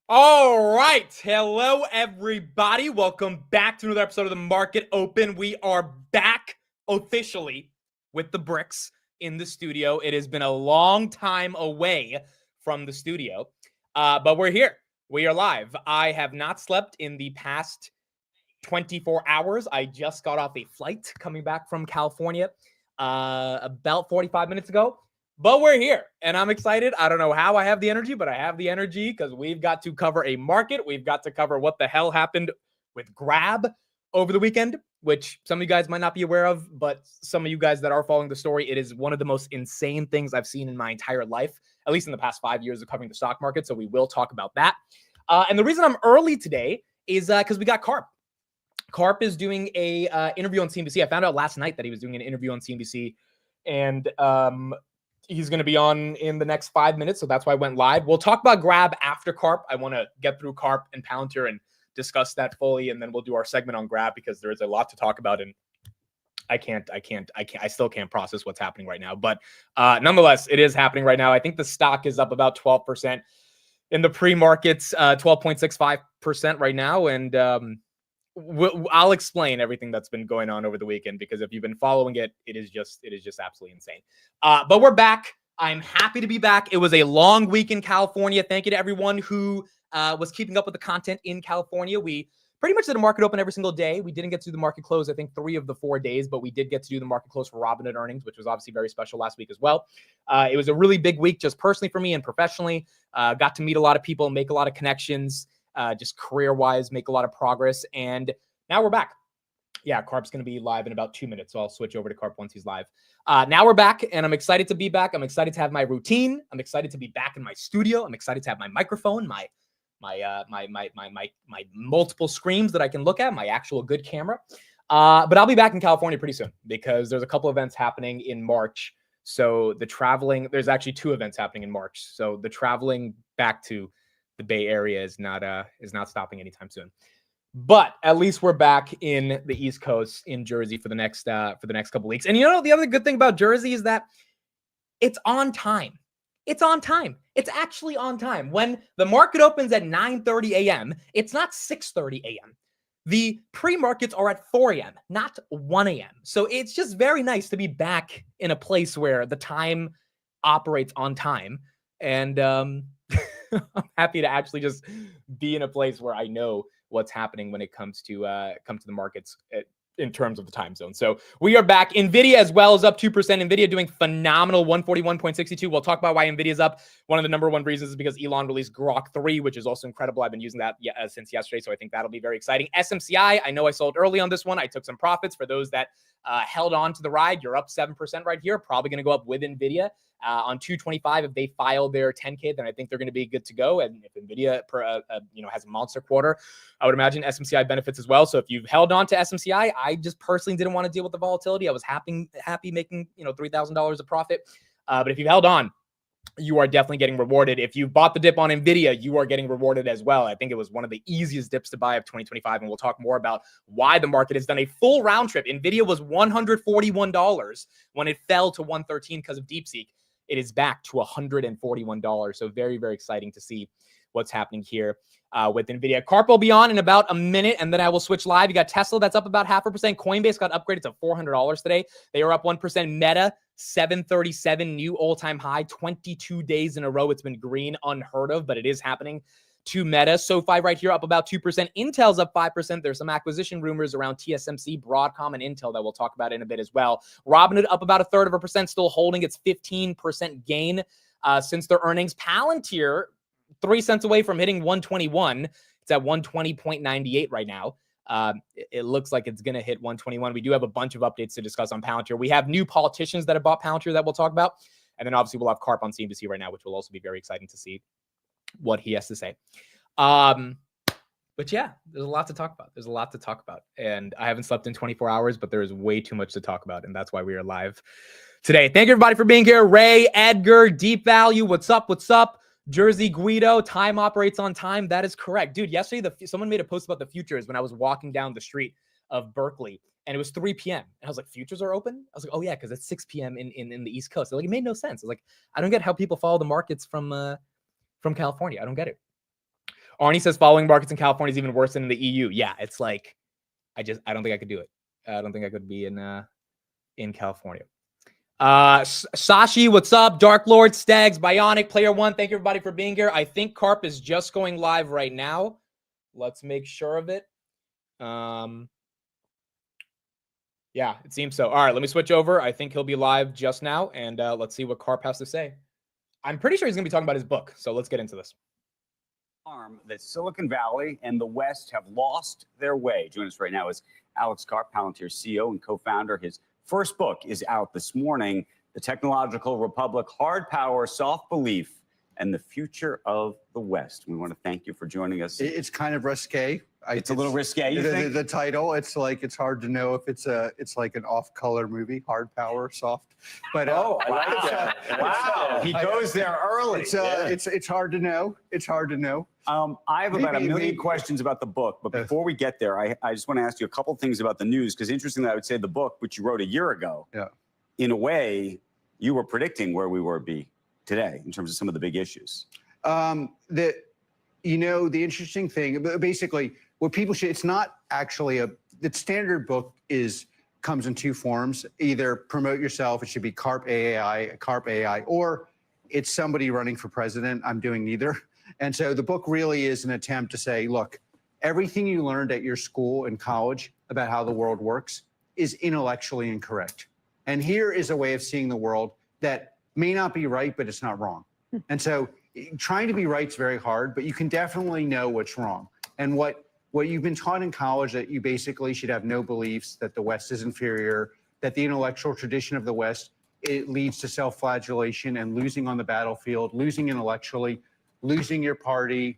All right. Hello, everybody. Welcome back to another episode of the Market Open. We are back officially with the bricks in the studio. It has been a long time away from the studio, but we're here. We are live. I have not slept in the past 24 hours. I just got off a flight coming back from California about 45 minutes ago. But we're here and I'm excited. I don't know how I have the energy, but I have the energy because we've got to cover a market. We've got to cover what the hell happened with Grab over the weekend, which some of you guys might not be aware of, but some of you guys that are following the story, it is one of the most insane things I've seen in my entire life, at least in the past 5 years of covering the stock market. So we will talk about that. And the reason I'm early today is because we got Karp. Karp is doing a interview on CNBC. I found out last night that he was doing an interview on CNBC, and he's going to be on in the next 5 minutes, so that's why I went live. We'll talk about Grab after Karp. I want to get through Karp and Palantir and discuss that fully, and then we'll do our segment on Grab because there is a lot to talk about, and I still can't process what's happening right now. But nonetheless, it is happening right now. I think the stock is up about 12% in the pre-markets, 12.65% right now, and I'll explain everything that's been going on over the weekend because if you've been following it, it is just absolutely insane. But we're back. I'm happy to be back. It was a long week in California. Thank you to everyone who was keeping up with the content in California. We pretty much did a market open every single day. We didn't get to do the market close, I think 3 of the 4 days, but we did get to do the market close for Robinhood earnings, which was obviously very special last week as well. It was a really big week just personally for me and professionally. Got to meet a lot of people, make a lot of connections. Just career-wise, make a lot of progress. And now we're back. Yeah, Karp's going to be live in about 2 minutes, so I'll switch over to Karp once he's live. Now we're back, and I'm excited to be back. I'm excited to have my routine. I'm excited to be back in my studio. I'm excited to have my microphone, my multiple screens that I can look at, my actual good camera. But I'll be back in California pretty soon because there's a couple events happening in March. So there's actually 2 events happening in March. So the traveling back to the Bay Area is not stopping anytime soon. But at least we're back in the East Coast in Jersey for the next couple weeks. And you know, the other good thing about Jersey is that it's on time. It's on time. It's actually on time. When the market opens at 9:30 a.m., it's not 6:30 a.m. The pre-markets are at 4 a.m., not 1 a.m. So it's just very nice to be back in a place where the time operates on time. And I'm happy to actually just be in a place where I know what's happening when it comes to the markets in terms of the time zone. So we are back. Nvidia as well is up 2%. Nvidia doing phenomenal, 141.62. We'll talk about why Nvidia's up. One of the number one reasons is because Elon released Grok 3, which is also incredible. I've been using that since yesterday, so I think that'll be very exciting. SMCI, I know I sold early on this one. I took some profits. For those that held on to the ride, you're up 7% right here. Probably going to go up with Nvidia. On 225, if they file their 10K, then I think they're going to be good to go. And if Nvidia has a monster quarter, I would imagine SMCI benefits as well. So if you've held on to SMCI, I just personally didn't want to deal with the volatility. I was happy making $3,000 of profit. But if you've held on, you are definitely getting rewarded. If you bought the dip on Nvidia, you are getting rewarded as well. I think it was one of the easiest dips to buy of 2025, and we'll talk more about why the market has done a full round trip. Nvidia was $141 when it fell to $113 because of Deepseek. It is back to $141. So very, very exciting to see what's happening here with Nvidia. Karp will be on in about a minute, and then I will switch live. You got Tesla, that's up about 0.5%. Coinbase got upgraded to $400 today. They are up 1%. Meta, 737, new all-time high, 22 days in a row. It's been green, unheard of, but it is happening to Meta. SoFi right here up about 2%. Intel's up 5%. There's some acquisition rumors around TSMC, Broadcom, and Intel that we'll talk about in a bit as well. Robinhood up about 1/3%, still holding its 15% gain since their earnings. Palantir, 3 cents away from hitting 121. It's at 120.98 right now. It looks like it's going to hit 121. We do have a bunch of updates to discuss on Palantir. We have new politicians that have bought Palantir that we'll talk about. And then obviously we'll have Karp on CNBC right now, which will also be very exciting to see what he has to say. But yeah, there's a lot to talk about. And I haven't slept in 24 hours, but there is way too much to talk about. And that's why we are live today. Thank you everybody for being here. Ray, Edgar, Deep Value. What's up? Jersey Guido, time operates on time. That is correct. Dude, yesterday, someone made a post about the futures when I was walking down the street of Berkeley. And it was 3 p.m. And I was like, futures are open? I was like, oh yeah, because it's 6 p.m. in the East Coast. So like, it made no sense. I was like, I don't get how people follow the markets from California. I don't get it. Arnie says following markets in California is even worse than in the EU. Yeah, it's like, I don't think I could do it. I don't think I could be in California. Sashi, what's up? Dark Lord, Stags, Bionic, Player One. Thank you everybody for being here. I think Karp is just going live right now. Let's make sure of it. Yeah, it seems so. All right, let me switch over. I think he'll be live just now, and let's see what Karp has to say. I'm pretty sure he's going to be talking about his book, so let's get into this. That Silicon Valley and the West have lost their way. Joining us right now is Alex Karp, Palantir CEO and co-founder. His first book is out this morning, The Technological Republic, Hard Power, Soft Belief, and the Future of the West. We want to thank you for joining us. It's kind of risque. It's a little risque, you think? The title, it's hard to know if it's like an off-color movie, hard power, soft. But I like that. Wow, he goes there early. It's hard to know. It's hard to know. I have about a million questions about the book, but before we get there, I just want to ask you a couple things about the news, because interestingly, I would say the book, which you wrote a year ago, in a way, you were predicting where we were be today in terms of some of the big issues. The interesting thing, basically, what people should, it's not actually the standard book comes in two forms. Either promote yourself, it should be Karp AI, or it's somebody running for president. I'm doing neither. And so the book really is an attempt to say, look, everything you learned at your school and college about how the world works is intellectually incorrect. And here is a way of seeing the world that may not be right, but it's not wrong. And so trying to be right is very hard, but you can definitely know what's wrong. And what you've been taught in college, that you basically should have no beliefs, that the West is inferior, that the intellectual tradition of the West, it leads to self-flagellation and losing on the battlefield, losing intellectually, losing your party,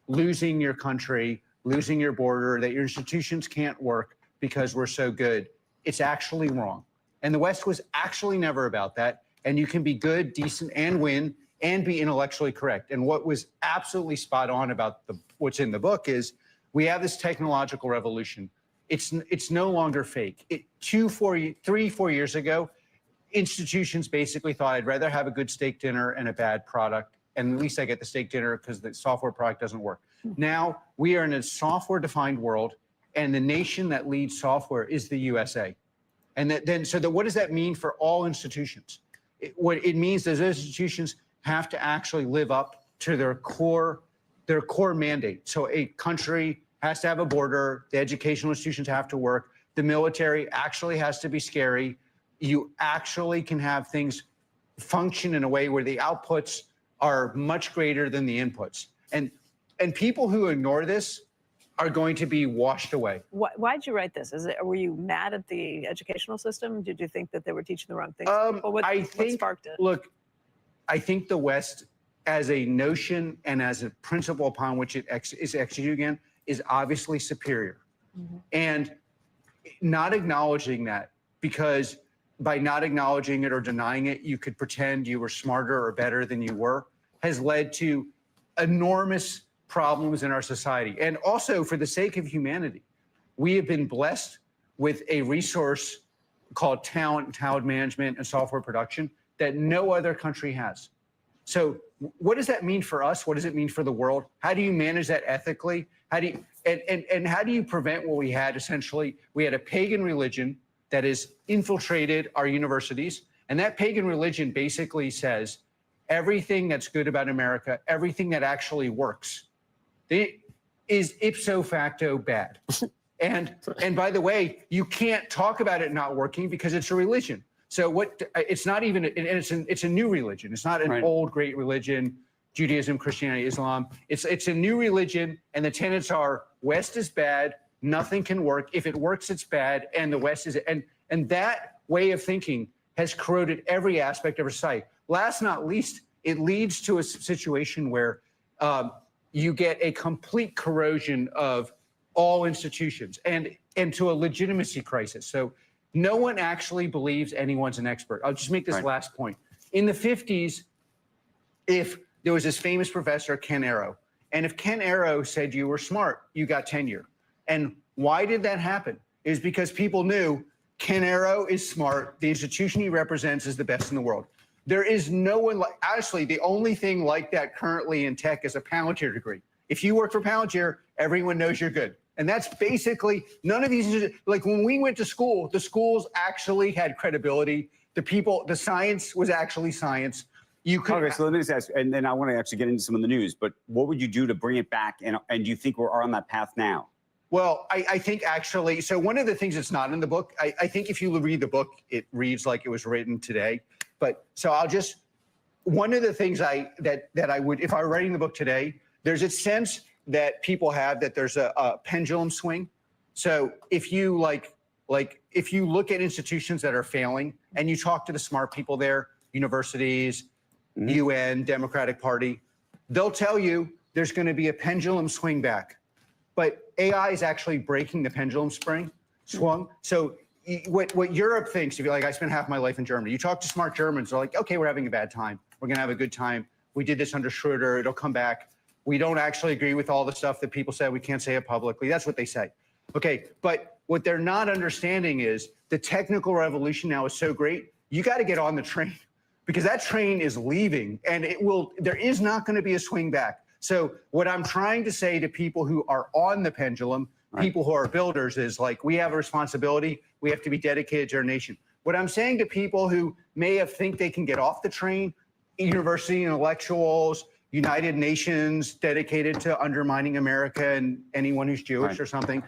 losing your country, losing your border, that your institutions can't work because we're so good. It's actually wrong. And the West was actually never about that. And you can be good, decent, and win, and be intellectually correct. And what was absolutely spot on about what's in the book is we have this technological revolution. It's no longer fake. 3, 4 years ago, institutions basically thought I'd rather have a good steak dinner and a bad product, and at least I get the steak dinner because the software product doesn't work. Now we are in a software-defined world, and the nation that leads software is the USA. And what does that mean for all institutions? What it means is those institutions have to actually live up to their core mandate. So a country has to have a border, the educational institutions have to work, the military actually has to be scary. You actually can have things function in a way where the outputs are much greater than the inputs. And people who ignore this are going to be washed away. Why'd you write this? Were you mad at the educational system? Did you think that they were teaching the wrong things? What sparked it? Look, I think the West, as a notion and as a principle upon which it is executed again, is obviously superior. Mm-hmm. And not acknowledging that, because by not acknowledging it or denying it, you could pretend you were smarter or better than you were, has led to enormous problems in our society. And also, for the sake of humanity, we have been blessed with a resource called talent management and software production that no other country has. So what does that mean for us? What does it mean for the world? How do you manage that ethically? How do you, and how do you prevent what we had? Essentially, we had a pagan religion that has infiltrated our universities. And that pagan religion basically says everything that's good about America, everything that actually works, it is ipso facto bad. And by the way, you can't talk about it not working because it's a religion. So it's not even, and it's a new religion. It's not an old great religion, Judaism, Christianity, Islam. It's a new religion, and the tenets are West is bad, nothing can work. If it works, it's bad, and the West is, and that way of thinking has corroded every aspect of our society. Last not least, it leads to a situation where you get a complete corrosion of all institutions and to a legitimacy crisis. So no one actually believes anyone's an expert. I'll just make this last point. In the 50s, if there was this famous professor, Ken Arrow, and if Ken Arrow said you were smart, you got tenure. And why did that happen? It was because people knew Ken Arrow is smart. The institution he represents is the best in the world. There is no one like, honestly, the only thing like that currently in tech is a Palantir degree. If you work for Palantir, everyone knows you're good. And that's basically, none of these, like when we went to school, the schools actually had credibility. The science was actually science. You could. Okay, so let me just ask, and then I want to actually get into some of the news, but what would you do to bring it back? And do you think we're on that path now? Well, I think actually, so one of the things that's not in the book, I think if you read the book, it reads like it was written today. But so one of the things that I would, if I were writing the book today, there's a sense that people have that there's a pendulum swing. So if you if you look at institutions that are failing and you talk to the smart people there, universities, UN, Democratic Party, they'll tell you there's going to be a pendulum swing back. But AI is actually breaking the pendulum swung. So what Europe thinks, if you're like, I spent half my life in Germany, you talk to smart Germans, they're like, okay, we're having a bad time. We're going to have a good time. We did this under Schroeder. It'll come back. We don't actually agree with all the stuff that people said. We can't say it publicly. That's what they say. Okay, but what they're not understanding is the technical revolution now is so great, you got to get on the train because that train is leaving and there is not going to be a swing back. So what I'm trying to say to people who are on the pendulum, people who are builders is like, we have a responsibility. We have to be dedicated to our nation. What I'm saying to people who may think they can get off the train, university intellectuals, United Nations dedicated to undermining America and anyone who's Jewish or something,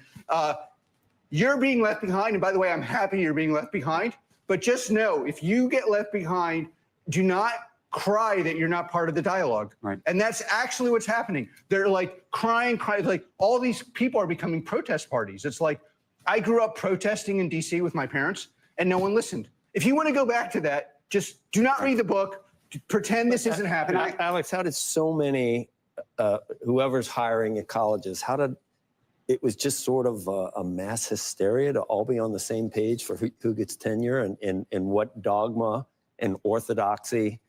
you're being left behind. And by the way, I'm happy you're being left behind. But just know, if you get left behind, do not cry that you're not part of the dialogue. Right. And that's actually what's happening. They're like crying, like all these people are becoming protest parties. It's like, I grew up protesting in DC with my parents and no one listened. If you want to go back to that, just do not read the book. Pretend this isn't happening. Alex, how did so many, whoever's hiring at colleges, it was just sort of a mass hysteria to all be on the same page for who gets tenure and what dogma and orthodoxy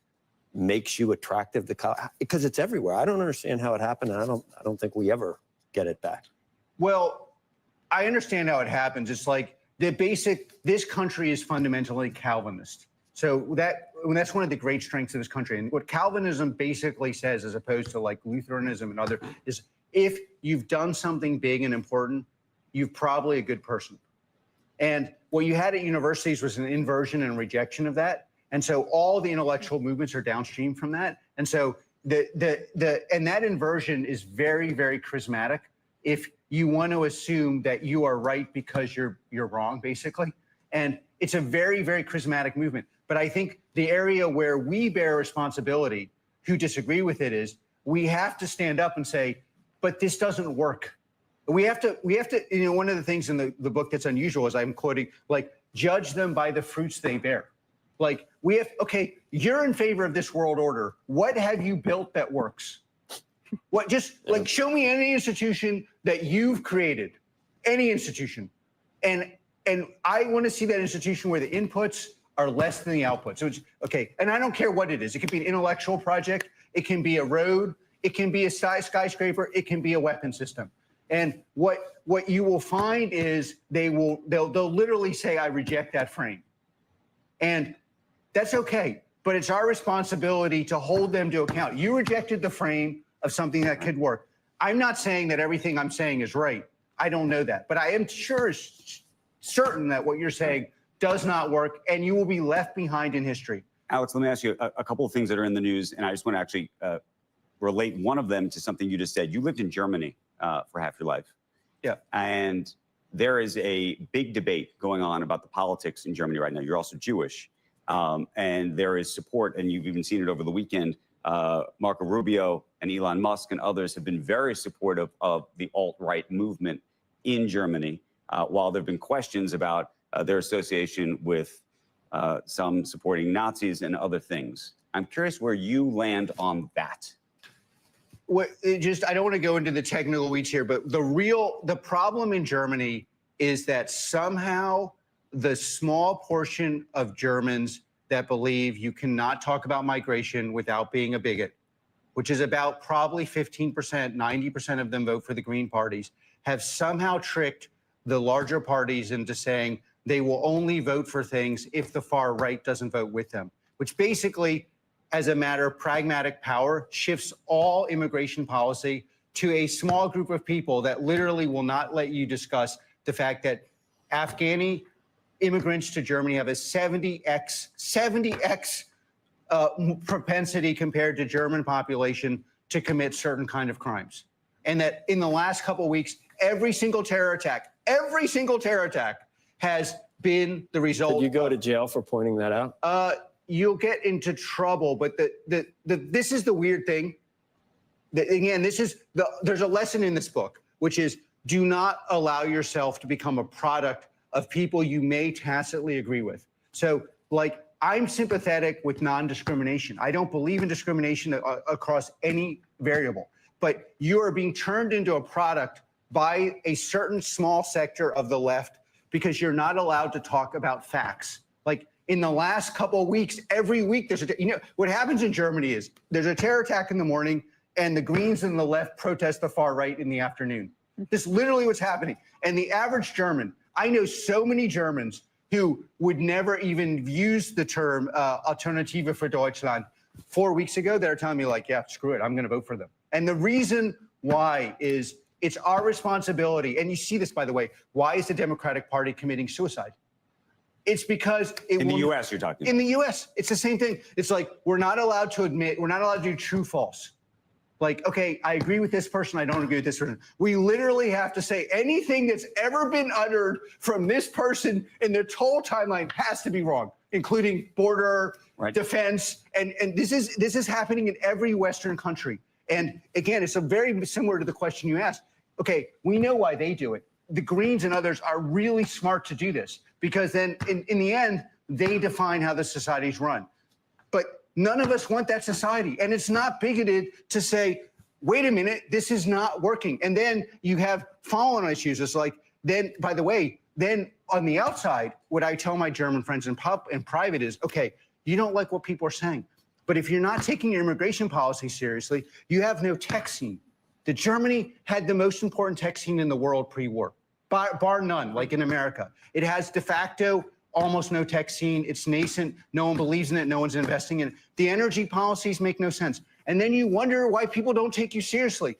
makes you attractive to college? Because it's everywhere. I don't understand how it happened, and I don't think we ever get it back. Well, I understand how it happens. It's like this country is fundamentally Calvinist. So that's one of the great strengths of this country. And what Calvinism basically says, as opposed to like Lutheranism and other, is if you've done something big and important, you're probably a good person. And what you had at universities was an inversion and rejection of that. And so all the intellectual movements are downstream from that. And so and that inversion is very, very charismatic if you want to assume that you are right because you're wrong, basically. And it's a very, very charismatic movement. But I think the area where we bear responsibility, who disagree with it, is we have to stand up and say, but this doesn't work. We have to, one of the things in the book that's unusual is I'm quoting, like, judge them by the fruits they bear. Like, okay, you're in favor of this world order. What have you built that works? Like, show me any institution that you've created, any institution. And I want to see that institution where the inputs are less than the outputs. So it's, okay, and I don't care what it is. It could be an intellectual project. It can be a road. It can be a skyscraper. It can be a weapon system. And what you will find is they'll literally say, I reject that frame. And that's okay, but it's our responsibility to hold them to account. You rejected the frame of something that could work. I'm not saying that everything I'm saying is right. I don't know that, but I am certain that what you're saying does not work, and you will be left behind in history. Alex, let me ask you a couple of things that are in the news, and I just want to actually relate one of them to something you just said. You lived in Germany for half your life. Yeah. And there is a big debate going on about the politics in Germany right now. You're also Jewish. And there is support, and you've even seen it over the weekend. Marco Rubio and Elon Musk and others have been very supportive of the alt-right movement in Germany, while there have been questions about their association with some supporting Nazis and other things. I'm curious where you land on that. I don't want to go into the technical weeds here, but the problem in Germany is that somehow the small portion of Germans that believe you cannot talk about migration without being a bigot, which is about probably 15%, 90% of them vote for the Green parties, have somehow tricked the larger parties into saying they will only vote for things if the far right doesn't vote with them, which basically, as a matter of pragmatic power, shifts all immigration policy to a small group of people that literally will not let you discuss the fact that Afghani immigrants to Germany have a 70x propensity compared to German population to commit certain kind of crimes. And that in the last couple of weeks, every single terror attack has been the result. Did you go to jail for pointing that out? You'll get into trouble, but this is the weird thing. Again, there's a lesson in this book, which is do not allow yourself to become a product of people you may tacitly agree with. So, like, I'm sympathetic with non-discrimination. I don't believe in discrimination across any variable, but you are being turned into a product by a certain small sector of the left because you're not allowed to talk about facts. Like, in the last couple of weeks, every week what happens in Germany is there's a terror attack in the morning and the Greens and the left protest the far right in the afternoon. This is literally what's happening. And the average German, I know so many Germans who would never even use the term Alternative für Deutschland 4 weeks ago that are telling me like, yeah, screw it, I'm gonna vote for them. And the reason why is it's our responsibility. And you see this, by the way, why is the Democratic Party committing suicide? It's because in the U.S. you're talking about. In the U.S., it's the same thing. It's like we're not allowed to do true false. Like, okay, I agree with this person, I don't agree with this person. We literally have to say anything that's ever been uttered from this person in the total timeline has to be wrong, including border, defense, and this is happening in every Western country. And again, it's very similar to the question you asked. Okay, we know why they do it. The Greens and others are really smart to do this because then in the end, they define how the society's run. But none of us want that society. And it's not bigoted to say, wait a minute, this is not working. And then you have follow-on issues. It's like, then, by the way, then on the outside, what I tell my German friends in private is, okay, you don't like what people are saying. But if you're not taking your immigration policy seriously, you have no tech scene. Germany had the most important tech scene in the world pre-war, bar none, like in America. It has de facto almost no tech scene. It's nascent. No one believes in it. No one's investing in it. The energy policies make no sense. And then you wonder why people don't take you seriously.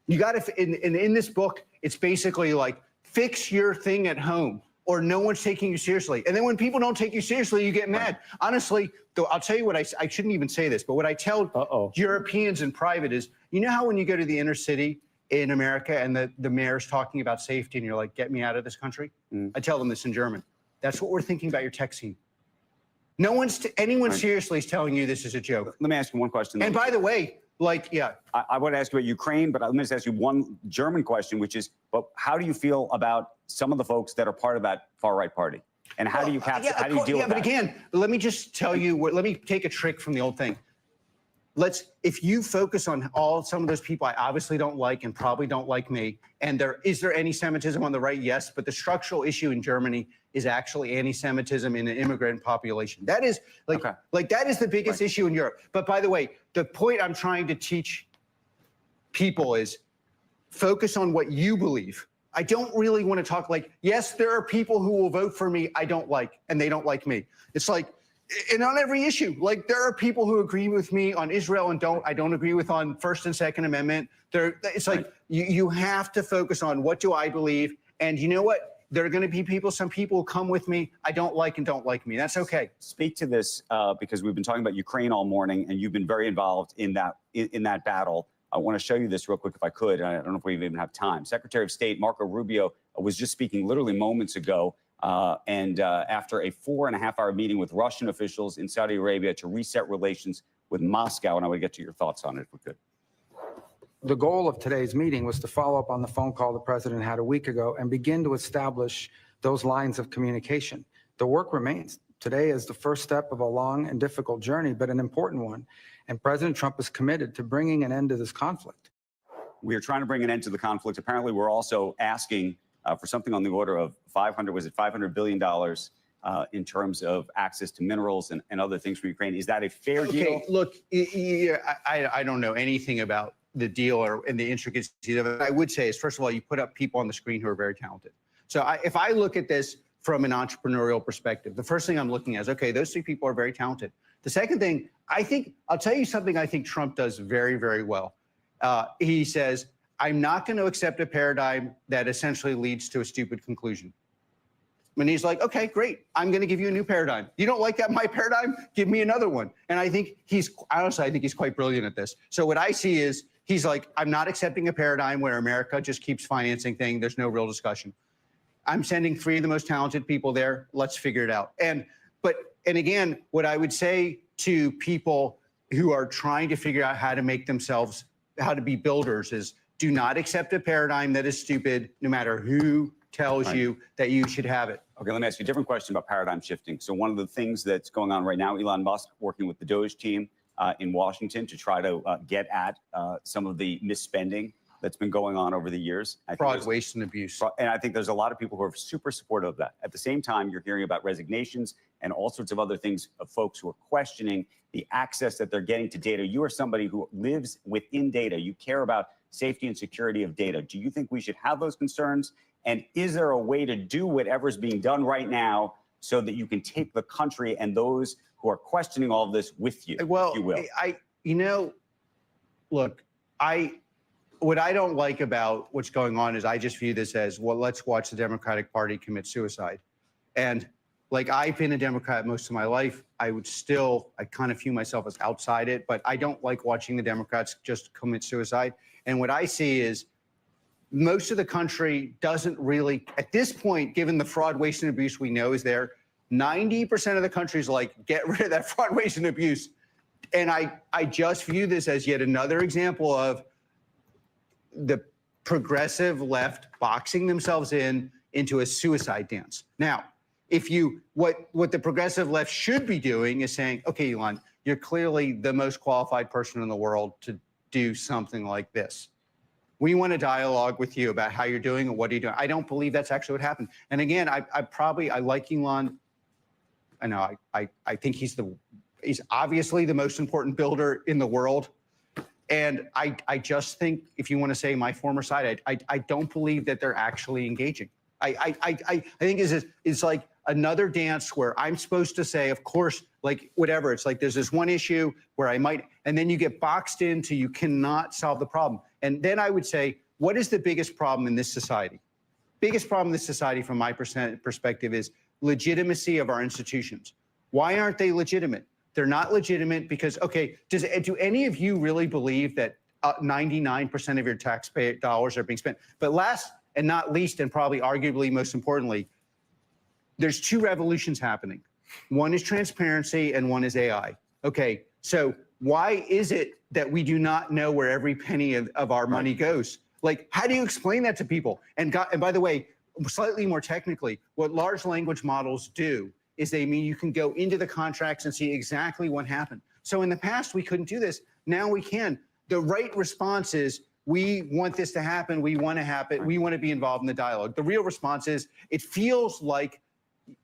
You got to, in this book, it's basically like, fix your thing at home or no one's taking you seriously. And then when people don't take you seriously, you get mad. Honestly, though, I'll tell you what I shouldn't even say this, but what I tell Europeans in private is, you know how when you go to the inner city in America and the mayor's talking about safety and you're like, get me out of this country? I tell them this in German. That's what we're thinking about your tech scene. No one's, anyone seriously is telling you this is a joke. Let me ask you one question. And by the way, like, yeah. I want to ask you about Ukraine, but let me just ask you one German question, which is, but how do you feel about some of the folks that are part of that far-right party? And how do you capture, how do you deal with that? But again, let me just tell you, let me take a trick from the old thing. If you focus on some of those people I obviously don't like and probably don't like me, and is there anti-Semitism on the right? Yes, but the structural issue in Germany is actually anti-Semitism in an immigrant population. That is that is the biggest issue in Europe. But by the way, the point I'm trying to teach people is focus on what you believe. I don't really want to talk like, yes, there are people who will vote for me I don't like, and they don't like me. It's like, and on every issue, like there are people who agree with me on Israel and I don't agree with on First and Second Amendment. It's like you have to focus on what do I believe, and you know what? There are going to be some people who come with me I don't like and don't like me. That's okay. Speak to this because we've been talking about Ukraine all morning, and you've been very involved in that battle. I want to show you this real quick if I could. I don't know if we even have time. Secretary of State Marco Rubio was just speaking literally moments ago. After a 4.5-hour meeting with Russian officials in Saudi Arabia to reset relations with Moscow, and I would get to your thoughts on it if we could. The goal of today's meeting was to follow up on the phone call the president had a week ago and begin to establish those lines of communication. The work remains. Today is the first step of a long and difficult journey, but an important one. And President Trump is committed to bringing an end to this conflict. We are trying to bring an end to the conflict. Apparently, we're also asking for something on the order of $500 billion in terms of access to minerals and other things for Ukraine. Is that a fair deal? Okay, look, I don't know anything about the deal and the intricacies of it. I would say is, first of all, you put up people on the screen who are very talented. So if I look at this from an entrepreneurial perspective, the first thing I'm looking at is, okay, those three people are very talented. The second thing, I'll tell you something I think Trump does very, very well. He says, I'm not going to accept a paradigm that essentially leads to a stupid conclusion. And he's like, okay, great. I'm going to give you a new paradigm. You don't like that, my paradigm? Give me another one. And I think honestly, I think he's quite brilliant at this. So what I see is he's like, I'm not accepting a paradigm where America just keeps financing things. There's no real discussion. I'm sending 3 of the most talented people there. Let's figure it out. And again, what I would say to people who are trying to figure out how to make themselves, how to be builders is do not accept a paradigm that is stupid, no matter who tells you that you should have it. Okay, let me ask you a different question about paradigm shifting. So one of the things that's going on right now, Elon Musk working with the Doge team in Washington to try to get at some of the misspending that's been going on over the years. Fraud, waste, and abuse. And I think there's a lot of people who are super supportive of that. At the same time, you're hearing about resignations and all sorts of other things of folks who are questioning the access that they're getting to data. You are somebody who lives within data. You care about safety and security of data. Do you think we should have those concerns? And is there a way to do whatever's being done right now so that you can take the country and those who are questioning all of this with you, well, if you will? Look, what I don't like about what's going on is I just view this as, well, let's watch the Democratic Party commit suicide. And like, I've been a Democrat most of my life. I kind of view myself as outside it, but I don't like watching the Democrats just commit suicide. And what I see is most of the country doesn't really, at this point, given the fraud, waste, and abuse we know is there, 90% of the country is like, get rid of that fraud, waste, and abuse. And I just view this as yet another example of the progressive left boxing themselves into a suicide dance. Now, what the progressive left should be doing is saying, okay, Elon, you're clearly the most qualified person in the world to do something like this. We want to dialogue with you about how you're doing and what are you doing. I don't believe that's actually what happened. And again, I like Elon. I know I think he's obviously the most important builder in the world. And I just think, if you want to say my former side, I don't believe that they're actually engaging. I think it's like another dance where I'm supposed to say, of course, like whatever. It's like there's this one issue where and then you get boxed into, you cannot solve the problem. And then I would say, what is the biggest problem in this society? Biggest problem in this society from my perspective is legitimacy of our institutions. Why aren't they legitimate? They're not legitimate because, okay, do any of you really believe that 99% of your taxpayer dollars are being spent? But last and not least, and probably arguably most importantly, there's 2 revolutions happening. One is transparency and one is AI. Okay, so why is it that we do not know where every penny of our money goes? Like, how do you explain that to people? And by the way, slightly more technically, what large language models do is you can go into the contracts and see exactly what happened. So in the past, we couldn't do this. Now we can. The right response is, we want this to happen. We want to happen. We want to be involved in the dialogue. The real response is, it feels like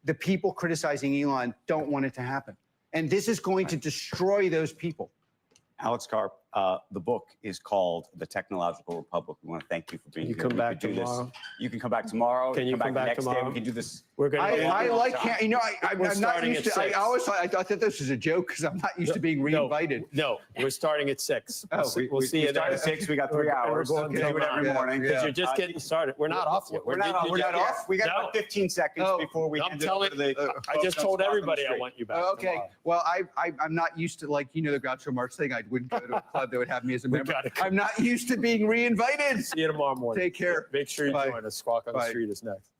the people criticizing Elon don't want it to happen. And this is going to destroy those people. Alex Karp, the book is called The Technological Republic. We want to thank you for being here. Come back tomorrow. You can come back tomorrow. Can you come back next tomorrow? Day. We can do this. We're going to. I'm not used to. I thought this was a joke because I'm not used to being reinvited. No, we're starting at 6. We'll see you start there. at 6. We got 3 hours. We're going to do it every morning. Because you're just getting started. We're not off yet. We're not off. We got about 15 seconds before we. I'm telling you. I just told everybody I want you back. Okay. Tomorrow. Well, I'm not used to, like, the Groucho Marx thing. I wouldn't go to a club that would have me as a member. I'm not used to being reinvited. See you tomorrow morning. Take care. Make sure you join us. Squawk on the Street is next.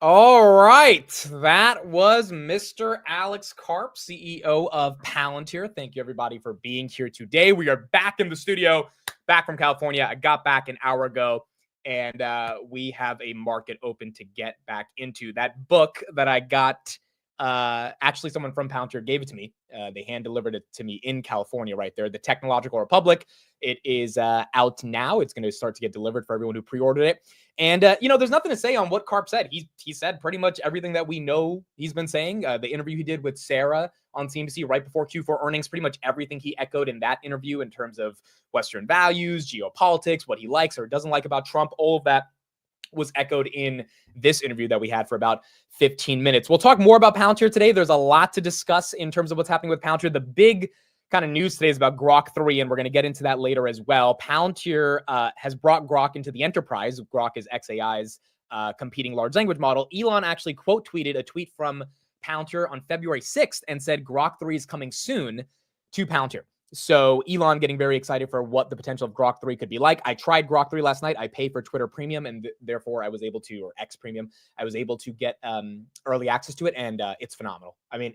All right. That was Mr. Alex Karp, CEO of Palantir. Thank you, everybody, for being here today. We are back in the studio, back from California. I got back an hour ago, and we have a market open to get back into. That book that I got, actually, someone from Palantir gave it to me. They hand-delivered it to me in California right there, The Technological Republic. It is out now. It's going to start to get delivered for everyone who pre-ordered it. And, there's nothing to say on what Karp said. He said pretty much everything that we know he's been saying. The interview he did with Sarah on Cnbc right before Q4 earnings, pretty much everything he echoed in that interview in terms of Western values, geopolitics, what he likes or doesn't like about Trump, all of that was echoed in this interview that we had for about 15 minutes. We'll talk more about Palantir today. There's a lot to discuss in terms of what's happening with Palantir. The big kind of news today is about Grok 3, and we're going to get into that later as well. Palantir has brought Grok into the enterprise. Grok is xAI's competing large language model. Elon actually quote tweeted a tweet from Palantir on February 6th and said Grok 3 is coming soon to Palantir. So Elon getting very excited for what the potential of Grok 3 could be like. I tried Grok 3 last night. I paid for Twitter Premium, and therefore I was able to, or X Premium, I was able to get early access to it, and it's phenomenal. I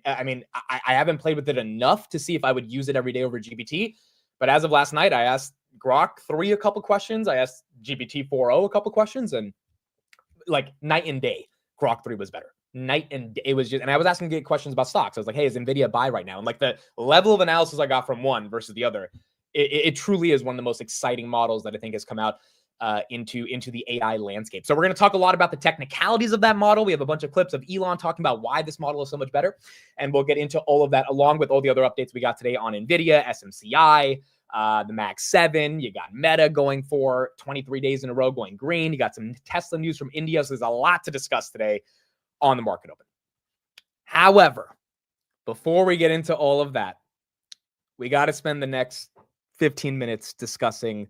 haven't played with it enough to see if I would use it every day over GPT, but as of last night, I asked Grok 3 a couple questions. I asked GPT 4.0 a couple questions, and like night and day, Grok 3 was better. Night and day. It was just, and I was asking questions about stocks. I was like, hey, is Nvidia a buy right now? And like the level of analysis I got from one versus the other, it truly is one of the most exciting models that I think has come out into the AI landscape. So we're going to talk a lot about the technicalities of that model. We have a bunch of clips of Elon talking about why this model is so much better. And we'll get into all of that along with all the other updates we got today on Nvidia, SMCI, the Mag 7, you got Meta going for 23 days in a row going green. You got some Tesla news from India. So there's a lot to discuss today on the market open. However, before we get into all of that, we got to spend the next 15 minutes discussing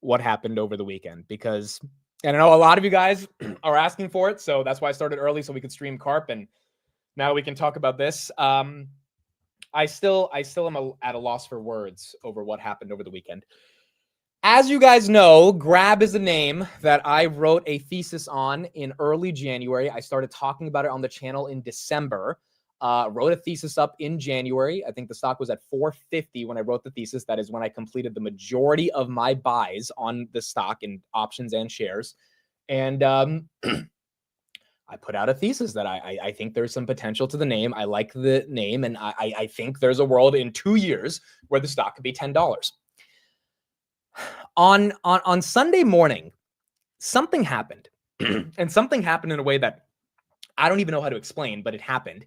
what happened over the weekend, because, and I know a lot of you guys are asking for it. So that's why I started early so we could stream Karp, and now we can talk about this. I still am at a loss for words over what happened over the weekend. As you guys know, Grab is a name that I wrote a thesis on in early January. I started talking about it on the channel in December. Wrote a thesis up in January. I think the stock was at 450 when I wrote the thesis. That is when I completed the majority of my buys on the stock in options and shares. And I put out a thesis that I think there's some potential to the name. I like the name, and I think there's a world in 2 years where the stock could be $10. On Sunday morning, something happened, and something happened in a way that I don't even know how to explain, but it happened.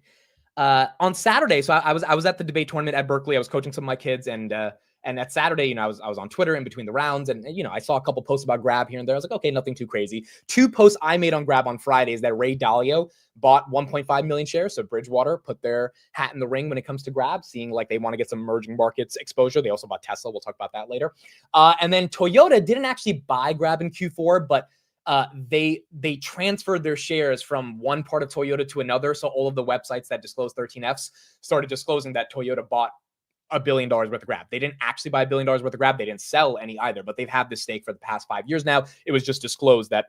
On Saturday, so I was at the debate tournament at Berkeley. I was coaching some of my kids, and that Saturday, I was on Twitter in between the rounds, and I saw a couple posts about Grab here and there. I was like, okay, nothing too crazy. 2 posts I made on Grab on Friday is that Ray Dalio bought 1.5 million shares. So Bridgewater put their hat in the ring when it comes to Grab, seeing like they want to get some emerging markets exposure. They also bought Tesla. We'll talk about that later. And then Toyota didn't actually buy Grab in Q4, but they transferred their shares from one part of Toyota to another. So all of the websites that disclose 13Fs started disclosing that Toyota bought $1 billion worth of Grab. They didn't actually buy $1 billion worth of Grab. They didn't sell any either, but they've had this stake for the past 5 years now. It was just disclosed that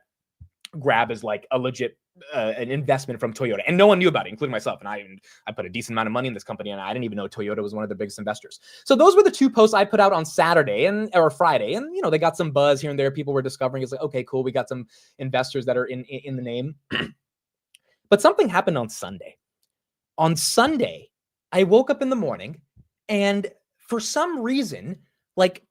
Grab is like a legit an investment from Toyota, and no one knew about it, including myself. And I put a decent amount of money in this company, and I didn't even know Toyota was one of their biggest investors. So those were the 2 posts I put out on Saturday or Friday, and they got some buzz here and there. People were discovering it's like, okay, cool, we got some investors that are in the name. But something happened on Sunday. On Sunday, I woke up in the morning, and for some reason, like,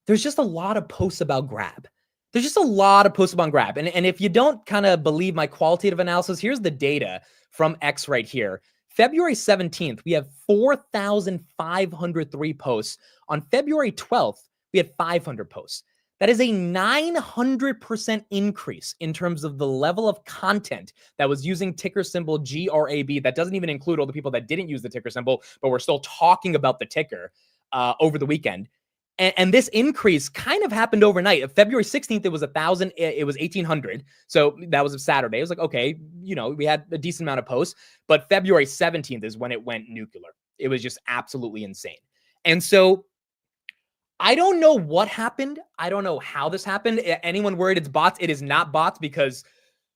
there's just a lot of posts about Grab. There's just a lot of posts about Grab. And if you don't kind of believe my qualitative analysis, here's the data from X right here. February 17th, we have 4,503 posts. On February 12th, we had 500 posts. That is a 900% increase in terms of the level of content that was using ticker symbol GRAB. That doesn't even include all the people that didn't use the ticker symbol, but we're still talking about the ticker over the weekend. And this increase kind of happened overnight. February 16th, it was 1,000. It was 1,800. So that was a Saturday. It was like, okay, we had a decent amount of posts. But February 17th is when it went nuclear. It was just absolutely insane. And so I don't know what happened. I don't know how this happened. Anyone worried it's bots? It is not bots, because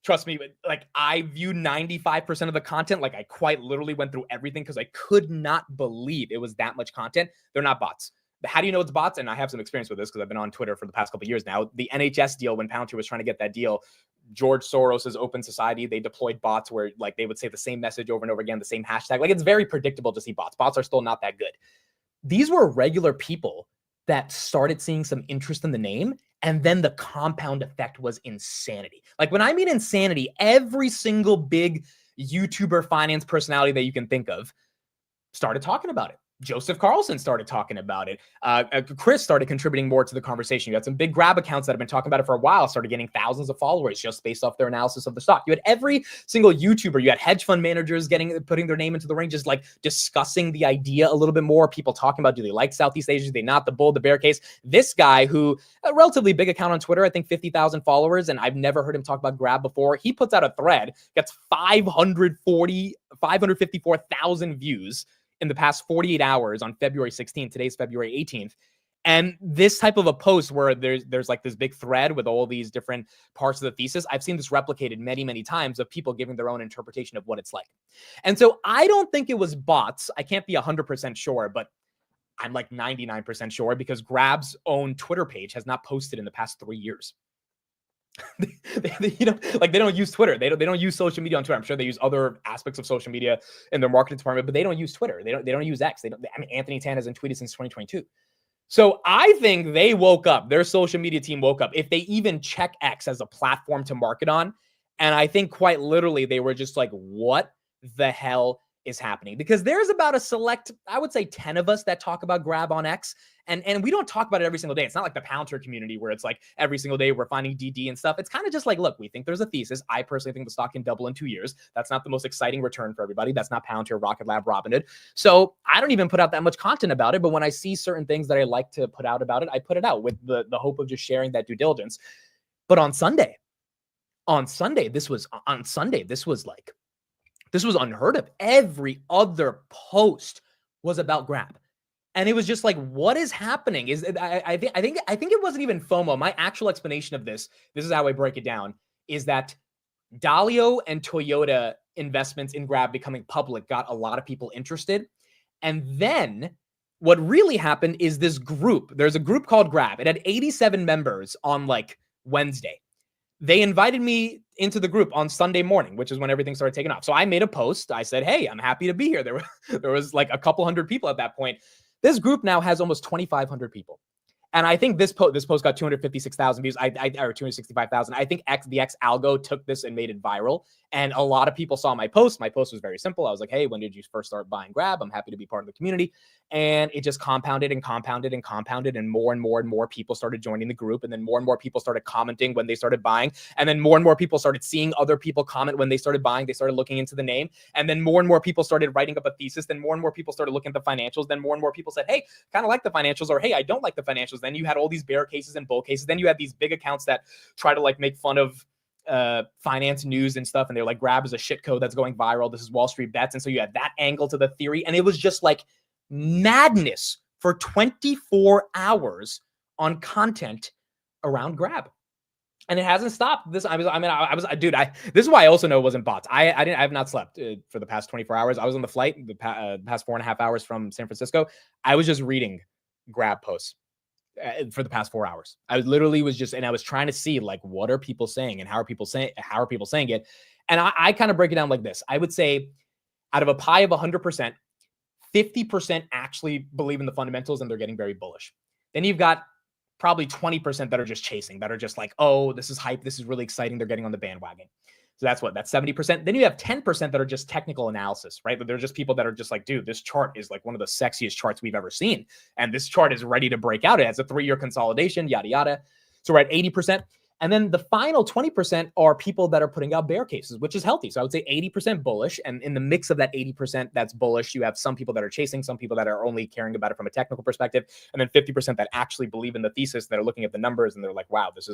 trust me, like, I view 95% of the content. Like, I quite literally went through everything because I could not believe it was that much content. They're not bots. How do you know it's bots? And I have some experience with this because I've been on Twitter for the past couple of years now. The NHS deal, when Palantir was trying to get that deal, George Soros's Open Society, they deployed bots where like they would say the same message over and over again, the same hashtag. Like, it's very predictable to see bots. Bots are still not that good. These were regular people that started seeing some interest in the name, and then the compound effect was insanity. Like, when I mean insanity, every single big YouTuber finance personality that you can think of started talking about it. Joseph Carlson started talking about it. Kris started contributing more to the conversation. You had some big Grab accounts that have been talking about it for a while, started getting thousands of followers just based off their analysis of the stock. You had every single YouTuber, you had hedge fund managers putting their name into the ring, just like discussing the idea a little bit more. People talking about, do they like Southeast Asia? Do they not? The bull, the bear case. This guy, who a relatively big account on Twitter, I think 50,000 followers, and I've never heard him talk about Grab before. He puts out a thread, gets 554,000 views in the past 48 hours on February 16th. Today's February 18th. And this type of a post where there's like this big thread with all these different parts of the thesis, I've seen this replicated many, many times of people giving their own interpretation of what it's like. And so I don't think it was bots. I can't be 100% sure, but I'm like 99% sure, because Grab's own Twitter page has not posted in the past 3 years. They don't use Twitter. They don't use social media on Twitter. I'm sure they use other aspects of social media in their marketing department, but they don't use Twitter. They don't use X. Anthony Tan hasn't tweeted since 2022. So I think they woke up. Their social media team woke up, if they even check X as a platform to market on. And I think quite literally they were just like, what the hell is happening? Because there's about a select, I would say 10 of us that talk about Grab on X. And we don't talk about it every single day. It's not like the Palantir community where it's like every single day we're finding DD and stuff. It's kind of just like, look, we think there's a thesis. I personally think the stock can double in 2 years. That's not the most exciting return for everybody. That's not Palantir, Rocket Lab, Robinhood. So I don't even put out that much content about it. But when I see certain things that I like to put out about it, I put it out with the hope of just sharing that due diligence. But on Sunday, this was unheard of. Every other post was about Grab. And it was just like, what is happening? I think it wasn't even FOMO. My actual explanation of this is how I break it down, is that Dalio and Toyota investments in Grab becoming public got a lot of people interested. And then what really happened is this group, there's a group called Grab. It had 87 members on like Wednesday. They invited me into the group on Sunday morning, which is when everything started taking off. So I made a post. I said, hey, I'm happy to be here. There was like a couple hundred people at that point. This group now has almost 2,500 people. And I think this post got 256,000 views, or 265,000. I think the X algo took this and made it viral. And a lot of people saw my post. My post was very simple. I was like, hey, when did you first start buying Grab? I'm happy to be part of the community. And it just compounded and compounded and compounded. And more people started joining the group. And then more and more people started commenting when they started buying. And then more and more people started seeing other people comment when they started buying. They started looking into the name. And then more and more people started writing up a thesis. Then more and more people started looking at the financials. Then more and more people said, hey, kind of like the financials, or hey, I don't like the financials. Then you had all these bear cases and bull cases. Then you had these big accounts that try to like make fun of finance news and stuff. And they're like, Grab is a shit code that's going viral. This is Wall Street bets. And so you had that angle to the theory. And it was just like madness for 24 hours on content around Grab. And it hasn't stopped. This is why I also know it wasn't bots. I have not slept for the past 24 hours. I was on the flight the past 4.5 hours from San Francisco. I was just reading Grab posts for the past 4 hours. I literally was just, and I was trying to see like, what are people saying and how are people saying it? And I kind of break it down like this. I would say out of a pie of 100%, 50% actually believe in the fundamentals and they're getting very bullish. Then you've got probably 20% that are just chasing, that are just like, oh, this is hype. This is really exciting. They're getting on the bandwagon. So that's 70%. Then you have 10% that are just technical analysis, right? But they're just people that are just like, dude, this chart is like one of the sexiest charts we've ever seen. And this chart is ready to break out. It has a 3-year consolidation, yada, yada. So we're at 80%. And then the final 20% are people that are putting out bear cases, which is healthy. So I would say 80% bullish. And in the mix of that 80% that's bullish, you have some people that are chasing, some people that are only caring about it from a technical perspective, and then 50% that actually believe in the thesis, that are looking at the numbers and they're like, wow, this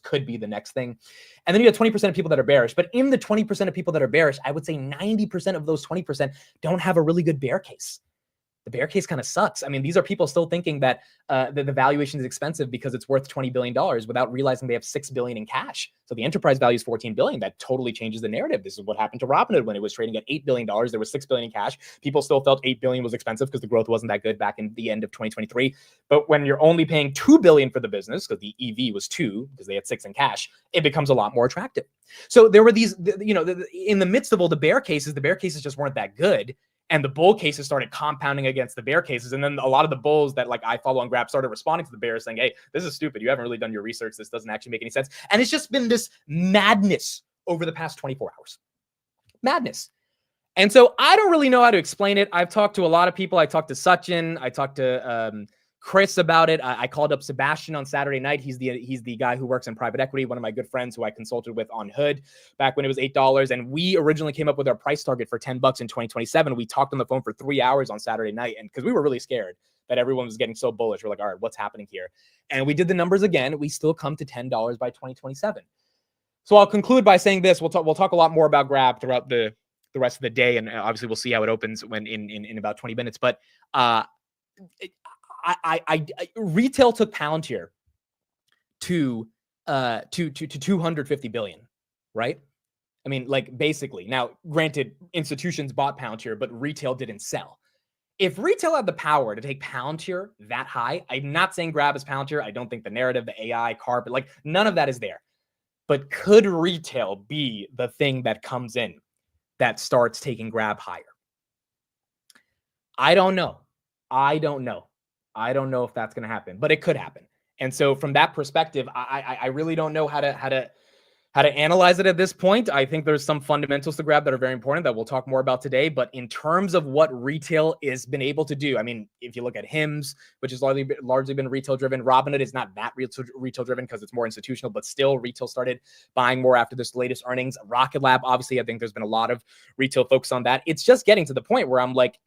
could be the next thing. And then you have 20% of people that are bearish. But in the 20% of people that are bearish, I would say 90% of those 20% don't have a really good bear case. The bear case kind of sucks. I mean, these are people still thinking that the valuation is expensive because it's worth $20 billion without realizing they have $6 billion in cash. So the enterprise value is $14 billion. That totally changes the narrative. This is what happened to Robinhood when it was trading at $8 billion. There was $6 billion in cash. People still felt $8 billion was expensive because the growth wasn't that good back in the end of 2023. But when you're only paying $2 billion for the business, because the EV was 2 because they had 6 in cash, it becomes a lot more attractive. So there were these, in the midst of all the bear cases just weren't that good. And the bull cases started compounding against the bear cases. And then a lot of the bulls that like I follow on Grab started responding to the bears saying, hey, this is stupid. You haven't really done your research. This doesn't actually make any sense. And it's just been this madness over the past 24 hours. Madness. And so I don't really know how to explain it. I've talked to a lot of people. I talked to Sachin. I talked to Chris about it. I called up Sebastian on Saturday night. He's the guy who works in private equity, one of my good friends who I consulted with on Hood back when it was $8. And we originally came up with our price target for $10 in 2027. We talked on the phone for 3 hours on Saturday night, and because we were really scared that everyone was getting so bullish. We're like, all right, what's happening here? And we did the numbers again. We still come to $10 by 2027. So I'll conclude by saying this. We'll talk a lot more about Grab throughout the rest of the day, and obviously we'll see how it opens when in about 20 minutes. But retail took Palantir to 250 billion, right? I mean, like, basically. Now, granted, institutions bought Palantir, but retail didn't sell. If retail had the power to take Palantir that high, I'm not saying Grab is Palantir. I don't think the narrative, the AI, Karp, like, none of that is there. But could retail be the thing that comes in that starts taking Grab higher? I don't know. I don't know if that's going to happen, but it could happen. And so from that perspective, I really don't know how to analyze it at this point. I think there's some fundamentals to Grab that are very important that we'll talk more about today. But in terms of what retail has been able to do, I mean, if you look at HIMS, which has largely been retail driven, Robinhood is not that retail driven because it's more institutional, but still retail started buying more after this latest earnings. Rocket Lab, obviously, I think there's been a lot of retail focus on that. It's just getting to the point where I'm like,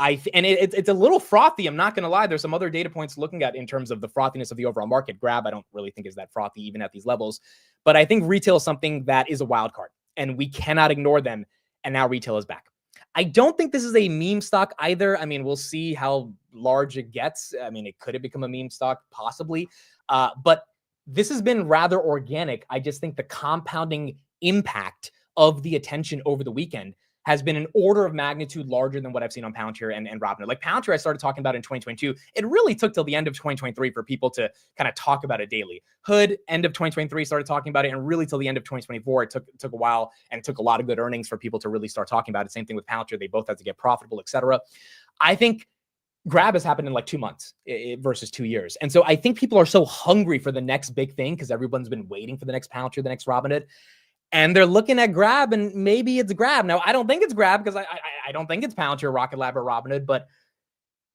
it's a little frothy. I'm not going to lie. There's some other data points looking at in terms of the frothiness of the overall market. Grab, I don't really think is that frothy even at these levels. But I think retail is something that is a wild card, and we cannot ignore them. And now retail is back. I don't think this is a meme stock either. I mean, we'll see how large it gets. I mean, could it become a meme stock? Possibly. But this has been rather organic. I just think the compounding impact of the attention over the weekend has been an order of magnitude larger than what I've seen on Palantir and Robinhood. Like Palantir, I started talking about in 2022. It really took till the end of 2023 for people to kind of talk about it daily. Hood, end of 2023, started talking about it, and really till the end of 2024, it took a while, and it took a lot of good earnings for people to really start talking about it. Same thing with Palantir. They both had to get profitable, et cetera. I think Grab has happened in like 2 months versus 2 years. And so I think people are so hungry for the next big thing because everyone's been waiting for the next Palantir, the next Robinhood. And they're looking at Grab, and maybe it's Grab. Now, I don't think it's Grab because I don't think it's Palantir, Rocket Lab, or Robinhood, but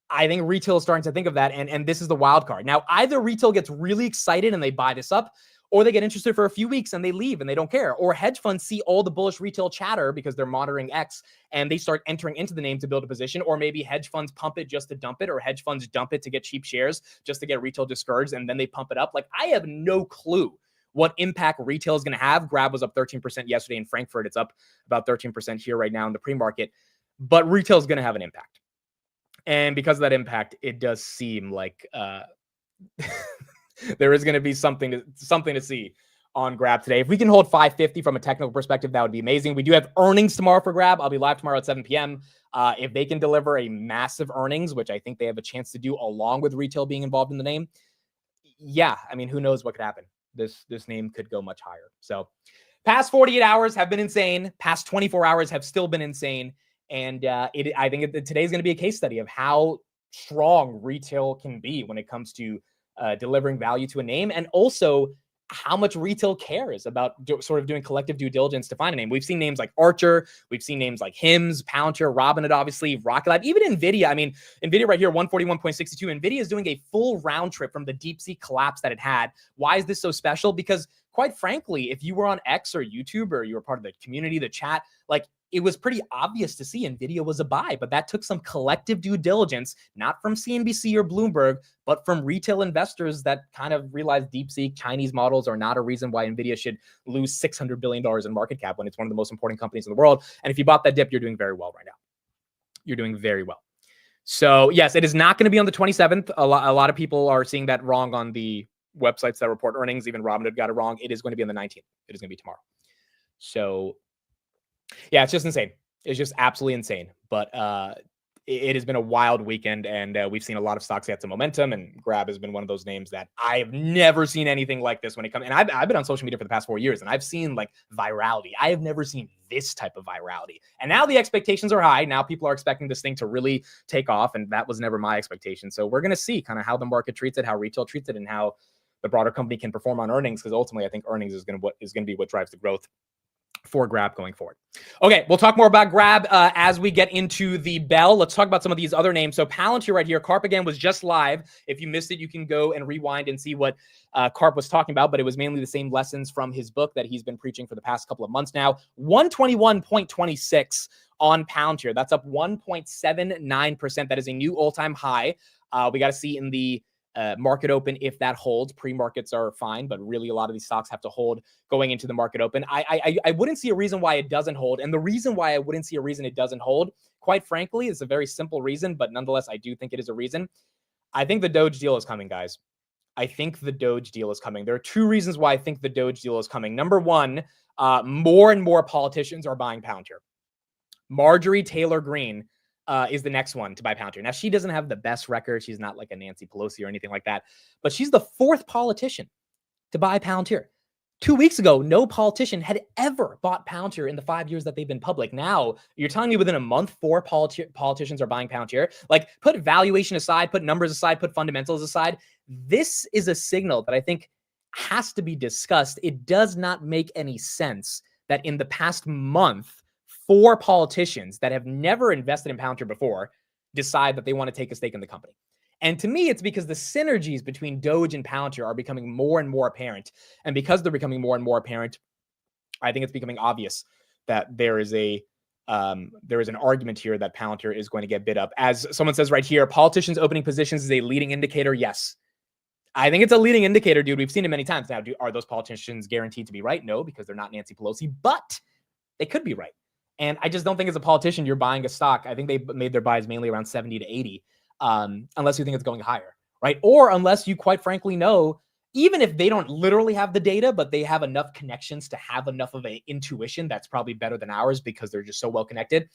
I think retail is starting to think of that, and this is the wild card. Now, either retail gets really excited and they buy this up, or they get interested for a few weeks and they leave and they don't care. Or hedge funds see all the bullish retail chatter because they're monitoring X, and they start entering into the name to build a position, or maybe hedge funds pump it just to dump it, or hedge funds dump it to get cheap shares just to get retail discouraged, and then they pump it up. Like, I have no clue what impact retail is going to have. Grab was up 13% yesterday in Frankfurt. It's up about 13% here right now in the pre-market. But retail is going to have an impact. And because of that impact, it does seem like there is going to be something to see on Grab today. If we can hold 550 from a technical perspective, that would be amazing. We do have earnings tomorrow for Grab. I'll be live tomorrow at 7 p.m. If they can deliver a massive earnings, which I think they have a chance to do along with retail being involved in the name, yeah, I mean, who knows what could happen. This name could go much higher. So past 48 hours have been insane. Past 24 hours have still been insane. And I think today's going to be a case study of how strong retail can be when it comes to delivering value to a name, and also how much retail cares about sort of doing collective due diligence to find a name. We've seen names like Archer. We've seen names like HIMS, Palantir, Robinhood, obviously, Rocket Lab, even Nvidia. I mean, Nvidia right here, 141.62. Nvidia is doing a full round trip from the Deepseek collapse that it had. Why is this so special? Because quite frankly, if you were on X or YouTube, or you were part of the community, the chat, like, it was pretty obvious to see Nvidia was a buy, but that took some collective due diligence, not from CNBC or Bloomberg, but from retail investors that kind of realized Deepseek, Chinese models are not a reason why Nvidia should lose $600 billion in market cap when it's one of the most important companies in the world. And if you bought that dip, you're doing very well right now. You're doing very well. So yes, it is not going to be on the 27th. A lot of people are seeing that wrong on the websites that report earnings. Even Robinhood got it wrong. It is going to be on the 19th. It is going to be tomorrow. So yeah, it's just insane. It's just absolutely insane. But it has been a wild weekend, and we've seen a lot of stocks get some momentum, and Grab has been one of those names that I've never seen anything like this when it comes. And I've been on social media for the past 4 years, and I've seen like virality. I have never seen this type of virality. And now the expectations are high. Now people are expecting this thing to really take off, and that was never my expectation. So we're going to see kind of how the market treats it, how retail treats it, and how the broader company can perform on earnings, because ultimately I think earnings is going to be what drives the growth for Grab going forward. Okay, we'll talk more about Grab as we get into the bell. Let's talk about some of these other names. So Palantir right here, Karp again was just live. If you missed it, you can go and rewind and see what Karp was talking about, but it was mainly the same lessons from his book that he's been preaching for the past couple of months now. 121.26 on Palantir. That's up 1.79%. That is a new all-time high. We got to see in the market open if that holds. Pre-markets are fine, but really a lot of these stocks have to hold going into the market open. I wouldn't see a reason why it doesn't hold. And the reason why I wouldn't see a reason it doesn't hold, quite frankly, is a very simple reason, but nonetheless, I do think it is a reason. I think the Doge deal is coming, guys. I think the Doge deal is coming. There are two reasons why I think the Doge deal is coming. Number one, more and more politicians are buying Palantir. Marjorie Taylor Greene is the next one to buy Palantir. Now, she doesn't have the best record. She's not like a Nancy Pelosi or anything like that, but she's the fourth politician to buy Palantir. 2 weeks ago, no politician had ever bought Palantir in the 5 years that they've been public. Now, you're telling me within a month, 4 politicians are buying Palantir? Like, put valuation aside, put numbers aside, put fundamentals aside. This is a signal that I think has to be discussed. It does not make any sense that in the past month, 4 politicians that have never invested in Palantir before decide that they want to take a stake in the company. And to me, it's because the synergies between Doge and Palantir are becoming more and more apparent. And because they're becoming more and more apparent, I think it's becoming obvious that there is an argument here that Palantir is going to get bid up. As someone says right here, politicians opening positions is a leading indicator. Yes. I think it's a leading indicator, dude. We've seen it many times now. Are those politicians guaranteed to be right? No, because they're not Nancy Pelosi, but they could be right. And I just don't think as a politician, you're buying a stock. I think they made their buys mainly around 70 to 80, unless you think it's going higher, right? Or unless you quite frankly know, even if they don't literally have the data, but they have enough connections to have enough of an intuition that's probably better than ours because they're just so well connected,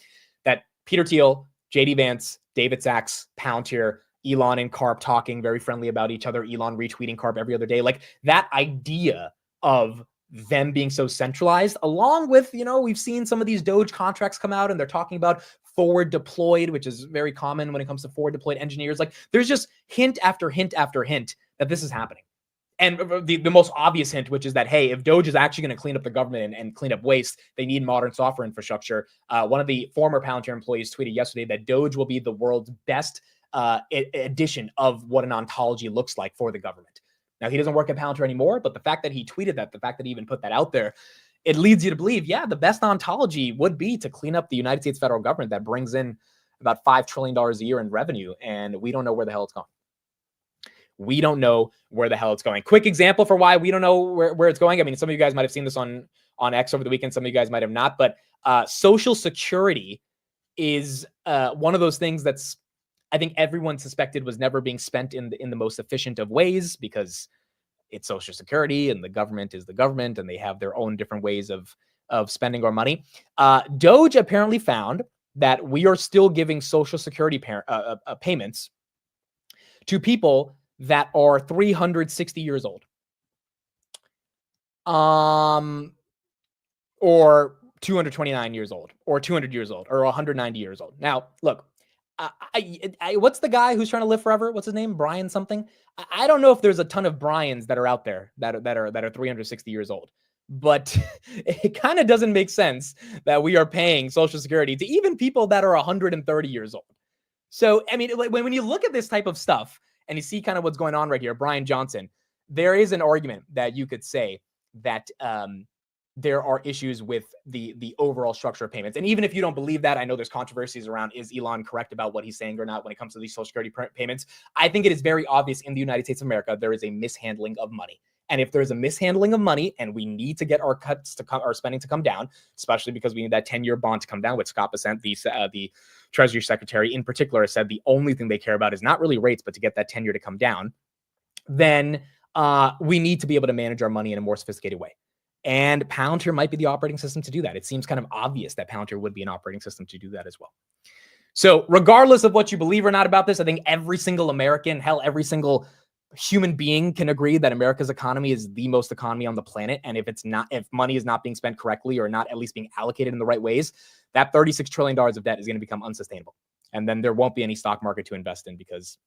that Peter Thiel, JD Vance, David Sachs, Palantir, Elon and Karp talking very friendly about each other, Elon retweeting Karp every other day, like that idea of them being so centralized, along with, we've seen some of these Doge contracts come out and they're talking about forward deployed, which is very common when it comes to forward deployed engineers. Like there's just hint after hint after hint that this is happening. And the most obvious hint, which is that, hey, if Doge is actually going to clean up the government and clean up waste, they need modern software infrastructure. One of the former Palantir employees tweeted yesterday that Doge will be the world's best edition of what an ontology looks like for the government. Now, he doesn't work at Palantir anymore, but the fact that he tweeted that, the fact that he even put that out there, it leads you to believe, yeah, the best ontology would be to clean up the United States federal government that brings in about $5 trillion a year in revenue, and we don't know where the hell it's going. We don't know where the hell it's going. Quick example for why we don't know where it's going. I mean, some of you guys might have seen this on X over the weekend. Some of you guys might have not, but Social Security is one of those things that's, I think everyone suspected was never being spent in the most efficient of ways because it's Social Security and the government is the government and they have their own different ways of spending our money. Doge apparently found that we are still giving Social Security payments to people that are 360 years old, or 229 years old, or 200 years old, or 190 years old. Now, look. What's the guy who's trying to live forever? What's his name? Brian something. I don't know if there's a ton of Brians that are out there that are 360 years old, but it kind of doesn't make sense that we are paying Social Security to even people that are 130 years old. So, I mean, when you look at this type of stuff and you see kind of what's going on right here, Brian Johnson, there is an argument that you could say that there are issues with the overall structure of payments. And even if you don't believe that, I know there's controversies around, is Elon correct about what he's saying or not when it comes to these Social Security payments? I think it is very obvious in the United States of America, there is a mishandling of money. And if there's a mishandling of money and we need to get our cuts to come, our spending to come down, especially because we need that 10-year bond to come down, which Scott Bessent, the Treasury Secretary in particular, has said the only thing they care about is not really rates, but to get that 10-year to come down, then we need to be able to manage our money in a more sophisticated way. And Palantir might be the operating system to do that. It seems kind of obvious that Palantir would be an operating system to do that as well. So regardless of what you believe or not about this, I think every single American, hell, every single human being can agree that America's economy is the most economy on the planet. And if money is not being spent correctly or not at least being allocated in the right ways, that $36 trillion of debt is going to become unsustainable. And then there won't be any stock market to invest in because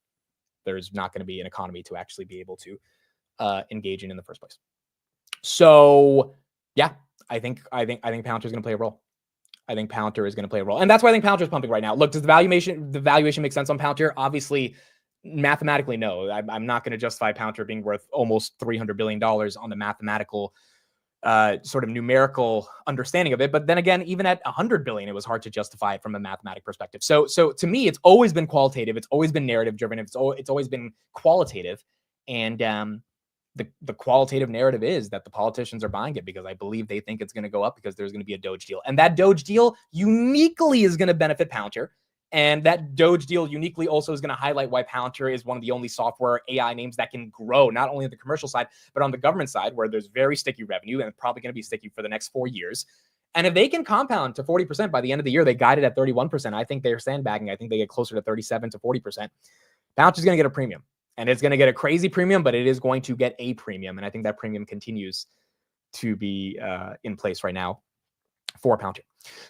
there's not going to be an economy to actually be able to engage in the first place. So yeah, I think Palantir is going to play a role. I think Palantir is going to play a role. And that's why I think Palantir is pumping right now. Look, does the valuation make sense on Palantir? Obviously, mathematically, no. I'm not going to justify Palantir being worth almost $300 billion on the mathematical sort of numerical understanding of it. But then again, even at 100 billion, it was hard to justify it from a mathematic perspective. So to me, it's always been qualitative. It's always been narrative driven. It's always been qualitative. And the qualitative narrative is that the politicians are buying it because I believe they think it's going to go up because there's going to be a Doge deal. And that Doge deal uniquely is going to benefit Palantir. And that Doge deal uniquely also is going to highlight why Palantir is one of the only software AI names that can grow, not only on the commercial side, but on the government side, where there's very sticky revenue and it's probably going to be sticky for the next 4 years. And if they can compound to 40% by the end of the year, they guided at 31%. I think they're sandbagging. I think they get closer to 37 to 40%. Palantir is going to get a premium. And it's going to get a crazy premium, but it is going to get a premium. And I think that premium continues to be in place right now for Palantir.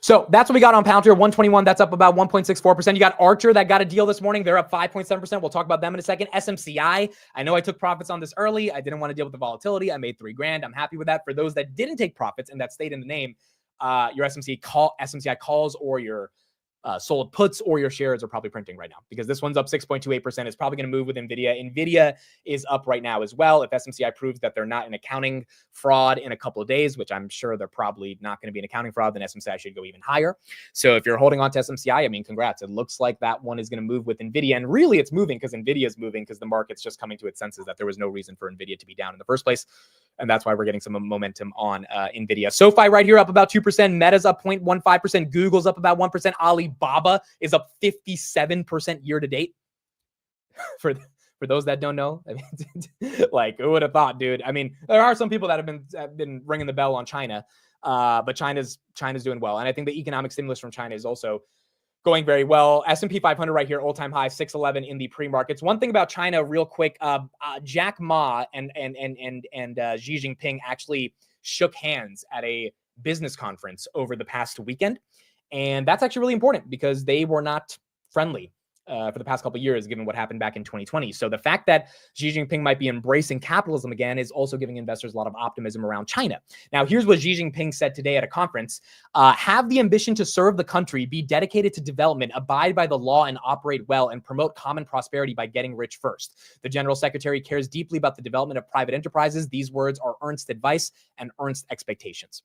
So that's what we got on Palantir. 121, that's up about 1.64%. You got Archer that got a deal this morning. They're up 5.7%. We'll talk about them in a second. SMCI, I know I took profits on this early. I didn't want to deal with the volatility. I made $3,000. I'm happy with that. For those that didn't take profits and that stayed in the name, your SMCI calls or your sold puts or your shares are probably printing right now because this one's up 6.28%. It's probably going to move with Nvidia. Nvidia is up right now as well. If SMCI proves that they're not an accounting fraud in a couple of days, which I'm sure they're probably not going to be an accounting fraud, then SMCI should go even higher. So if you're holding on to SMCI, I mean, congrats. It looks like that one is going to move with Nvidia. And really it's moving because Nvidia is moving because the market's just coming to its senses that there was no reason for Nvidia to be down in the first place. And that's why we're getting some momentum on Nvidia. SoFi right here up about 2%. Meta's up 0.15%. Google's up about 1%. Alibaba is up 57% year to date. For those that don't know, I mean, like who would have thought, dude? I mean, there are some people that have been ringing the bell on China, but China's doing well, and I think the economic stimulus from China is also going very well. S&P 500 right here, all-time high, 611 in the pre-markets. One thing about China, real quick, Jack Ma and Xi Jinping actually shook hands at a business conference over the past weekend, and that's actually really important because they were not friendly for the past couple of years, given what happened back in 2020. So the fact that Xi Jinping might be embracing capitalism again is also giving investors a lot of optimism around China. Now, here's what Xi Jinping said today at a conference. Have the ambition to serve the country, be dedicated to development, abide by the law and operate well, and promote common prosperity by getting rich first. The General Secretary cares deeply about the development of private enterprises. These words are earnest advice and earnest expectations.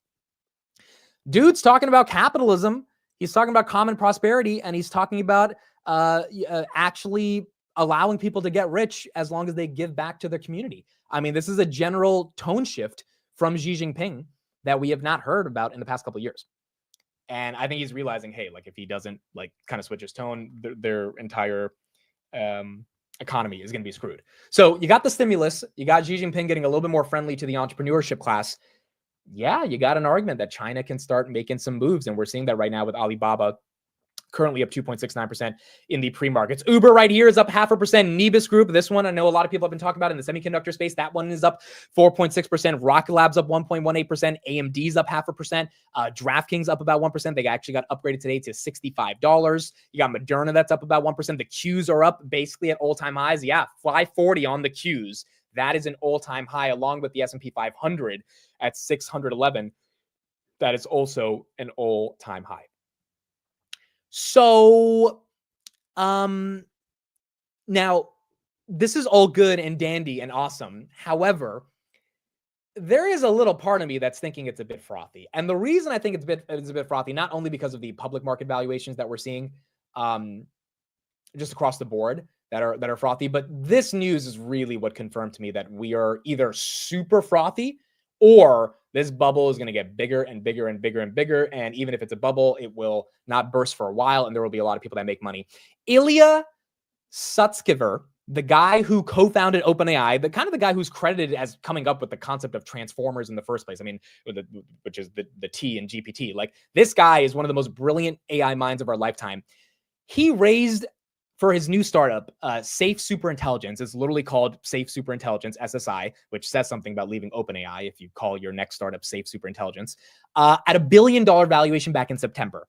Dude's talking about capitalism. He's talking about common prosperity, and he's talking about actually allowing people to get rich as long as they give back to their community. I mean, this is a general tone shift from Xi Jinping that we have not heard about in the past couple of years. And I think he's realizing, hey, like if he doesn't like kind of switch his tone, their entire economy is going to be screwed. So you got the stimulus, you got Xi Jinping getting a little bit more friendly to the entrepreneurship class. Yeah, you got an argument that China can start making some moves. And we're seeing that right now with Alibaba, currently up 2.69% in the pre-markets. Uber right here is up 0.5%. Nebis Group, this one I know a lot of people have been talking about in the semiconductor space. That one is up 4.6%. Rocket Lab's up 1.18%. AMD's up 0.5%. DraftKings up about 1%. They actually got upgraded today to $65. You got Moderna that's up about 1%. The Qs are up basically at all-time highs. Yeah, 540 on the Qs. That is an all-time high, along with the S&P 500 at 611. That is also an all-time high. So, now this is all good and dandy and awesome. However, there is a little part of me that's thinking it's a bit frothy. And the reason I think it's a bit frothy, not only because of the public market valuations that we're seeing, just across the board that are frothy, but this news is really what confirmed to me that we are either super frothy or this bubble is going to get bigger and bigger and bigger and bigger. And even if it's a bubble, it will not burst for a while. And there will be a lot of people that make money. Ilya Sutskever, the guy who co-founded OpenAI, the guy who's credited as coming up with the concept of transformers in the first place. I mean, which is the T in GPT. Like this guy is one of the most brilliant AI minds of our lifetime. He raised for his new startup, Safe Superintelligence. It's literally called Safe Superintelligence, SSI, which says something about leaving OpenAI if you call your next startup Safe Superintelligence, at $1 billion valuation back in September.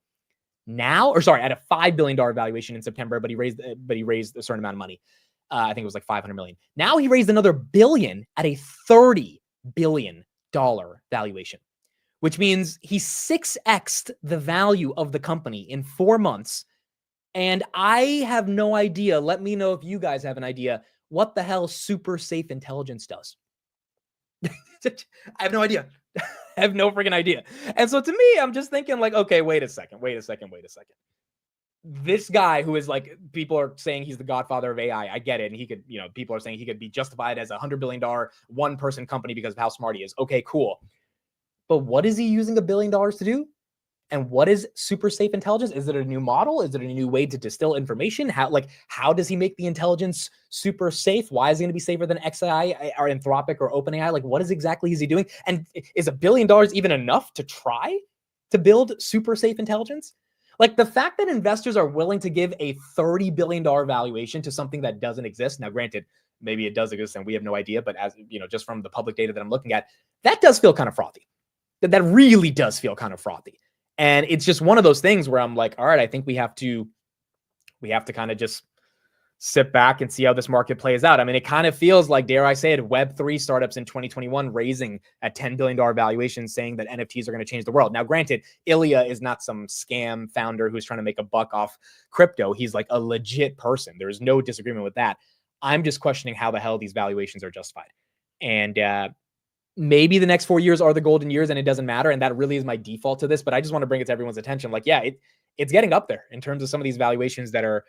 Now, or sorry, at a $5 billion valuation in September, but he raised a certain amount of money. I think it was like 500 million. Now he raised another $1 billion at a $30 billion valuation, which means he 6x'd the value of the company in 4 months. And I have no idea. Let me know if you guys have an idea what the hell super safe intelligence does. I have no idea. I have no freaking idea. And so to me, I'm just thinking like, okay, wait a second. This guy who is like, people are saying he's the godfather of AI. I get it. And he could, people are saying he could be justified as $100 billion one-person company because of how smart he is. Okay, cool. But what is he using $1 billion to do? And what is super safe intelligence? Is it a new model? Is it a new way to distill information? How does he make the intelligence super safe? Why is it going to be safer than XAI or Anthropic or OpenAI? Like, what exactly is he doing? And is $1 billion even enough to try to build super safe intelligence? Like, the fact that investors are willing to give a $30 billion valuation to something that doesn't exist. Now, granted, maybe it does exist and we have no idea, but as just from the public data that I'm looking at, that does feel kind of frothy. That really does feel kind of frothy. And it's just one of those things where I'm like, all right, I think we have to kind of just sit back and see how this market plays out. I mean, it kind of feels like, dare I say it, Web3 startups in 2021 raising at $10 billion valuation saying that NFTs are going to change the world. Now, granted, Ilya is not some scam founder who's trying to make a buck off crypto. He's like a legit person. There's no disagreement with that. I'm just questioning how the hell these valuations are justified. And maybe the next 4 years are the golden years and it doesn't matter. And that really is my default to this, but I just want to bring it to everyone's attention. Like, yeah, it's getting up there in terms of some of these valuations that are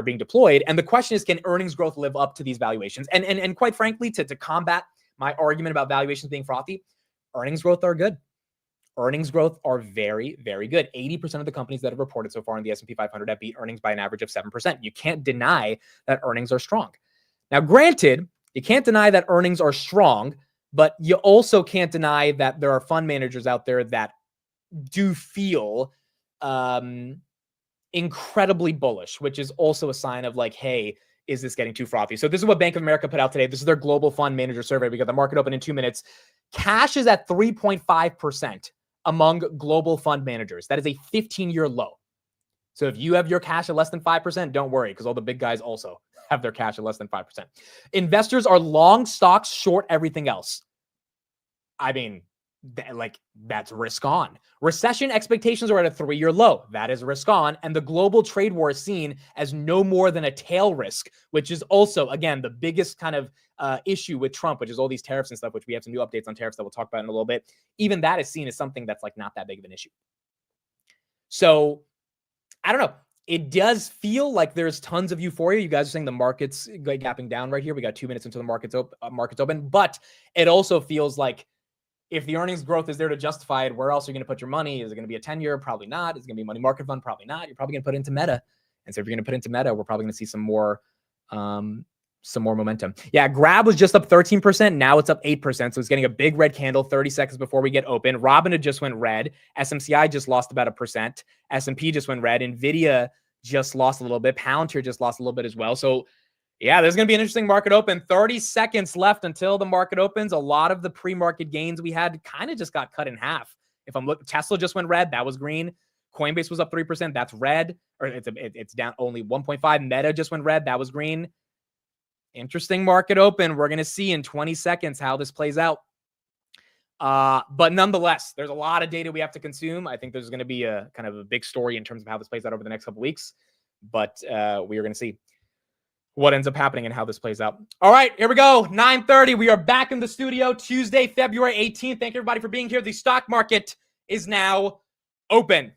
being deployed. And the question is, can earnings growth live up to these valuations? And quite frankly, to combat my argument about valuations being frothy, earnings growth are good. Earnings growth are very, very good. 80% of the companies that have reported so far in the S&P 500 have beat earnings by an average of 7%. You can't deny that earnings are strong. Now, granted, you can't deny that earnings are strong, but you also can't deny that there are fund managers out there that do feel incredibly bullish, which is also a sign of like, hey, is this getting too frothy? So this is what Bank of America put out today. This is their global fund manager survey. We got the market open in 2 minutes. Cash is at 3.5% among global fund managers. That is a 15-year low. So if you have your cash at less than 5%, don't worry, because all the big guys also have their cash at less than 5%. Investors are long stocks, short everything else. I mean, that's risk on. Recession expectations are at a 3-year low. That is risk on. And the global trade war is seen as no more than a tail risk, which is also, again, the biggest kind of issue with Trump, which is all these tariffs and stuff, which we have some new updates on tariffs that we'll talk about in a little bit. Even that is seen as something that's like not that big of an issue. So I don't know. It does feel like there's tons of euphoria. You guys are saying the market's gapping down right here. We got 2 minutes until the market's open, but it also feels like if the earnings growth is there to justify it, where else are you going to put your money? Is it going to be a 10-year? Probably not. Is it going to be a money market fund? Probably not. You're probably going to put it into Meta. And so if you're going to put it into Meta, we're probably going to see some more momentum. Yeah, Grab was just up 13%. Now it's up 8%. So it's getting a big red candle 30 seconds before we get open. Robinhood just went red. SMCI just lost about 1%. S&P just went red. Nvidia just lost a little bit. Palantir just lost a little bit as well. So yeah, there's going to be an interesting market open. 30 seconds left until the market opens. A lot of the pre-market gains we had kind of just got cut in half. If I'm looking, Tesla just went red. That was green. Coinbase was up 3%. That's red. Or it's down only 1.5. Meta just went red. That was green. Interesting market open. We're going to see in 20 seconds how this plays out. But nonetheless, there's a lot of data we have to consume. I think there's going to be a kind of a big story in terms of how this plays out over the next couple of weeks. But we are going to see what ends up happening and how this plays out. All right, here we go. 9:30. We are back in the studio Tuesday, February 18th. Thank you, everybody, for being here. The stock market is now open.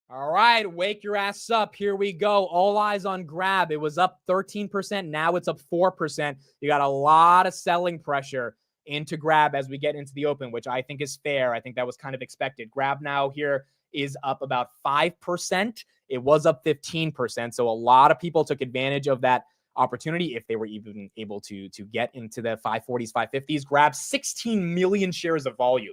All right, wake your ass up. Here we go. All eyes on Grab. It was up 13%. Now it's up 4%. You got a lot of selling pressure into Grab as we get into the open, which I think is fair. I think that was kind of expected. Grab now here is up about 5%. It was up 15%. So a lot of people took advantage of that opportunity if they were even able to get into the 540s, 550s. Grab 16 million shares of volume,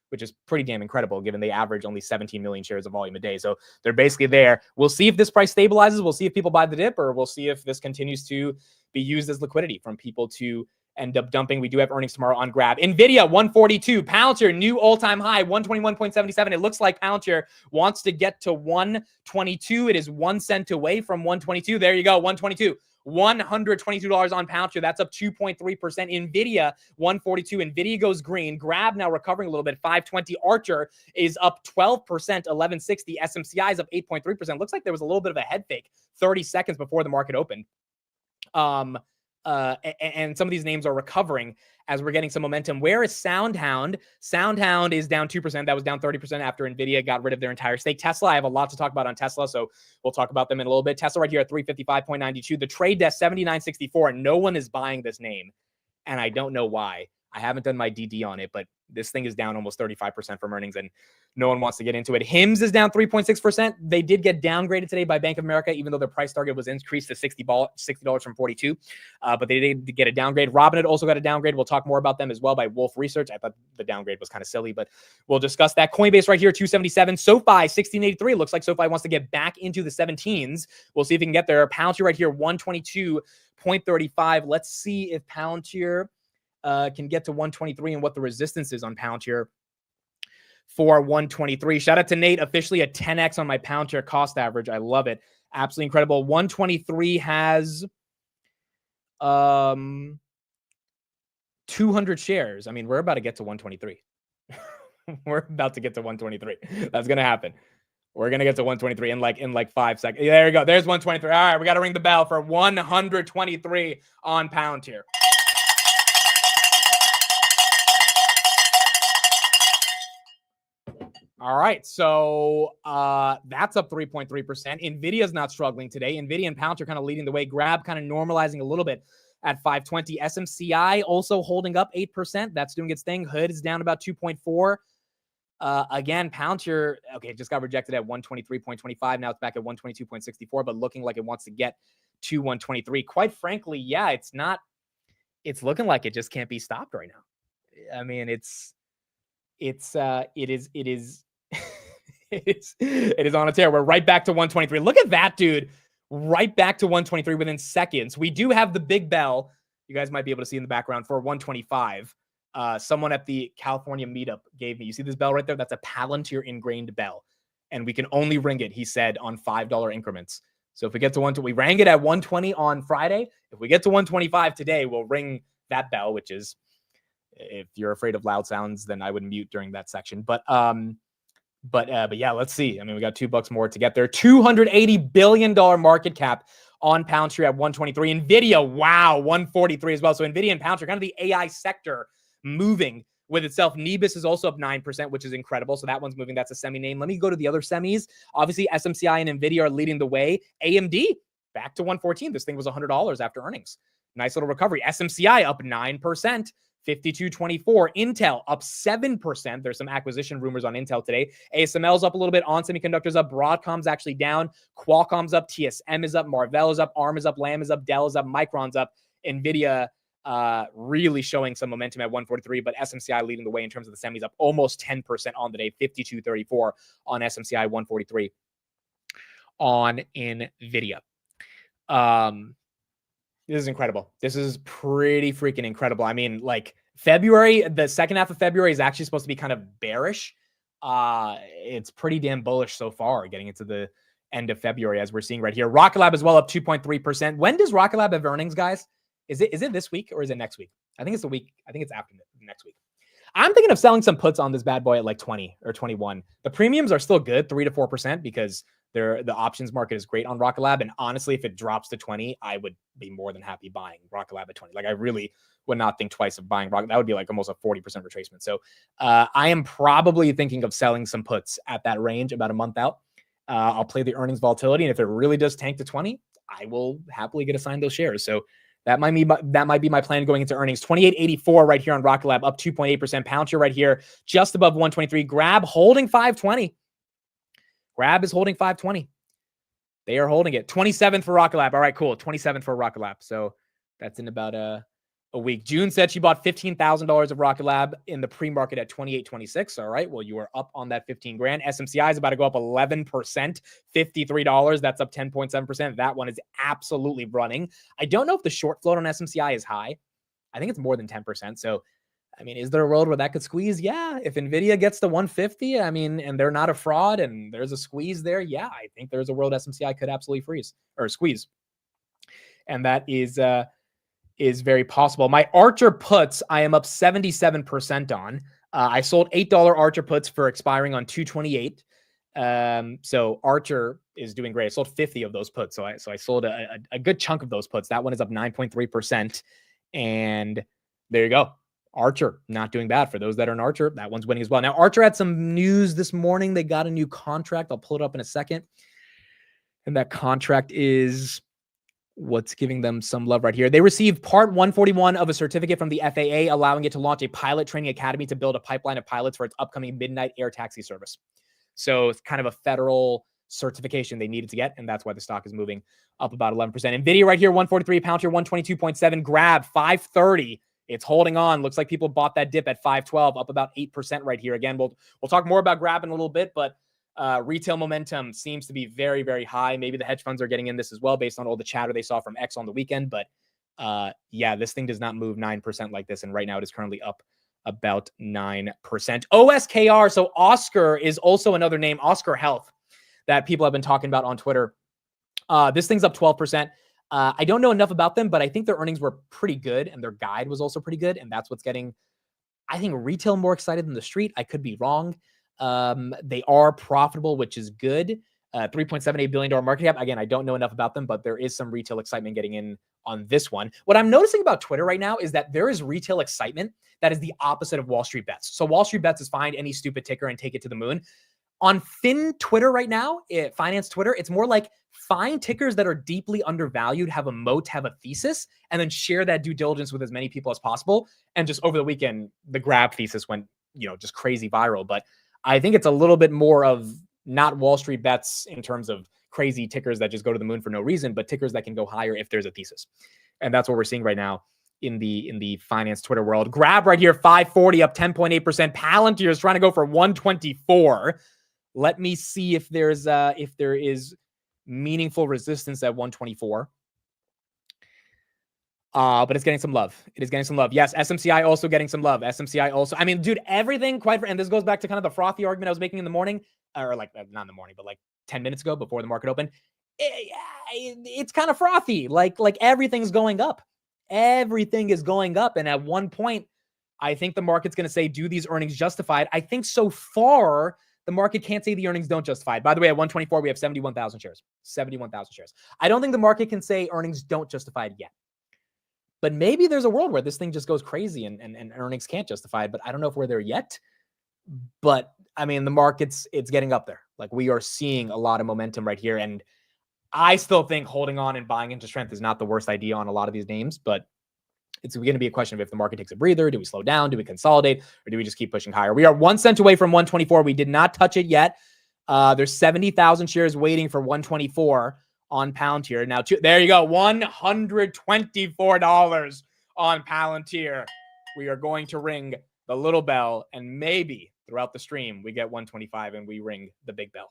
which is pretty damn incredible given they average only 17 million shares of volume a day. So they're basically there. We'll see if this price stabilizes. We'll see if people buy the dip, or we'll see if this continues to be used as liquidity from people to end up dumping. We do have earnings tomorrow on Grab. Nvidia 142, Palantir new all-time high 121.77. It looks like Palantir wants to get to 122. It is 1 cent away from 122. There you go, 122. $122 on Palantir. That's up 2.3%. Nvidia 142. Nvidia goes green. Grab now recovering a little bit. 520. Archer is up 12%. 1160. SMCI is up 8.3%. Looks like there was a little bit of a head fake 30 seconds before the market opened. And some of these names are recovering as we're getting some momentum. Where is SoundHound? SoundHound is down 2%. That was down 30% after Nvidia got rid of their entire stake. Tesla, I have a lot to talk about on Tesla, so we'll talk about them in a little bit. Tesla right here at 355.92. The trade desk 79.64. No one is buying this name, and I don't know why. I haven't done my DD on it, but this thing is down almost 35% from earnings, and no one wants to get into it. HIMS is down 3.6%. They did get downgraded today by Bank of America, even though their price target was increased to $60 from $42. But they did get a downgrade. Robinhood also got a downgrade. We'll talk more about them as well by Wolf Research. I thought the downgrade was kind of silly, but we'll discuss that. Coinbase right here, 277. SoFi, 1683. Looks like SoFi wants to get back into the 17s. We'll see if he can get there. Palantir right here, 122.35. Let's see if Palantir can get to 123 and what the resistance is on Palantir for 123. Shout out to Nate, officially a 10x on my Palantir cost average. I love it. Absolutely incredible. 123 has 200 shares. I mean, we're about to get to 123. We're about to get to 123. That's going to happen. We're going to get to 123 in like 5 seconds. There you go. There's 123. All right, we got to ring the bell for 123 on Palantir. All right, so that's up 3.3%. Nvidia's not struggling today. Nvidia and Palantir kind of leading the way. Grab kind of normalizing a little bit at 520. SMCI also holding up 8%. That's doing its thing. Hood is down about 2.4. Again, Palantir, okay, just got rejected at 123.25. Now it's back at 122.64, but looking like it wants to get to 123. Quite frankly, yeah, it's looking like it just can't be stopped right now. I mean, it is on a tear. We're right back to 123. Look at that, dude. Right back to 123 within seconds. We do have the big bell. You guys might be able to see in the background for 125. Someone at the California meetup gave me. You see this bell right there? That's a Palantir ingrained bell. And we can only ring it, he said, on $5 increments. So if we get to 120, we rang it at 120 on Friday. If we get to 125 today, we'll ring that bell, which is, if you're afraid of loud sounds, then I would mute during that section. But yeah, let's see. I mean, we got $2 more to get there. $280 billion market cap on Palantir at 123. Nvidia, wow, 143 as well. So Nvidia and Palantir, kind of the AI sector moving with itself. Nebis is also up 9%, which is incredible. So that one's moving. That's a semi name. Let me go to the other semis. Obviously, SMCI and Nvidia are leading the way. AMD back to 114. This thing was $100 after earnings. Nice little recovery. SMCI up 9%. 52.24. Intel up 7%. There's some acquisition rumors on Intel today. ASML's up a little bit. On Semiconductor's up. Broadcom's actually down. Qualcomm's up. TSM is up. Marvell is up. ARM is up. Lam is up. Dell is up. Micron's up. Nvidia really showing some momentum at 143, but SMCI leading the way in terms of the semis, up almost 10% on the day. 52.34 on SMCI, 143 on Nvidia. This is incredible. This is pretty freaking incredible. I mean, like February, the second half of February is actually supposed to be kind of bearish. It's pretty damn bullish so far getting into the end of February, as we're seeing right here. Rocket Lab as well, up 2.3%. When does Rocket Lab have earnings, guys? Is it this week or is it next week? I think it's the week. I think it's after next week. I'm thinking of selling some puts on this bad boy at like 20 or 21. The premiums are still good, 3 to 4%, because the options market is great on Rocket Lab. And honestly, if it drops to 20, I would be more than happy buying Rocket Lab at 20. Like, I really would not think twice of buying Rocket. That would be like almost a 40% retracement. So I am probably thinking of selling some puts at that range about a month out. I'll play the earnings volatility. And if it really does tank to 20, I will happily get assigned those shares. So that might be my plan going into earnings. 28.84 right here on Rocket Lab, up 2.8%. Palantir right here, just above 123. Grab holding 520. Grab is holding 520. They are holding it. 27th for Rocket Lab. All right, cool. 27th for Rocket Lab. So that's in about a week. June said she bought $15,000 of Rocket Lab in the pre-market at 28.26. All right, well, you are up on that 15 grand. SMCI is about to go up 11%, $53. That's up 10.7%. That one is absolutely running. I don't know if the short float on SMCI is high. I think it's more than 10%. So, I mean, is there a world where that could squeeze? Yeah. If Nvidia gets to 150, I mean, and they're not a fraud and there's a squeeze there, yeah, I think there's a world SMCI could absolutely freeze or squeeze. And that is very possible. My Archer puts, I am up 77% on. I sold $8 Archer puts for expiring on 228. So Archer is doing great. I sold 50 of those puts. So I sold a good chunk of those puts. That one is up 9.3%. And there you go. Archer not doing bad. For those that are an Archer, that one's winning as well. Now, Archer had some news this morning. They got a new contract. I'll pull it up in a second. And that contract is what's giving them some love right here. They received part 141 of a certificate from the FAA, allowing it to launch a pilot training academy to build a pipeline of pilots for its upcoming midnight air taxi service. So it's kind of a federal certification they needed to get, and that's why the stock is moving up about 11%. Nvidia right here, 143, Palantir 122.7, grab 530. It's holding on. Looks like people bought that dip at 512, up about 8% right here. Again, we'll talk more about grab in a little bit, but retail momentum seems to be very, very high. Maybe the hedge funds are getting in this as well based on all the chatter they saw from X on the weekend. But yeah, this thing does not move 9% like this. And right now it is currently up about 9%. OSKR. So Oscar is also another name, Oscar Health, that people have been talking about on Twitter. This thing's up 12%. I don't know enough about them, but I think their earnings were pretty good and their guide was also pretty good. And that's what's getting, I think, retail more excited than the street. I could be wrong. They are profitable, which is good. $3.78 billion market cap. Again, I don't know enough about them, but there is some retail excitement getting in on this one. What I'm noticing about Twitter right now is that there is retail excitement that is the opposite of Wall Street bets. So Wall Street bets is find any stupid ticker and take it to the moon. On Fin Twitter right now, finance Twitter, it's more like find tickers that are deeply undervalued, have a moat, have a thesis, and then share that due diligence with as many people as possible. And just over the weekend, the grab thesis went, just crazy viral. But I think it's a little bit more of not Wall Street bets in terms of crazy tickers that just go to the moon for no reason, but tickers that can go higher if there's a thesis. And that's what we're seeing right now in the finance Twitter world. Grab right here, 540 up 10.8%. Palantir is trying to go for 124. Let me see if there is meaningful resistance at 124. But it's getting some love. It is getting some love. Yes, SMCI also getting some love. SMCI also. I mean, dude, everything and this goes back to kind of the frothy argument I was making in the morning, or like not in the morning, but like 10 minutes ago before the market opened. It's kind of frothy. Like everything's going up. Everything is going up. And at one point, I think the market's going to say, do these earnings justify it? I think so far, the market can't say the earnings don't justify it. By the way, at 124, we have 71,000 shares. 71,000 shares. I don't think the market can say earnings don't justify it yet. But maybe there's a world where this thing just goes crazy and earnings can't justify it. But I don't know if we're there yet. But I mean, the market's getting up there. Like we are seeing a lot of momentum right here. And I still think holding on and buying into strength is not the worst idea on a lot of these names. But it's going to be a question of if the market takes a breather, do we slow down? Do we consolidate? Or do we just keep pushing higher? We are 1 cent away from 124. We did not touch it yet. There's 70,000 shares waiting for 124 on Palantir. Now, there you go. $124 on Palantir. We are going to ring the little bell, and maybe throughout the stream, we get 125 and we ring the big bell.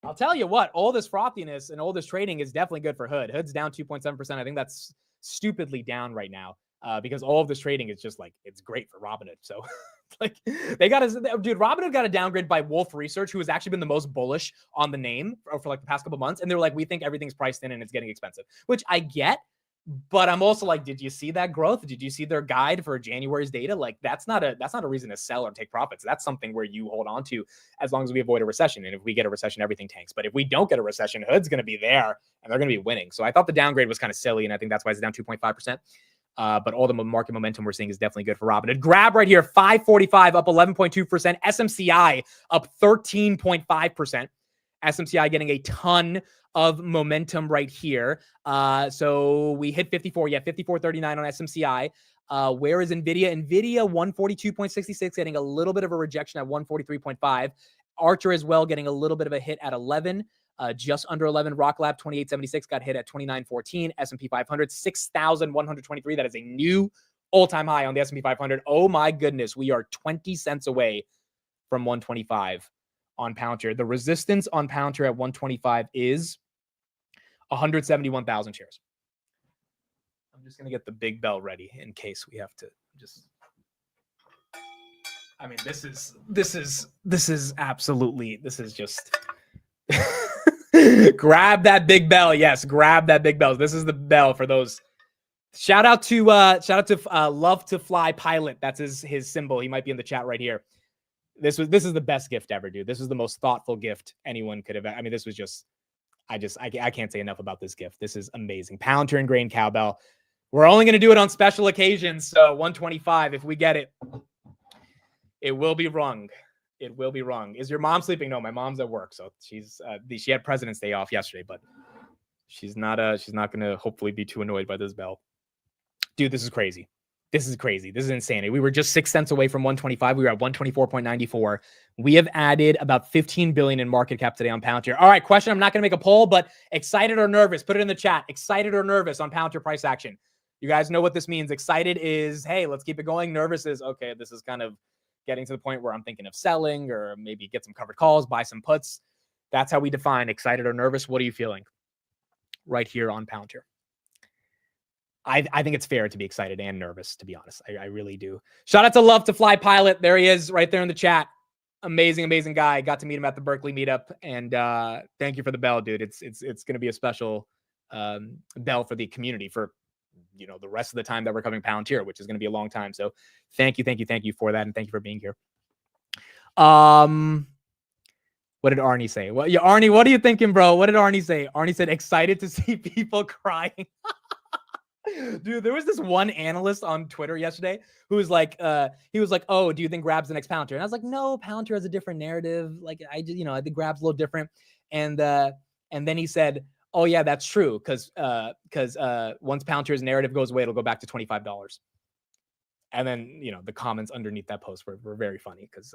I'll tell you what, all this frothiness and all this trading is definitely good for Hood. Hood's down 2.7%. I think that's stupidly down right now because all of this trading is just like, it's great for Robinhood. So like Robinhood got a downgrade by Wolf Research, who has actually been the most bullish on the name for like the past couple months. And they were like, we think everything's priced in and it's getting expensive, which I get. But I'm also like, did you see that growth? Did you see their guide for January's data? Like that's not a reason to sell or take profits. That's something where you hold on to as long as we avoid a recession. And if we get a recession, everything tanks. But if we don't get a recession, Hood's going to be there and they're going to be winning. So I thought the downgrade was kind of silly. And I think that's why it's down 2.5%. But all the market momentum we're seeing is definitely good for Robinhood. Grab right here, 545 up 11.2%. SMCI up 13.5%. SMCI getting a ton of momentum right here. So we hit 54. Yeah, 54.39 on SMCI. Where is Nvidia? Nvidia 142.66, getting a little bit of a rejection at 143.5. Archer as well, getting a little bit of a hit at 11. Just under 11. Rock Lab 28.76 got hit at 29.14. S&P 500 6,123. That is a new all-time high on the S&P 500. Oh my goodness, we are 20 cents away from 125 on Palantir. The resistance on Palantir at 125 is 171,000 shares. I'm just going to get the big bell ready in case we have to just... I mean, this is absolutely, this is just... Grab that big bell. Yes, grab that big bell. This is the bell for those. Shout out to Love to Fly Pilot. That's his symbol. He might be in the chat right here. This is the best gift ever, dude. This is the most thoughtful gift anyone could have. I mean, this was just I can't say enough about this gift. This is amazing. Palantir and grain cowbell. We're only going to do it on special occasions. So 125, if we get it, it will be rung. It will be rung. Is your mom sleeping? No, my mom's at work. So she had President's Day off yesterday, but she's not going to hopefully be too annoyed by this bell. Dude, this is crazy. This is crazy. This is insanity. We were just 6 cents away from 125. We were at 124.94. We have added about 15 billion in market cap today on Palantir. All right, question. I'm not going to make a poll, but excited or nervous? Put it in the chat. Excited or nervous on Palantir price action? You guys know what this means. Excited is, hey, let's keep it going. Nervous is, okay, this is kind of getting to the point where I'm thinking of selling or maybe get some covered calls, buy some puts. That's how we define excited or nervous. What are you feeling right here on Palantir? I think it's fair to be excited and nervous, to be honest. I really do. Shout out to Love to Fly Pilot. There he is right there in the chat. Amazing, amazing guy. Got to meet him at the Berkeley meetup. And thank you for the bell, dude. It's going to be a special bell for the community for, you know, the rest of the time that we're covering Palantir, which is going to be a long time. So thank you for that. And thank you for being here. What did Arnie say? Well, yeah, Arnie, what are you thinking, bro? What did Arnie say? Arnie said, excited to see people crying. Dude, there was this one analyst on Twitter yesterday who was like, he was like, oh, do you think Grab's the next Palantir? And I was like, no, Palantir has a different narrative. Like, I think Grab's a little different. And then he said, oh yeah, that's true. Cause once Palantir's narrative goes away, it'll go back to $25. And then, you know, the comments underneath that post were very funny. Cause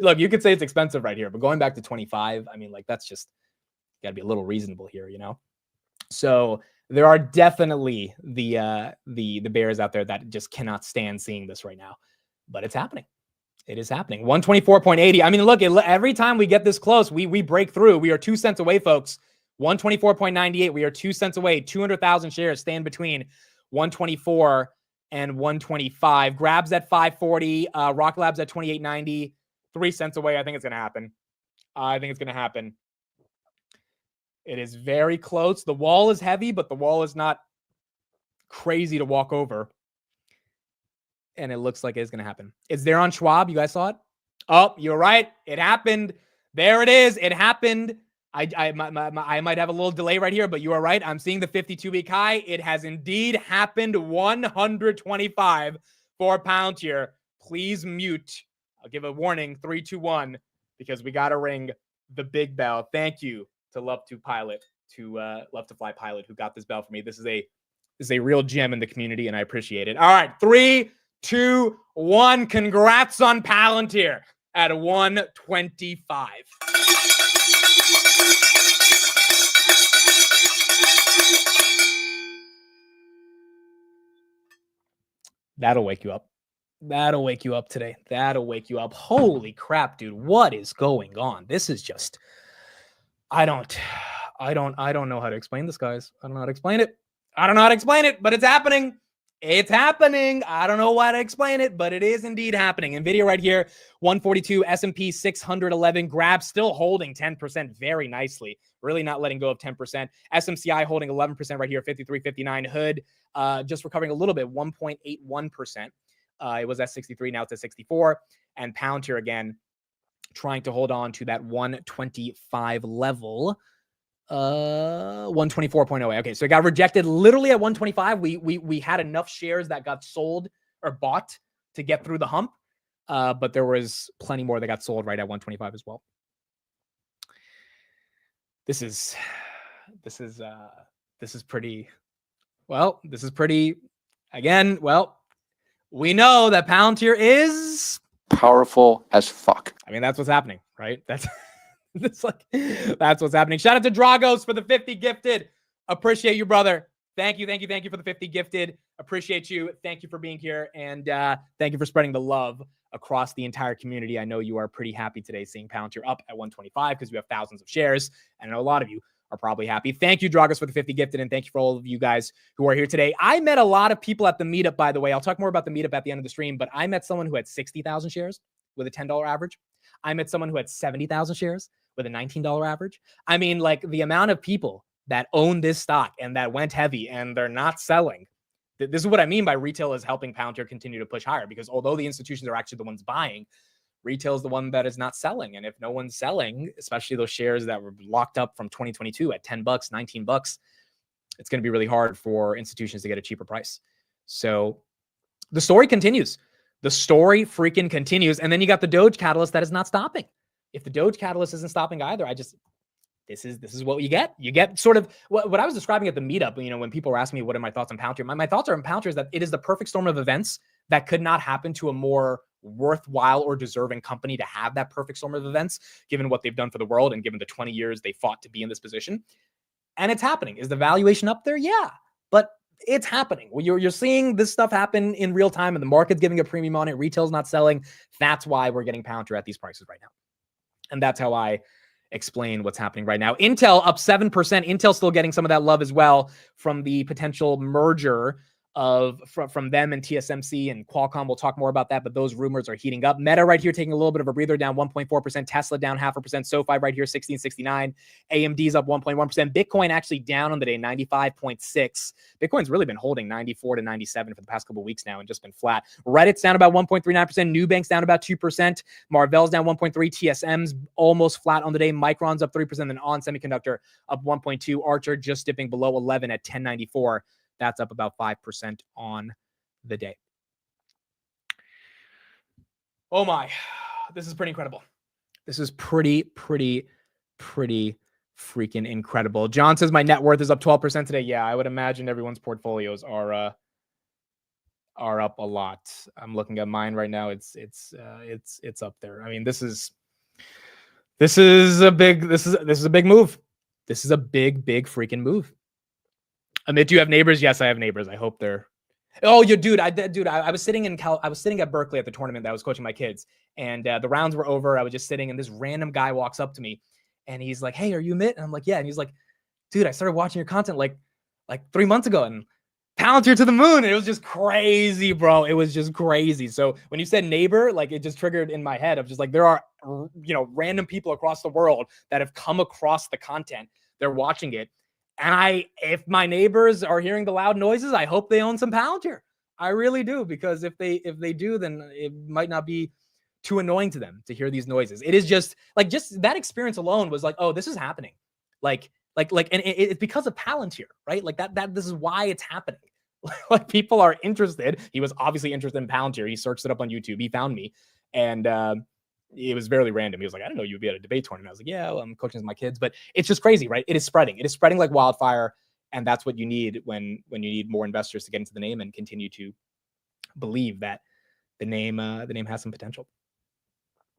look, you could say it's expensive right here, but going back to 25, I mean, like, that's just gotta be a little reasonable here, you know? So there are definitely the bears out there that just cannot stand seeing this right now, but it's happening. It is happening. 124.80. I mean, look, every time we get this close, we break through. We are 2 cents away, folks. 124.98. We are 2 cents away. 200,000 shares stand between 124 and 125. Grabs at 540. Rock Labs at 28.90. 3 cents away. I think it's going to happen. It is very close. The wall is heavy, but the wall is not crazy to walk over. And it looks like it's going to happen. It's there on Schwab. You guys saw it? Oh, you're right. It happened. There it is. It happened. I might have a little delay right here, but you are right. I'm seeing the 52-week high. It has indeed happened. 125 for Palantir. Please mute. I'll give a warning. 3, 2, 1, because we got to ring the big bell. Thank you to Love to Fly Pilot, who got this bell for me. This is a real gem in the community, and I appreciate it. All right, 3, 2, 1. Congrats on Palantir at 125. That'll wake you up. That'll wake you up today. That'll wake you up. Holy crap, dude. What is going on? This is just, I don't know how to explain this, guys. I don't know how to explain it, but it's happening. It's happening. I don't know how to explain it, but it is indeed happening. Nvidia right here, 142, S&P 611, Grab still holding 10% very nicely. Really not letting go of 10%. SMCI holding 11% right here, 53.59. Hood just recovering a little bit, 1.81%. It was at 63, now it's at 64. And Palantir again, trying to hold on to that 125 level. 124.08. Okay, so it got rejected literally at 125. We had enough shares that got sold or bought to get through the hump, but there was plenty more that got sold right at 125 as well. This is pretty. Well, this is pretty. Again, well, we know that Palantir is powerful as fuck. I mean, that's what's happening, right? That's what's happening. Shout out to Dragos for the 50 gifted. Appreciate you, brother. Thank you for the 50 gifted. Appreciate you. Thank you for being here. And thank you for spreading the love across the entire community. I know you are pretty happy today seeing Palantir up at 125 because we have thousands of shares. And I know a lot of you are probably happy. Thank you, Dragas, for the 50 gifted. And thank you for all of you guys who are here today. I met a lot of people at the meetup, by the way. I'll talk more about the meetup at the end of the stream, but I met someone who had 60,000 shares with a $10 average. I met someone who had 70,000 shares with a $19 average. I mean, like the amount of people that own this stock and that went heavy and they're not selling. This is what I mean by retail is helping Palantir continue to push higher, because although the institutions are actually the ones buying, retail is the one that is not selling. And if no one's selling, especially those shares that were locked up from 2022 at $10, $19, it's going to be really hard for institutions to get a cheaper price. So the story continues. The story freaking continues. And then you got the Doge catalyst that is not stopping. If the Doge catalyst isn't stopping either, this is what you get. You get sort of what I was describing at the meetup, when people were asking me, what are my thoughts on Palantir? My thoughts on Palantir is that it is the perfect storm of events that could not happen to a more worthwhile or deserving company to have that perfect storm of events, given what they've done for the world and given the 20 years they fought to be in this position. And it's happening. Is the valuation up there? Yeah, but it's happening. You're seeing this stuff happen in real time, and the market's giving a premium on it. Retail's not selling. That's why we're getting Palantir at these prices right now. And that's how I explain what's happening right now. Intel up 7%. Intel still getting some of that love as well from the potential merger from them and TSMC and Qualcomm. We'll talk more about that, but those rumors are heating up. Meta right here taking a little bit of a breather, down 1.4%. Tesla down 0.5%. SoFi right here 1669. AMD's up 1.1%. Bitcoin actually down on the day 95.6. Bitcoin's really been holding 94 to 97 for the past couple of weeks now and just been flat. Reddit's down about 1.39%. Nubank's down about 2%. Marvell's down 1.3%. TSM's almost flat on the day. Micron's up 3%. Then On Semiconductor up 1.2%. Archer just dipping below 11 at 1094. That's up about 5% on the day. Oh my, this is pretty incredible. This is pretty freaking incredible. John says my net worth is up 12% today. Yeah, I would imagine everyone's portfolios are up a lot. I'm looking at mine right now. It's up there. I mean, this is a big move. This is a big freaking move. Amit, do you have neighbors? Yes, I have neighbors. I hope they're. Oh, dude, I was sitting at Berkeley at the tournament that I was coaching my kids, and the rounds were over. I was just sitting, and this random guy walks up to me, and he's like, "Hey, are you Amit?" And I'm like, "Yeah." And he's like, "Dude, I started watching your content like 3 months ago, and Palantir to the moon." And it was just crazy, bro. It was just crazy. So when you said neighbor, like it just triggered in my head of just like there are random people across the world that have come across the content. They're watching it. And if my neighbors are hearing the loud noises, I hope they own some Palantir. I really do, because if they do, then it might not be too annoying to them to hear these noises. It is just that experience alone was like, oh, this is happening. And it's because of Palantir, right? Like that this is why it's happening. Like people are interested. He was obviously interested in Palantir. He searched it up on YouTube. He found me, and it was very random. He was like, I didn't know you'd be at a debate tournament. I was like, yeah, well, I'm coaching with my kids, but it's just crazy, right? It is spreading. It is spreading like wildfire. And that's what you need when you need more investors to get into the name and continue to believe that the name has some potential.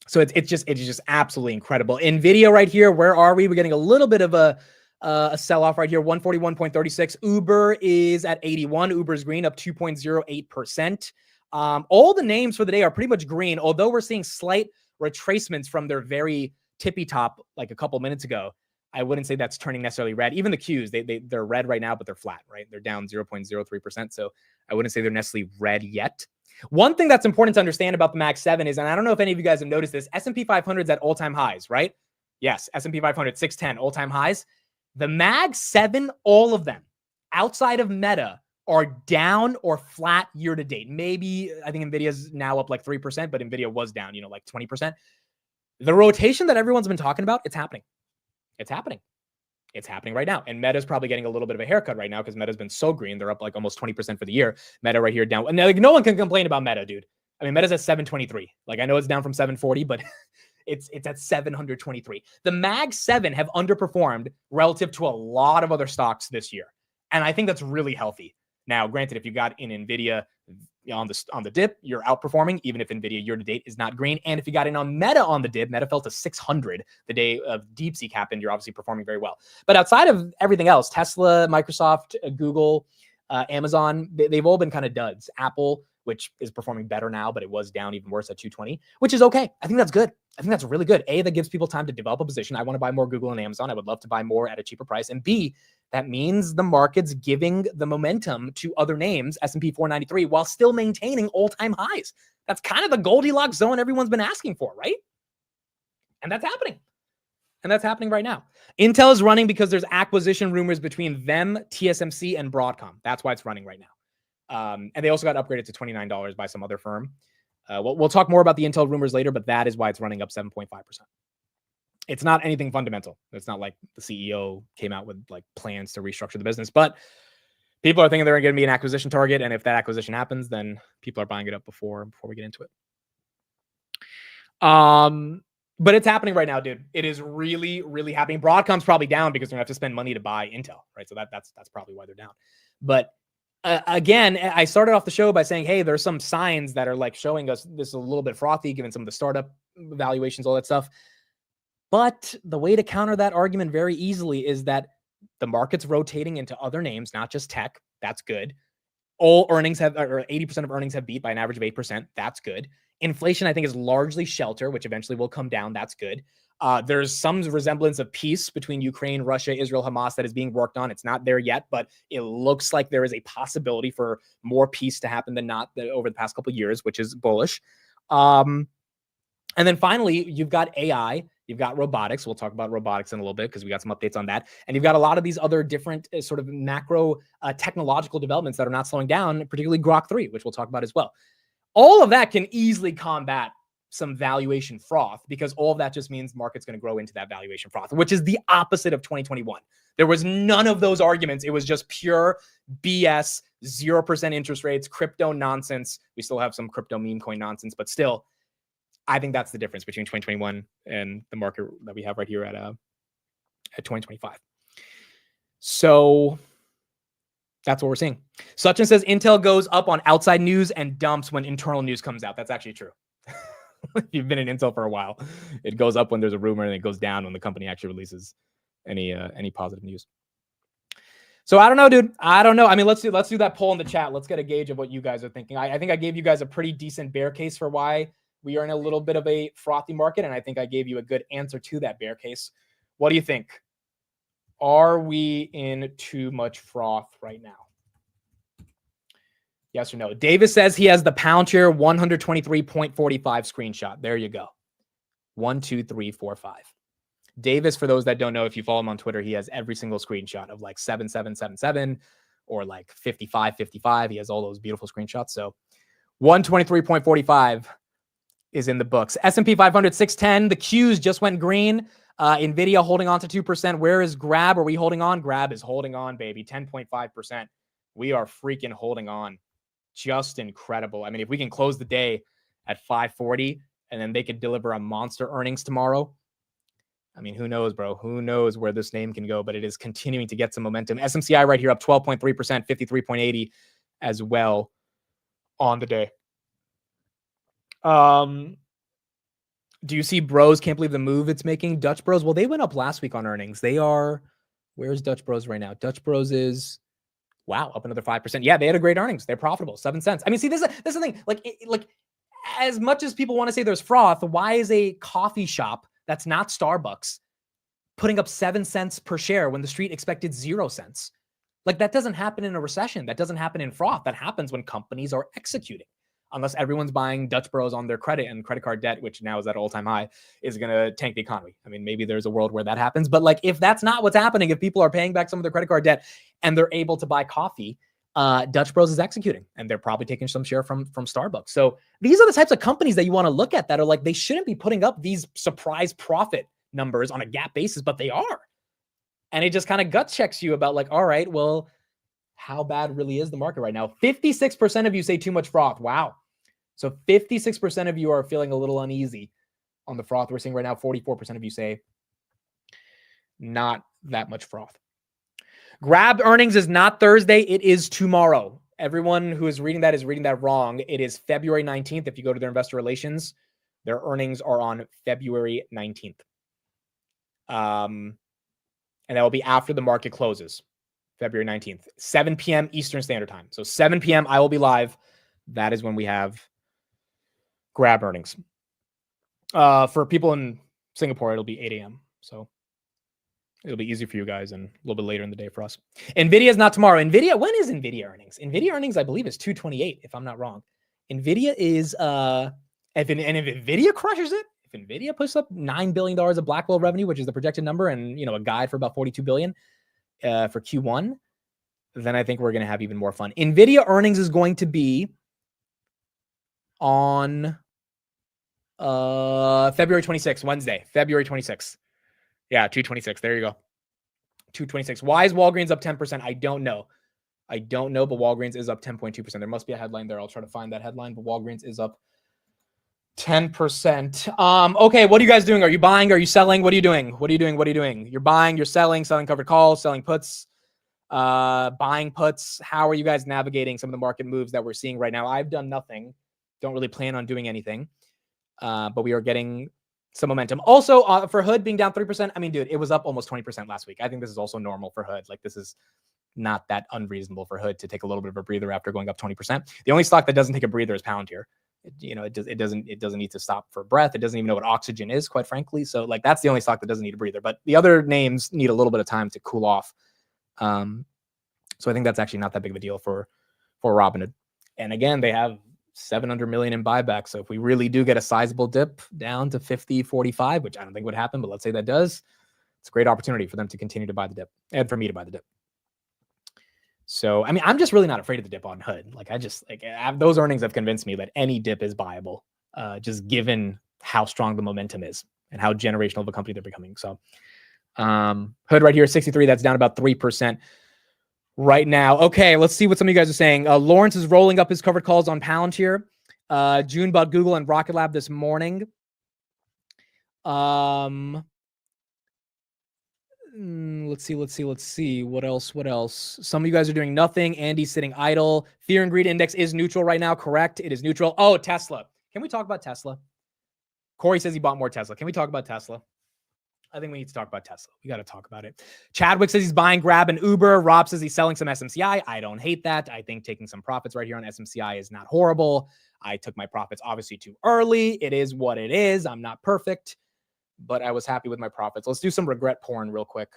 So it's just absolutely incredible. Nvidia right here. Where are we? We're getting a little bit of a sell-off right here. 141.36. Uber is at 81. Uber's green, up 2.08%. All the names for the day are pretty much green, although we're seeing slight retracements from their very tippy top like a couple minutes ago. I wouldn't say that's turning necessarily red. Even the Qs, they're red right now, but they're flat, right? They're down 0.03%. So I wouldn't say they're necessarily red yet. One thing that's important to understand about the Mag 7 is, and I don't know if any of you guys have noticed this, S&P 500 is at all-time highs, right? Yes, S&P 500, 610, all-time highs. The Mag 7, all of them, outside of Meta, are down or flat year to date. Maybe I think Nvidia's now up like 3%, but Nvidia was down, like 20%. The rotation that everyone's been talking about, it's happening. It's happening. It's happening right now. And Meta's probably getting a little bit of a haircut right now because Meta's been so green. They're up like almost 20% for the year. Meta right here down. And like no one can complain about Meta, dude. I mean, Meta's at 723. Like I know it's down from 740, but it's at 723. The Mag 7 have underperformed relative to a lot of other stocks this year. And I think that's really healthy. Now, granted, if you got in Nvidia, on the dip, you're outperforming, even if Nvidia year to date is not green. And if you got in on Meta on the dip, Meta fell to 600 the day of Deepseek happened. You're obviously performing very well. But outside of everything else, Tesla, Microsoft, Google, Amazon, they've all been kind of duds. Apple, which is performing better now, but it was down even worse at 220, which is okay. I think that's good. I think that's really good. A, that gives people time to develop a position. I want to buy more Google and Amazon. I would love to buy more at a cheaper price. And B, that means the market's giving the momentum to other names, S&P 493, while still maintaining all-time highs. That's kind of the Goldilocks zone everyone's been asking for, right? And that's happening. And that's happening right now. Intel is running because there's acquisition rumors between them, TSMC, and Broadcom. That's why it's running right now. And they also got upgraded to $29 by some other firm. We'll talk more about the Intel rumors later, but that is why it's running up 7.5%. It's not anything fundamental. It's not like the CEO came out with like plans to restructure the business, but people are thinking they're going to be an acquisition target. And if that acquisition happens, then people are buying it up before we get into it. But it's happening right now, dude. It is really, really happening. Broadcom's probably down because they're going to have to spend money to buy Intel, right? So that's probably why they're down. But again, I started off the show by saying, hey, there's some signs that are like showing us this is a little bit frothy, given some of the startup valuations, all that stuff. But the way to counter that argument very easily is that the market's rotating into other names, not just tech. That's good. All earnings have, or 80% of earnings have beat by an average of 8%. That's good. Inflation, I think, is largely shelter, which eventually will come down. That's good. There's some resemblance of peace between Ukraine, Russia, Israel, Hamas that is being worked on. It's not there yet, but it looks like there is a possibility for more peace to happen than not over the past couple of years, which is bullish. And then finally, you've got AI. You've got robotics. We'll talk about robotics in a little bit because we got some updates on that. And you've got a lot of these other different sort of macro technological developments that are not slowing down, particularly Grok 3, which we'll talk about as well. All of that can easily combat some valuation froth because all of that just means market's going to grow into that valuation froth, which is the opposite of 2021. There was none of those arguments. It was just pure BS, 0% interest rates, crypto nonsense. We still have some crypto meme coin nonsense, but still, I think that's the difference between 2021 and the market that we have right here at 2025. So that's what we're seeing. Sachin says Intel goes up on outside news and dumps when internal news comes out. That's actually true. If you've been in Intel for a while, it goes up when there's a rumor and it goes down when the company actually releases any positive news. So I don't know, dude. I don't know. I mean, let's do that poll in the chat. Let's get a gauge of what you guys are thinking. I think I gave you guys a pretty decent bear case for why we are in a little bit of a frothy market, and I think I gave you a good answer to that bear case. What do you think? Are we in too much froth right now? Yes or no? Davis says he has the Palantir 123.45 screenshot. There you go. 1, 2, 3, 4, 5. Davis, for those that don't know, if you follow him on Twitter, he has every single screenshot of like 7777 or like 5555. He has all those beautiful screenshots. So 123.45 is in the books. S&P 500, 610. The Qs just went green. Nvidia holding on to 2%. Where is Grab? Are we holding on? Grab is holding on, baby. 10.5%. We are freaking holding on. Just incredible. I mean, if we can close the day at 540 and then they could deliver a monster earnings tomorrow, I mean, who knows, bro? Who knows where this name can go, but it is continuing to get some momentum. SMCI right here up 12.3%, 53.80 as well on the day. Do you see Bros? Can't believe the move it's making. Dutch Bros. Well, they went up last week on earnings. They are, where's Dutch Bros right now? Dutch Bros is, wow, up another 5%. Yeah, they had a great earnings. They're profitable, 7 cents. I mean, see, this is the thing. Like as much as people want to say there's froth, why is a coffee shop that's not Starbucks putting up 7 cents per share when the street expected 0 cents? Like that doesn't happen in a recession. That doesn't happen in froth. That happens when companies are executing. Unless everyone's buying Dutch Bros on their credit, and credit card debt, which now is at all-time high, is going to tank the economy. I mean, maybe there's a world where that happens, but like if that's not what's happening, if people are paying back some of their credit card debt and they're able to buy coffee, Dutch Bros is executing, and they're probably taking some share from Starbucks. So these are the types of companies that you want to look at that are like, they shouldn't be putting up these surprise profit numbers on a GAAP basis, but they are. And it just kind of gut checks you about like, all right, well, how bad really is the market right now? 56% of you say too much froth. Wow. So 56% of you are feeling a little uneasy on the froth. We're seeing right now 44% of you say not that much froth. Grab earnings is not Thursday. It is tomorrow. Everyone who is reading that wrong. It is February 19th. If you go to their investor relations, their earnings are on February 19th. And that will be after the market closes, February 19th, 7 p.m. Eastern Standard Time. So 7 p.m. I will be live. That is when we have Grab earnings. For people in Singapore, it'll be 8 a.m. So it'll be easier for you guys and a little bit later in the day for us. Nvidia is not tomorrow. Nvidia, when is Nvidia earnings? Nvidia earnings, I believe, is 228, if I'm not wrong. Nvidia is, if Nvidia crushes it, if Nvidia puts up $9 billion of Blackwell revenue, which is the projected number, and a guide for about $42 billion for Q1, then I think we're going to have even more fun. Nvidia earnings is going to be on February 26th, Wednesday, February 26th. Yeah, 226. There you go. 226. Why is Walgreens up 10%? I don't know. But Walgreens is up 10.2%. There must be a headline there. I'll try to find that headline, but Walgreens is up 10%. Okay, what are you guys doing? Are you buying? Are you selling? What are you doing? You're buying, you're selling covered calls, selling puts, buying puts. How are you guys navigating some of the market moves that we're seeing right now? I've done nothing. Don't really plan on doing anything. But we are getting some momentum. Also, for Hood being down 3%, I mean, dude, it was up almost 20% last week. I think this is also normal for Hood. Like, this is not that unreasonable for Hood to take a little bit of a breather after going up 20%. The only stock that doesn't take a breather is Palantir. It doesn't need to stop for breath. It doesn't even know what oxygen is, quite frankly. So, like, that's the only stock that doesn't need a breather. But the other names need a little bit of time to cool off. So I think that's actually not that big of a deal for Robinhood. And again, they have $700 million in buybacks. So if we really do get a sizable dip down to 50.45, which I don't think would happen, but let's say that does, it's a great opportunity for them to continue to buy the dip and for me to buy the dip. So, I mean, I'm just really not afraid of the dip on Hood. Like, those earnings have convinced me that any dip is buyable, just given how strong the momentum is and how generational of a company they're becoming. So, Hood right here, 63, that's down about 3%. Right now. Okay, let's see what some of you guys are saying. Lawrence is rolling up his covered calls on Palantir. June bought Google and Rocket Lab this morning. Let's see. What else? Some of you guys are doing nothing. Andy's sitting idle. Fear and greed index is neutral right now. Correct. It is neutral. Oh, Tesla. Can we talk about Tesla? Corey says he bought more Tesla. Can we talk about Tesla? I think we need to talk about Tesla. We got to talk about it. Chadwick says he's buying Grab and Uber. Rob says he's selling some SMCI. I don't hate that. I think taking some profits right here on SMCI is not horrible. I took my profits obviously too early. It is what it is. I'm not perfect, but I was happy with my profits. Let's do some regret porn real quick.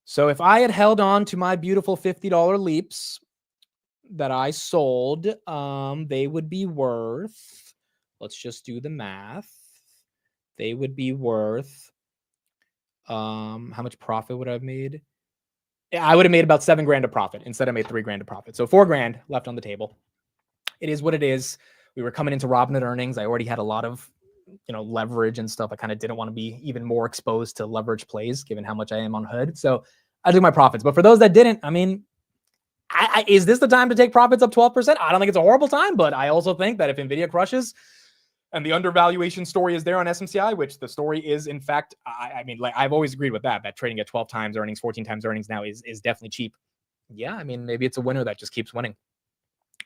So if I had held on to my beautiful $50 leaps that I sold, they would be worth, let's just do the math. They would be worth, how much profit would I have made? I would have made about $7,000 of profit. Instead, I made $3,000 of profit. So $4,000 left on the table. It is what it is. We were coming into Robinhood earnings. I already had a lot of, leverage and stuff. I kind of didn't want to be even more exposed to leverage plays, given how much I am on Hood. So I took my profits. But for those that didn't, I mean, is this the time to take profits up 12%? I don't think it's a horrible time, but I also think that if Nvidia crushes, and the undervaluation story is there on SMCI, which the story is, in fact, I mean, like, I've always agreed with that trading at 12 times earnings, 14 times earnings now is definitely cheap. Yeah, I mean, maybe it's a winner that just keeps winning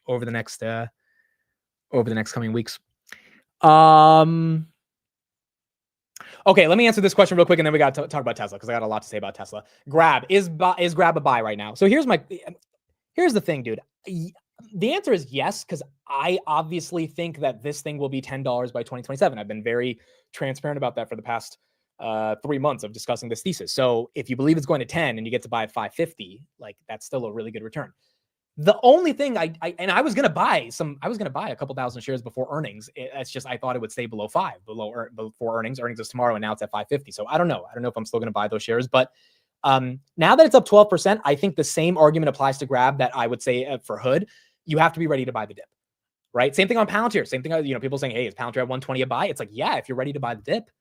over the next coming weeks. Okay, let me answer this question real quick, and then we got to talk about Tesla, because I got a lot to say about Tesla. Grab is Grab a buy right now? So here's the thing, dude. The answer is yes, because I obviously think that this thing will be $10 by 2027. I've been very transparent about that for the past 3 months of discussing this thesis. So if you believe it's going to 10 and you get to buy at 550, like, that's still a really good return. The only thing I was going to buy a couple thousand shares before earnings. It's just, I thought it would stay below 5, before earnings. Earnings is tomorrow, and now it's at 550. So I don't know if I'm still going to buy those shares, but now that it's up 12%, I think the same argument applies to Grab that I would say for Hood. You have to be ready to buy the dip, right? Same thing on Palantir. Same thing, people saying, hey, is Palantir at 120 a buy? It's like, yeah, if you're ready to buy the dip,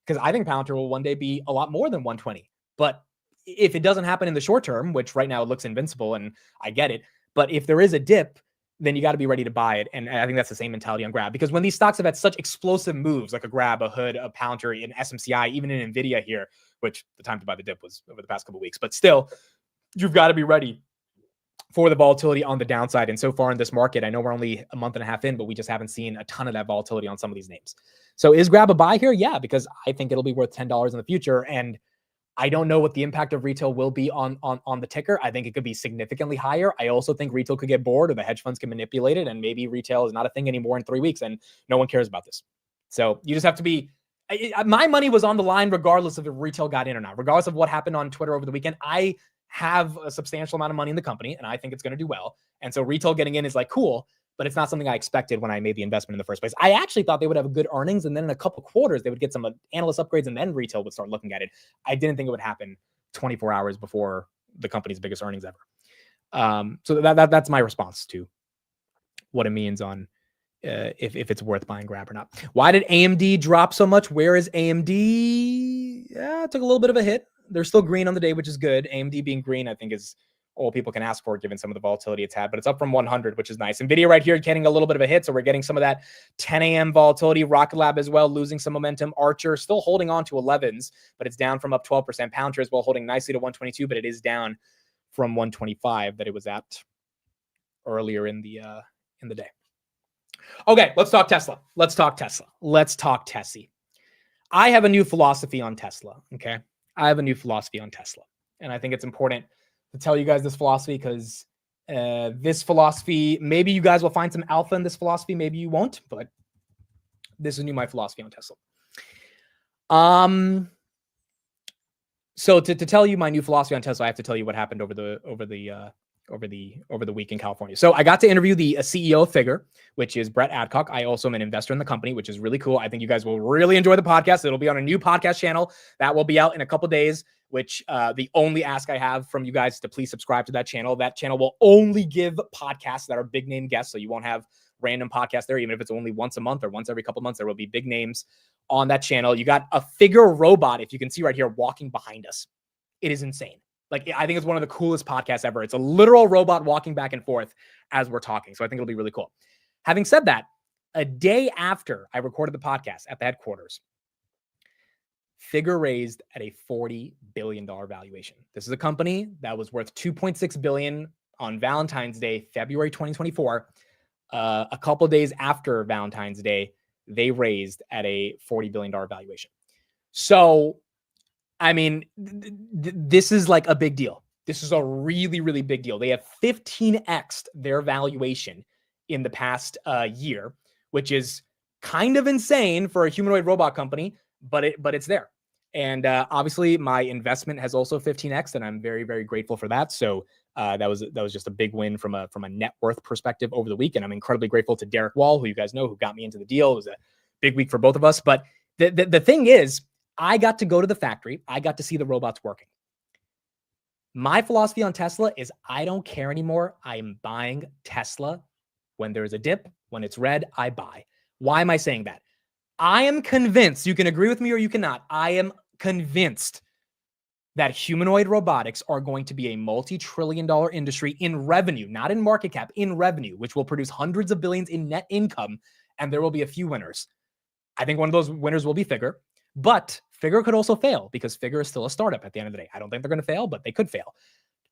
because I think Palantir will one day be a lot more than 120. But if it doesn't happen in the short term, which right now it looks invincible, and I get it, but if there is a dip, then you got to be ready to buy it. And I think that's the same mentality on Grab, because when these stocks have had such explosive moves, like a Grab, a Hood, a Palantir, an SMCI, even in Nvidia here, which the time to buy the dip was over the past couple of weeks, but still, you've got to be ready for the volatility on the downside. And so far in this market, I know we're only a month and a half in, but we just haven't seen a ton of that volatility on some of these names. So is grab a buy here? Yeah, because I think it'll be worth $10 in the future. And I don't know what the impact of retail will be on the ticker. I think it could be significantly higher. I also think retail could get bored, or the hedge funds can manipulate it, and maybe retail is not a thing anymore in 3 weeks, and no one cares about this. So you just have to be. My money was on the line regardless of if retail got in or not, regardless of what happened on Twitter over the weekend. I have a substantial amount of money in the company, and I think it's going to do well. And so retail getting in is like cool, but it's not something I expected when I made the investment in the first place. I actually thought they would have good earnings, and then in a couple quarters, they would get some analyst upgrades, and then retail would start looking at it. I didn't think it would happen 24 hours before the company's biggest earnings ever. So that's my response to what it means on if it's worth buying grab or not. Why did AMD drop so much? Where is AMD? Yeah, it took a little bit of a hit. They're still green on the day, which is good. AMD being green, I think, is all people can ask for given some of the volatility it's had, but it's up from 100, which is nice. Nvidia right here getting a little bit of a hit, so we're getting some of that 10 a.m. volatility. Rocket Lab as well, losing some momentum. Archer still holding on to 11s, but it's down from up 12%. Palantir as well, holding nicely to 122, but it is down from 125 that it was at earlier in the day. Okay, let's talk Tesla. Let's talk Tessie. I have a new philosophy on Tesla, okay? I have a new philosophy on Tesla, and I think it's important to tell you guys this philosophy because this philosophy, maybe you guys will find some alpha in this philosophy, maybe you won't, but this is my philosophy on Tesla. So to tell you my new philosophy on Tesla, I have to tell you what happened over the week in California. So I got to interview the CEO of Figure, which is Brett Adcock. I also am an investor in the company, which is really cool. I think you guys will really enjoy the podcast. It'll be on a new podcast channel that will be out in a couple days, which the only ask I have from you guys is to please subscribe to that channel. That channel will only give podcasts that are big name guests. So you won't have random podcasts there. Even if it's only once a month or once every couple months, there will be big names on that channel. You got a Figure robot, if you can see right here, walking behind us. It is insane. Like, I think it's one of the coolest podcasts ever. It's a literal robot walking back and forth as we're talking. So I think it'll be really cool. Having said that, a day after I recorded the podcast at the headquarters, Figure raised at a $40 billion valuation. This is a company that was worth $2.6 billion on Valentine's Day, February 2024. A couple of days after Valentine's Day, they raised at a $40 billion valuation. So I mean, this is like a big deal. This is a really, really big deal. They have 15x'd their valuation in the past year, which is kind of insane for a humanoid robot company, but it's there. And obviously, my investment has also 15x'd, and I'm very, very grateful for that. So that was just a big win from a net worth perspective over the week, and I'm incredibly grateful to Derek Wall, who you guys know, who got me into the deal. It was a big week for both of us. But the thing is, I got to go to the factory. I got to see the robots working. My philosophy on Tesla is I don't care anymore. I am buying Tesla when there's a dip. When it's red, I buy. Why am I saying that? I am convinced, you can agree with me or you cannot, I am convinced that humanoid robotics are going to be a multi-trillion-dollar industry in revenue, not in market cap, in revenue, which will produce hundreds of billions in net income, and there will be a few winners. I think one of those winners will be Figure. But Figure could also fail because Figure is still a startup at the end of the day. I don't think they're going to fail, but they could fail.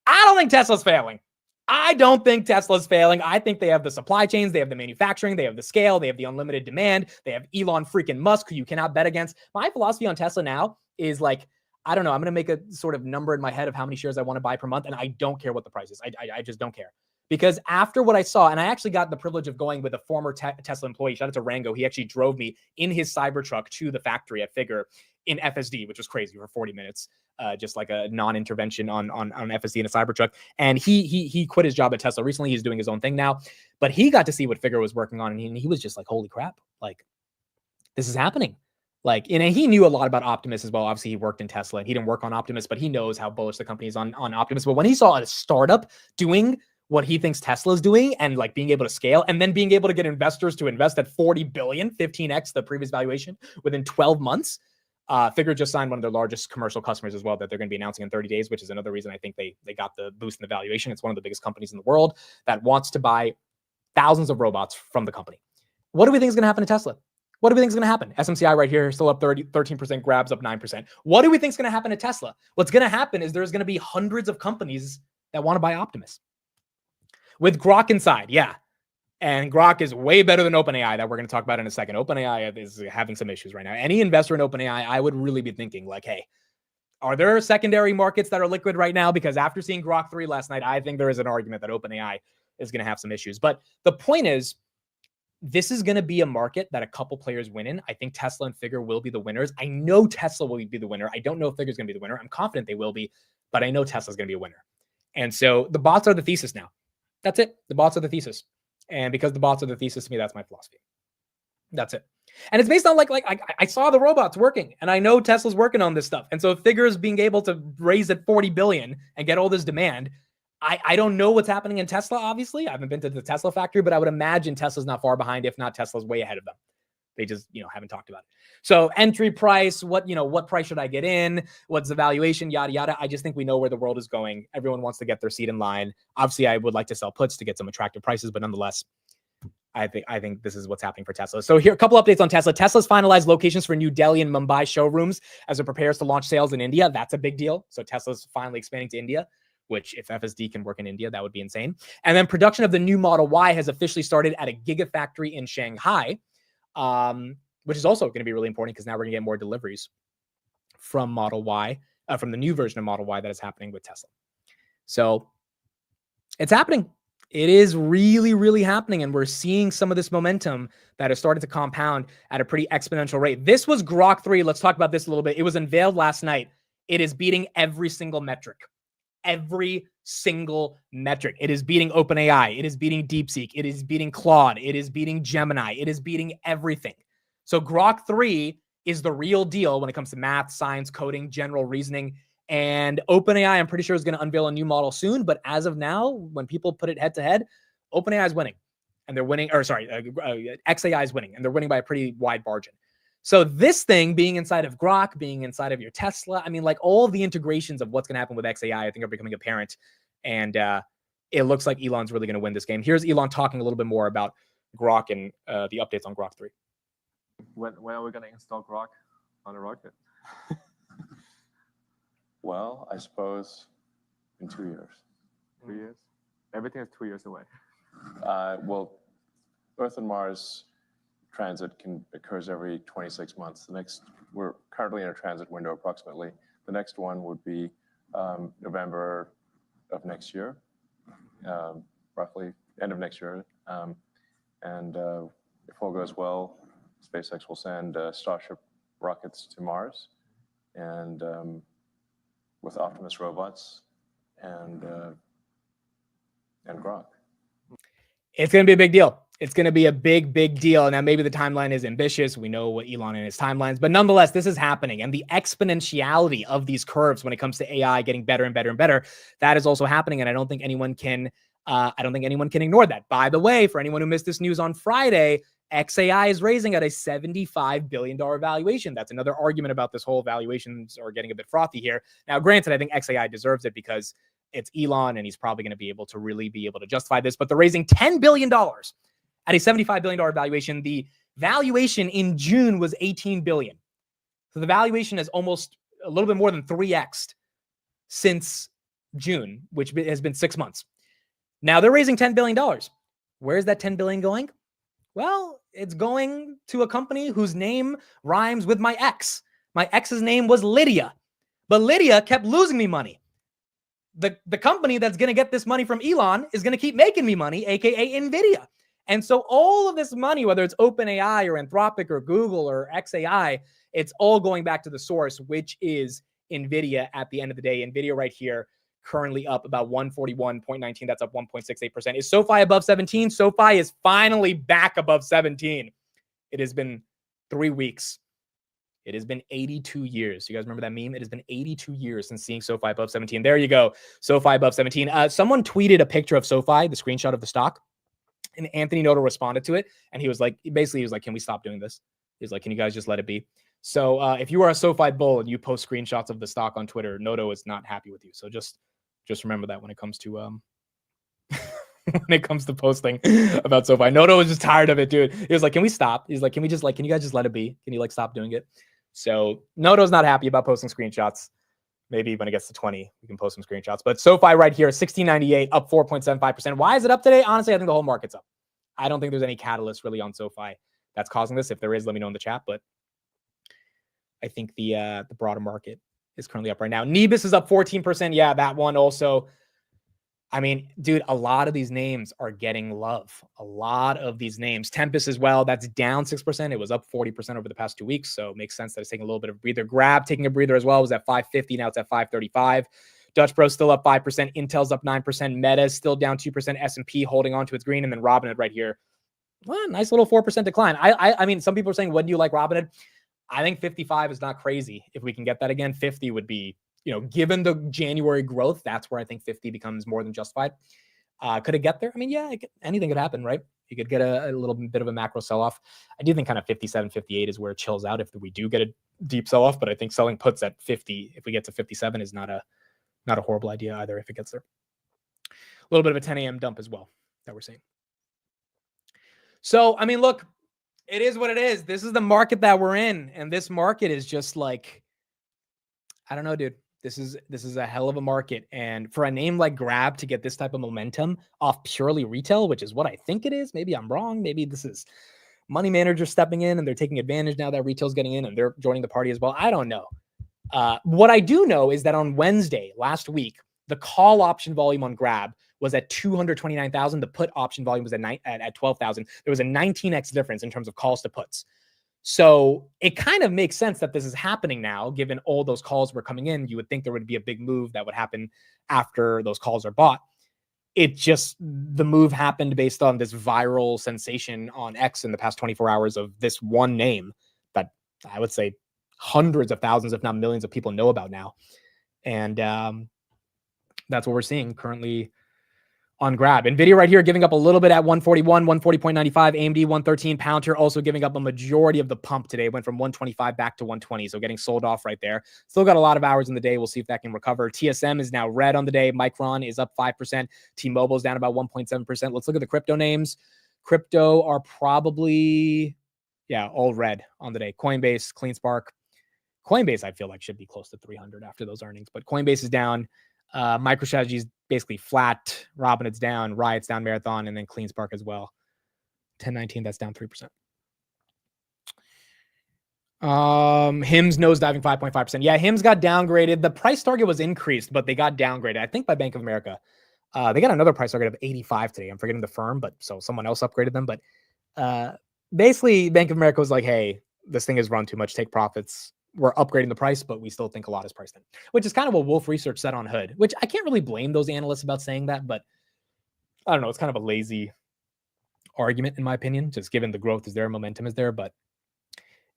I don't think Tesla's failing. I think they have the supply chains, they have the manufacturing, they have the scale, they have the unlimited demand, they have Elon freaking Musk, who you cannot bet against. My philosophy on Tesla now is like, I don't know, I'm going to make a sort of number in my head of how many shares I want to buy per month, and I don't care what the price is. I just don't care. Because after what I saw, and I actually got the privilege of going with a former Tesla employee, shout out to Rango. He actually drove me in his Cybertruck to the factory at Figure in FSD, which was crazy, for 40 minutes, just like a non-intervention on FSD in a Cybertruck. And he quit his job at Tesla recently. He's doing his own thing now, but he got to see what Figure was working on, and he was just like, holy crap, like, this is happening. Like, and he knew a lot about Optimus as well. Obviously, he worked in Tesla, and he didn't work on Optimus, but he knows how bullish the company is on Optimus. But when he saw a startup doing what he thinks Tesla's doing and like being able to scale and then being able to get investors to invest at 40 billion, 15x the previous valuation within 12 months, Figure just signed one of their largest commercial customers as well that they're going to be announcing in 30 days, which is another reason I think they got the boost in the valuation. It's one of the biggest companies in the world that wants to buy thousands of robots from the company. What do we think is going to happen to Tesla? What do we think is going to happen? SMCI right here, still up 13%, grabs up 9%. What do we think is going to happen to Tesla? What's going to happen is there's going to be hundreds of companies that want to buy Optimus. With Grok inside, yeah. And Grok is way better than OpenAI that we're going to talk about in a second. OpenAI is having some issues right now. Any investor in OpenAI, I would really be thinking like, hey, are there secondary markets that are liquid right now? Because after seeing Grok 3 last night, I think there is an argument that OpenAI is going to have some issues. But the point is, this is going to be a market that a couple players win in. I think Tesla and Figure will be the winners. I know Tesla will be the winner. I don't know if Figure is going to be the winner. I'm confident they will be, but I know Tesla's going to be a winner. And so the bots are the thesis now. That's it. The bots are the thesis. And because the bots are the thesis to me, that's my philosophy. That's it. And it's based on like I saw the robots working, and I know Tesla's working on this stuff. And so Figure's being able to raise at 40 billion and get all this demand. I don't know what's happening in Tesla, obviously. I haven't been to the Tesla factory, but I would imagine Tesla's not far behind. If not, Tesla's way ahead of them. They just, haven't talked about it. So entry price, what price should I get in? What's the valuation? Yada, yada. I just think we know where the world is going. Everyone wants to get their seat in line. Obviously, I would like to sell puts to get some attractive prices, but nonetheless, I think this is what's happening for Tesla. So here, a couple updates on Tesla. Tesla's finalized locations for New Delhi and Mumbai showrooms as it prepares to launch sales in India. That's a big deal. So Tesla's finally expanding to India, which if FSD can work in India, that would be insane. And then production of the new Model Y has officially started at a gigafactory in Shanghai, which is also going to be really important because now we're going to get more deliveries from Model Y, from the new version of Model Y that is happening with Tesla. So it's happening. It is really, really happening. And we're seeing some of this momentum that has started to compound at a pretty exponential rate. This was Grok 3. Let's talk about this a little bit. It was unveiled last night. It is beating every single metric. Every single metric. It is beating OpenAI. It is beating Deepseek. It is beating Claude. It is beating Gemini. It is beating everything. So Grok 3 is the real deal when it comes to math, science, coding, general reasoning. And OpenAI, I'm pretty sure, is going to unveil a new model soon. But as of now, when people put it head to head, OpenAI is winning. And they're winning, XAI is winning. And they're winning by a pretty wide margin. So this thing being inside of Grok, being inside of your Tesla, I mean, like all of the integrations of what's going to happen with XAI, I think are becoming apparent. And it looks like Elon's really going to win this game. Here's Elon talking a little bit more about Grok and the updates on Grok 3. When are we going to install Grok on a rocket? Well, I suppose in 2 years. 2 years? Everything is 2 years away. Well, Earth and Mars transit occurs every 26 months. We're currently in a transit window approximately. The next one would be November of next year, roughly end of next year. And if all goes well, SpaceX will send Starship rockets to Mars, and with Optimus robots and Grok. It's going to be a big deal. It's going to be a big, big deal. Now, maybe the timeline is ambitious. We know what Elon and his timelines, but nonetheless, this is happening. And the exponentiality of these curves when it comes to AI getting better and better and better, that is also happening. And I don't think anyone can ignore that. By the way, for anyone who missed this news on Friday, XAI is raising at a $75 billion valuation. That's another argument about this whole valuations are getting a bit frothy here. Now, granted, I think XAI deserves it because it's Elon and he's probably going to be able to justify this, but they're raising $10 billion at a $75 billion valuation. The valuation in June was $18 billion. So the valuation is almost a little bit more than 3x since June, which has been 6 months. Now they're raising $10 billion. Where's that $10 billion going? Well, it's going to a company whose name rhymes with my ex. My ex's name was Lydia, but Lydia kept losing me money. The company that's going to get this money from Elon is going to keep making me money, aka Nvidia. And so all of this money, whether it's OpenAI or Anthropic or Google or XAI, it's all going back to the source, which is Nvidia at the end of the day. Nvidia right here, currently up about 141.19. That's up 1.68%. Is SoFi above 17? SoFi is finally back above 17. It has been 3 weeks. It has been 82 years. You guys remember that meme? It has been 82 years since seeing SoFi above 17. There you go. SoFi above 17. Someone tweeted a picture of SoFi, the screenshot of the stock, and Anthony Noto responded to it. And he was like, can we stop doing this? He was like, can you guys just let it be? So if you are a SoFi bull and you post screenshots of the stock on Twitter, Noto is not happy with you. So just remember that when it comes to when it comes to posting about SoFi. Noto was just tired of it, dude. He was like, can we stop? He's like, can you guys just let it be? Can you stop doing it? So Noto's not happy about posting screenshots. Maybe when it gets to 20, we can post some screenshots. But SoFi right here, 1698, up 4.75%. Why is it up today? Honestly, I think the whole market's up. I don't think there's any catalyst really on SoFi that's causing this. If there is, let me know in the chat. But I think the broader market is currently up right now. Nebis is up 14%. Yeah, that one also. I mean, dude, a lot of these names are getting love. A lot of these names. Tempest as well, that's down 6%. It was up 40% over the past 2 weeks. So it makes sense that it's taking a little bit of a breather. Grab taking a breather as well. It was at 550. Now it's at 535. Dutch Bro still up 5%. Intel's up 9%. Meta still down 2%. S&P holding on to its green. And then Robinhood right here. Well, nice little 4% decline. I mean, some people are saying, when do you like Robinhood? I think 55 is not crazy. If we can get that again, 50 would be, given the January growth, that's where I think 50 becomes more than justified. Could it get there? I mean, yeah, anything could happen, right? You could get a little bit of a macro sell-off. I do think kind of 57, 58 is where it chills out if we do get a deep sell-off, but I think selling puts at 50, if we get to 57, is not a horrible idea either if it gets there. A little bit of a 10 a.m. dump as well that we're seeing. So, I mean, look, it is what it is. This is the market that we're in, and this market is just like, I don't know, dude. This is a hell of a market. And for a name like Grab to get this type of momentum off purely retail, which is what I think it is, maybe I'm wrong. Maybe this is money managers stepping in and they're taking advantage now that retail's getting in and they're joining the party as well. I don't know. What I do know is that on Wednesday last week, the call option volume on Grab was at 229,000. The put option volume was at 12,000. There was a 19x difference in terms of calls to puts. So it kind of makes sense that this is happening now, given all those calls were coming in. You would think there would be a big move that would happen after those calls are bought. It just, the move happened based on this viral sensation on X in the past 24 hours of this one name that I would say hundreds of thousands, if not millions of people know about now. And that's what we're seeing currently on Grab. Nvidia right here giving up a little bit at 141, 140.95, AMD 113. Palantir also giving up a majority of the pump today. Went from 125 back to 120, so getting sold off right there. Still got a lot of hours in the day. We'll see if that can recover. TSM is now red on the day. Micron is up 5%. T-Mobile is down about 1.7%. Let's look at the crypto names. Crypto are probably, all red on the day. Coinbase, CleanSpark. Coinbase, I feel like, should be close to 300 after those earnings, but Coinbase is down. MicroStrategy is basically flat. Robinhood's down. Riot's down. Marathon, and then CleanSpark as well. 1019, that's down 3%. HIMS nosediving 5.5%. Yeah, HIMS got downgraded. The price target was increased, but they got downgraded, I think, by Bank of America. They got another price target of 85 today. I'm forgetting the firm, but so someone else upgraded them. But basically, Bank of America was like, hey, this thing has run too much. Take profits. We're upgrading the price, but we still think a lot is priced in, which is kind of what Wolf Research said on Hood, which I can't really blame those analysts about saying that, but I don't know. It's kind of a lazy argument, in my opinion, just given the growth is there, momentum is there. But,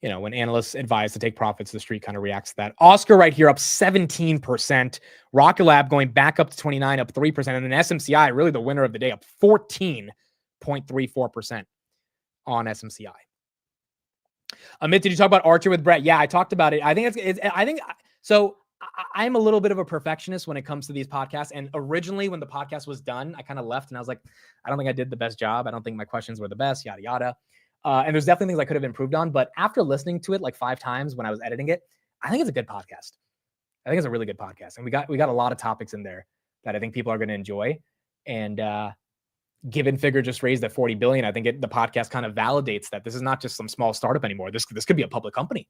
when analysts advise to take profits, the street kind of reacts to that. Oscar right here up 17%. Rocket Lab going back up to 29, up 3%. And then SMCI, really the winner of the day, up 14.34% on SMCI. Amit, did you talk about Archer with Brett? Yeah, I talked about it. I think I'm a little bit of a perfectionist when it comes to these podcasts. And originally when the podcast was done, I kind of left and I was like, I don't think I did the best job. I don't think my questions were the best, yada, yada. And there's definitely things I could have improved on. But after listening to it like 5 times when I was editing it, I think it's a good podcast. I think it's a really good podcast. And we got a lot of topics in there that I think people are going to enjoy. And given Figure just raised at 40 billion, I think the podcast kind of validates that this is not just some small startup anymore. This could be a public company,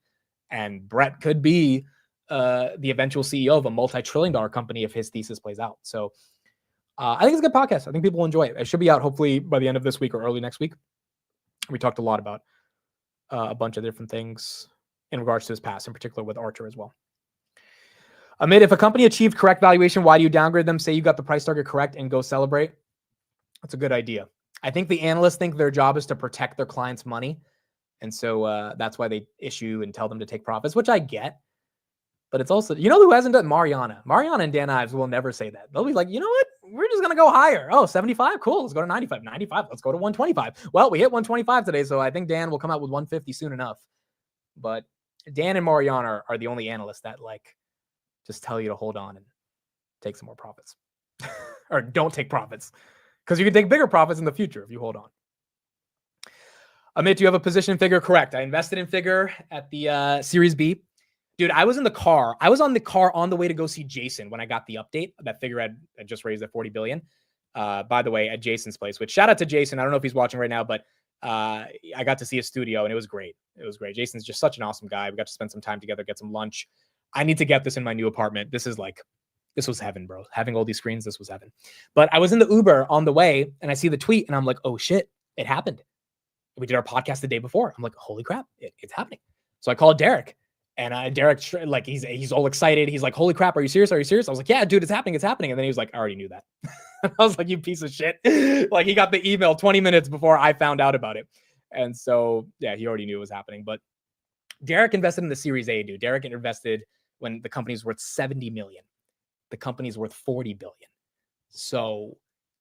and Brett could be the eventual CEO of a multi-trillion-dollar company if his thesis plays out. So I think it's a good podcast. I think people will enjoy it. It should be out hopefully by the end of this week or early next week. We talked a lot about a bunch of different things in regards to his past, in particular with Archer as well. Amit, if a company achieved correct valuation, why do you downgrade them? Say you got the price target correct and go celebrate. That's a good idea. I think the analysts think their job is to protect their clients' money. And so that's why they issue and tell them to take profits, which I get. But it's also, who hasn't done Mariana? Mariana and Dan Ives will never say that. They'll be like, you know what? We're just going to go higher. Oh, 75? Cool. Let's go to 95. 95. Let's go to 125. Well, we hit 125 today, so I think Dan will come out with 150 soon enough. But Dan and Mariana are the only analysts that just tell you to hold on and take some more profits. Or don't take profits. Because you can take bigger profits in the future if you hold on. Amit, do you have a position in Figure? Correct. I invested in Figure at the Series B Dude, I was in the car. I was on the car on the way to go see Jason when I got the update that figure had just raised at 40 billion. By the way, at Jason's place, which shout out to Jason. I don't know if he's watching right now, but I got to see his studio and it was great. It was great. Jason's just such an awesome guy. We got to spend some time together, get some lunch. I need to get this in my new apartment. This was heaven, bro. Having all these screens, this was heaven. But I was in the Uber on the way and I see the tweet and I'm like, oh shit, it happened. We did our podcast the day before. I'm like, holy crap, it's happening. So I called Derek. And Derek, like, he's all excited. He's like, holy crap, are you serious? Are you serious? I was like, yeah, dude, it's happening. It's happening. And then he was like, I already knew that. I was like, you piece of shit. Like, he got the email 20 minutes before I found out about it. And so, yeah, he already knew it was happening. But Derek invested in the Series A, dude. Derek invested when the company's worth 70 million. The company's worth 40 billion. So,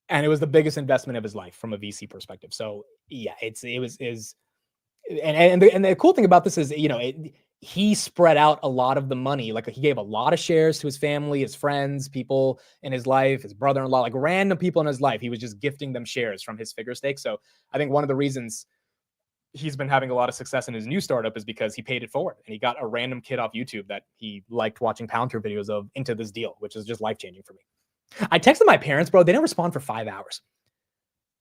and it was the biggest investment of his life from a VC perspective. So, yeah, and the cool thing about this is, you know, he spread out a lot of the money. Like, he gave a lot of shares to his family, his friends, people in his life, his brother-in-law, like random people in his life. He was just gifting them shares from his figure stake. So I think one of the reasons he's been having a lot of success in his new startup is because he paid it forward and he got a random kid off YouTube that he liked watching Palantir videos of into this deal, which is just life-changing for me. I texted my parents, bro. They didn't respond for 5 hours.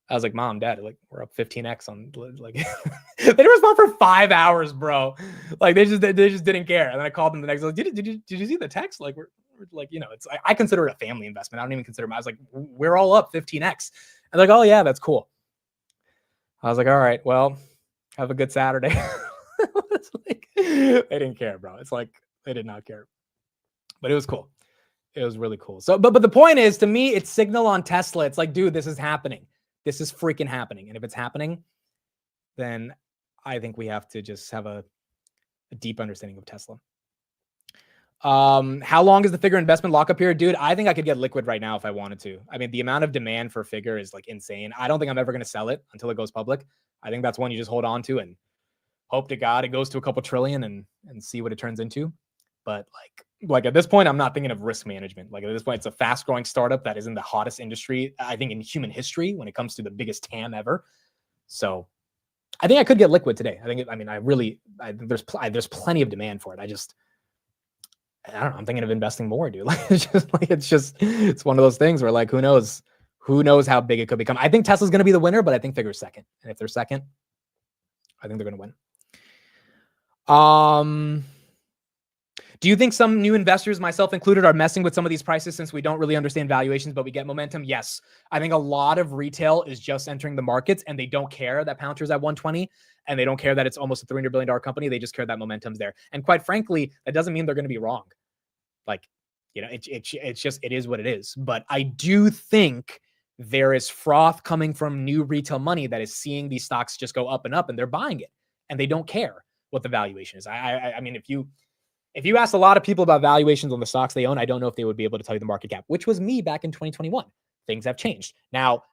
I was like, Mom, Dad, like, we're up 15x on, like, they didn't respond for 5 hours, bro. Like, they just didn't care. And then I called them the next day. Like, did you see the text? Like, we're like, you know, it's, I consider it a family investment. I don't even consider it. I was like, we're all up 15x. And like, oh yeah, that's cool. I was like, all right, well, have a good Saturday. It's like, they didn't care, bro. It's like, they did not care, but it was cool. It was really cool. So, but the point is, to me, it's signal on Tesla. It's like, dude, this is happening. This is freaking happening. And if it's happening, then I think we have to just have a deep understanding of Tesla. How long is the Figure investment lockup period? Dude, I think I could get liquid right now if I wanted to. I mean, the amount of demand for Figure is like insane. I don't think I'm ever going to sell it until it goes public. I think that's one you just hold on to and hope to God it goes to a couple trillion and see what it turns into. But like at this point, I'm not thinking of risk management. Like, at this point, it's a fast growing startup that is in the hottest industry, I think, in human history when it comes to the biggest TAM ever. So I think I could get liquid today. I think, there's plenty of demand for it. I don't know. I'm thinking of investing more, dude. Like, it's one of those things where, like, who knows how big it could become. I think Tesla's going to be the winner, but I think Figure's second. And if they're second, I think they're going to win. Do you think some new investors, myself included, are messing with some of these prices since we don't really understand valuations, but we get momentum? Yes. I think a lot of retail is just entering the markets and they don't care that Palantir's at 120 and they don't care that it's almost a $300 billion company. They just care that momentum's there. And quite frankly, that doesn't mean they're going to be wrong. Like, you know, it's just, it is what it is. But I do think there is froth coming from new retail money that is seeing these stocks just go up and up and they're buying it and they don't care what the valuation is. I mean, if you ask a lot of people about valuations on the stocks they own, I don't know if they would be able to tell you the market cap, which was me back in 2021. Things have changed. Now,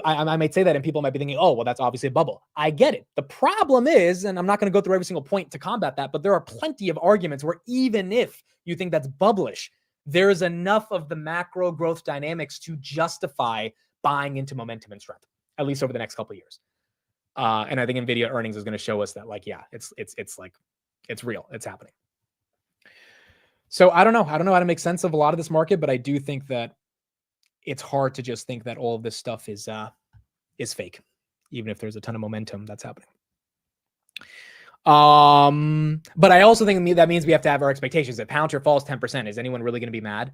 I might say that and people might be thinking, oh, well, that's obviously a bubble. I get it. The problem is, and I'm not going to go through every single point to combat that, but there are plenty of arguments where even if you think that's bubblish, there is enough of the macro growth dynamics to justify buying into momentum and strength, at least over the next couple of years. And I think Nvidia earnings is going to show us that, like, yeah, it's like, it's real. It's happening. So I don't know how to make sense of a lot of this market, but I do think that it's hard to just think that all of this stuff is fake, even if there's a ton of momentum that's happening. But I also think that means we have to have our expectations. If Palantir falls 10%, is anyone really going to be mad?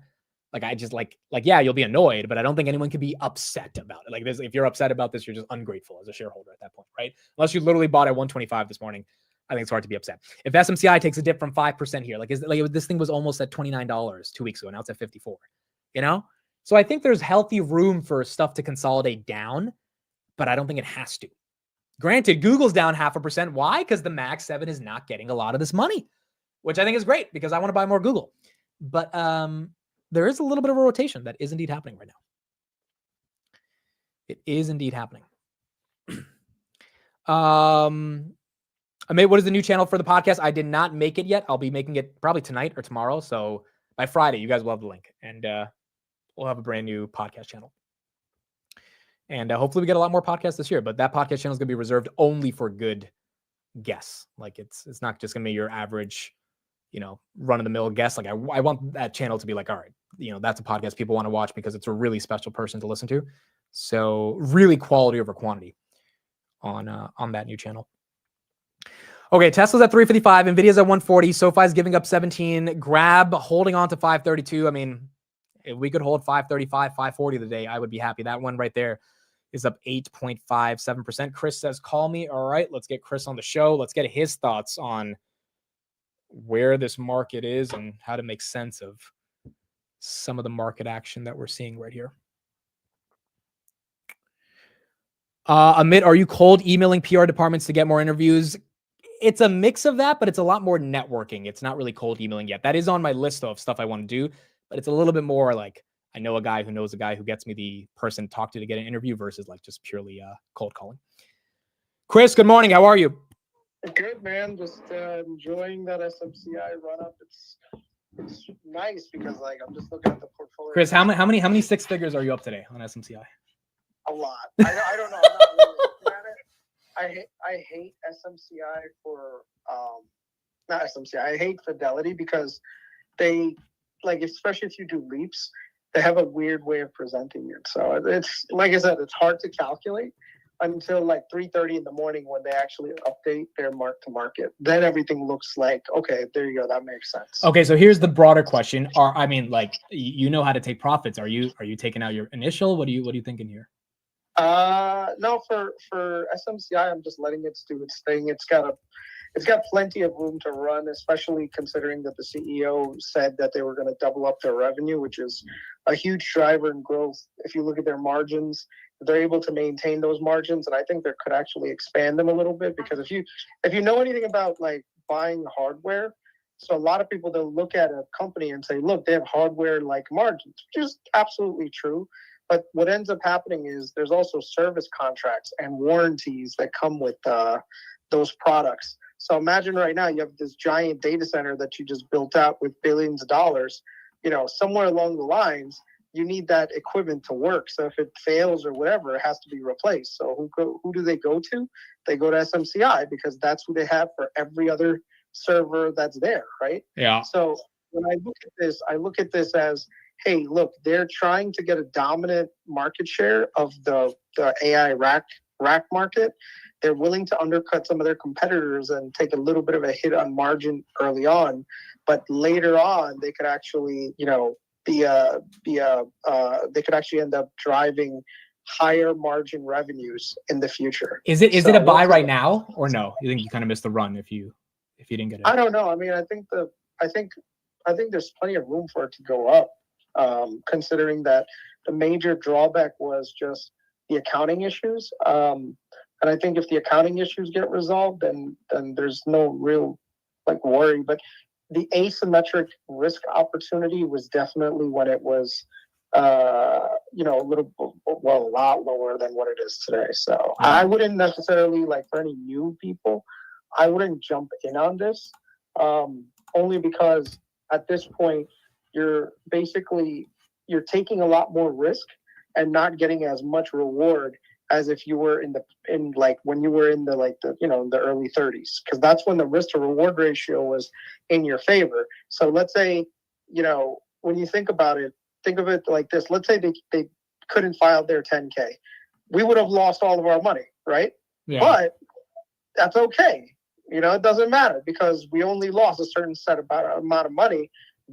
Like, I just like, yeah, you'll be annoyed, but I don't think anyone can be upset about it. Like, if you're upset about this, you're just ungrateful as a shareholder at that point, right? Unless you literally bought at 125 this morning. I think it's hard to be upset. If SMCI takes a dip from 5% here, like this thing was almost at $29 2 weeks ago. Now it's at 54, you know? So I think there's healthy room for stuff to consolidate down, but I don't think it has to. Granted, Google's down 0.5%. Why? Because the Mag 7 is not getting a lot of this money, which I think is great because I want to buy more Google. But there is a little bit of a rotation that is indeed happening right now. It is indeed happening. What is the new channel for the podcast? I did not make it yet. I'll be making it probably tonight or tomorrow. So by Friday, you guys will have the link and we'll have a brand new podcast channel. And hopefully we get a lot more podcasts this year, but that podcast channel is going to be reserved only for good guests. Like, it's not just going to be your average, run of the mill guest. Like I want that channel to be like, all right, that's a podcast people want to watch because it's a really special person to listen to. So really quality over quantity on that new channel. Okay, Tesla's at 355, Nvidia's at 140, SoFi's giving up 17, Grab holding on to 532. I mean, if we could hold 535, 540 today, I would be happy. That one right there is up 8.57%. Kris says, call me. All right, let's get Kris on the show. Let's get his thoughts on where this market is and how to make sense of some of the market action that we're seeing right here. Amit, are you cold emailing PR departments to get more interviews? It's a mix of that, but it's a lot more networking. It's not really cold emailing yet. That is on my list of stuff I want to do, but it's a little bit more like I know a guy who knows a guy who gets me the person to talk to get an interview versus like just purely cold calling. Kris, good morning. How are you? Good, man. Just enjoying that SMCI run up. It's nice because like I'm just looking at the portfolio. Kris, how many six figures are you up today on SMCI? A lot. I don't know. I'm not really looking at it. I hate SMCI for not SMCI. I hate Fidelity because they like, especially if you do leaps, they have a weird way of presenting it. So it's like I said, it's hard to calculate until like 3:30 in the morning when they actually update their mark to market. Then everything looks like, okay, there you go. That makes sense. Okay, so here's the broader question. Like you know how to take profits. Are you taking out your initial? What are you thinking here? No, for SMCI, I'm just letting it do its thing. It's got plenty of room to run, especially considering that the CEO said that they were going to double up their revenue, which is a huge driver in growth. If you look at their margins, they're able to maintain those margins, and I think they could actually expand them a little bit because if you know anything about like buying hardware, so a lot of people, they'll look at a company and say, look, they have hardware like margins, which is absolutely true. But what ends up happening is there's also service contracts and warranties that come with those products. So imagine right now you have this giant data center that you just built out with billions of dollars. Somewhere along the lines, you need that equipment to work. So if it fails or whatever, it has to be replaced. So who do they go to? They go to SMCI because that's who they have for every other server that's there, right? Yeah. So when I look at this as, hey, look, they're trying to get a dominant market share of the AI rack market. They're willing to undercut some of their competitors and take a little bit of a hit on margin early on, but later on they could actually, they could actually end up driving higher margin revenues in the future. Is it a buy right now or no? You think you kind of missed the run if you didn't get it? I don't know. I mean, I think there's plenty of room for it to go up. Considering that the major drawback was just the accounting issues. And I think if the accounting issues get resolved, then there's no real worry. But the asymmetric risk opportunity was definitely when it was, a lot lower than what it is today. So I wouldn't necessarily, for any new people, I wouldn't jump in on this, only because at this point, you're taking a lot more risk and not getting as much reward as if you were when you were in the early 30s, because that's when the risk to reward ratio was in your favor. So let's say, when you think about it, think of it like this. Let's say they couldn't file their 10K. We would have lost all of our money, right? Yeah. But that's okay. It doesn't matter because we only lost a certain amount of money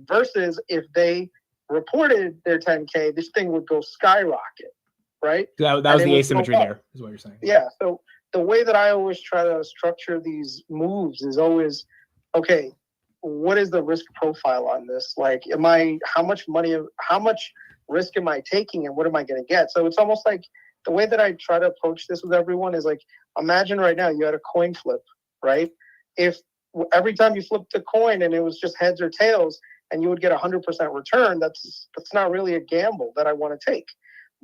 versus if they reported their 10K, this thing would go skyrocket, right? That was the asymmetry there, is what you're saying. Yeah. So the way that I always try to structure these moves is always, okay, what is the risk profile on this? How much risk am I taking and what am I going to get? So it's almost like the way that I try to approach this with everyone is imagine right now you had a coin flip, right? If every time you flipped a coin and it was just heads or tails and you would get 100% return, that's not really a gamble that I want to take.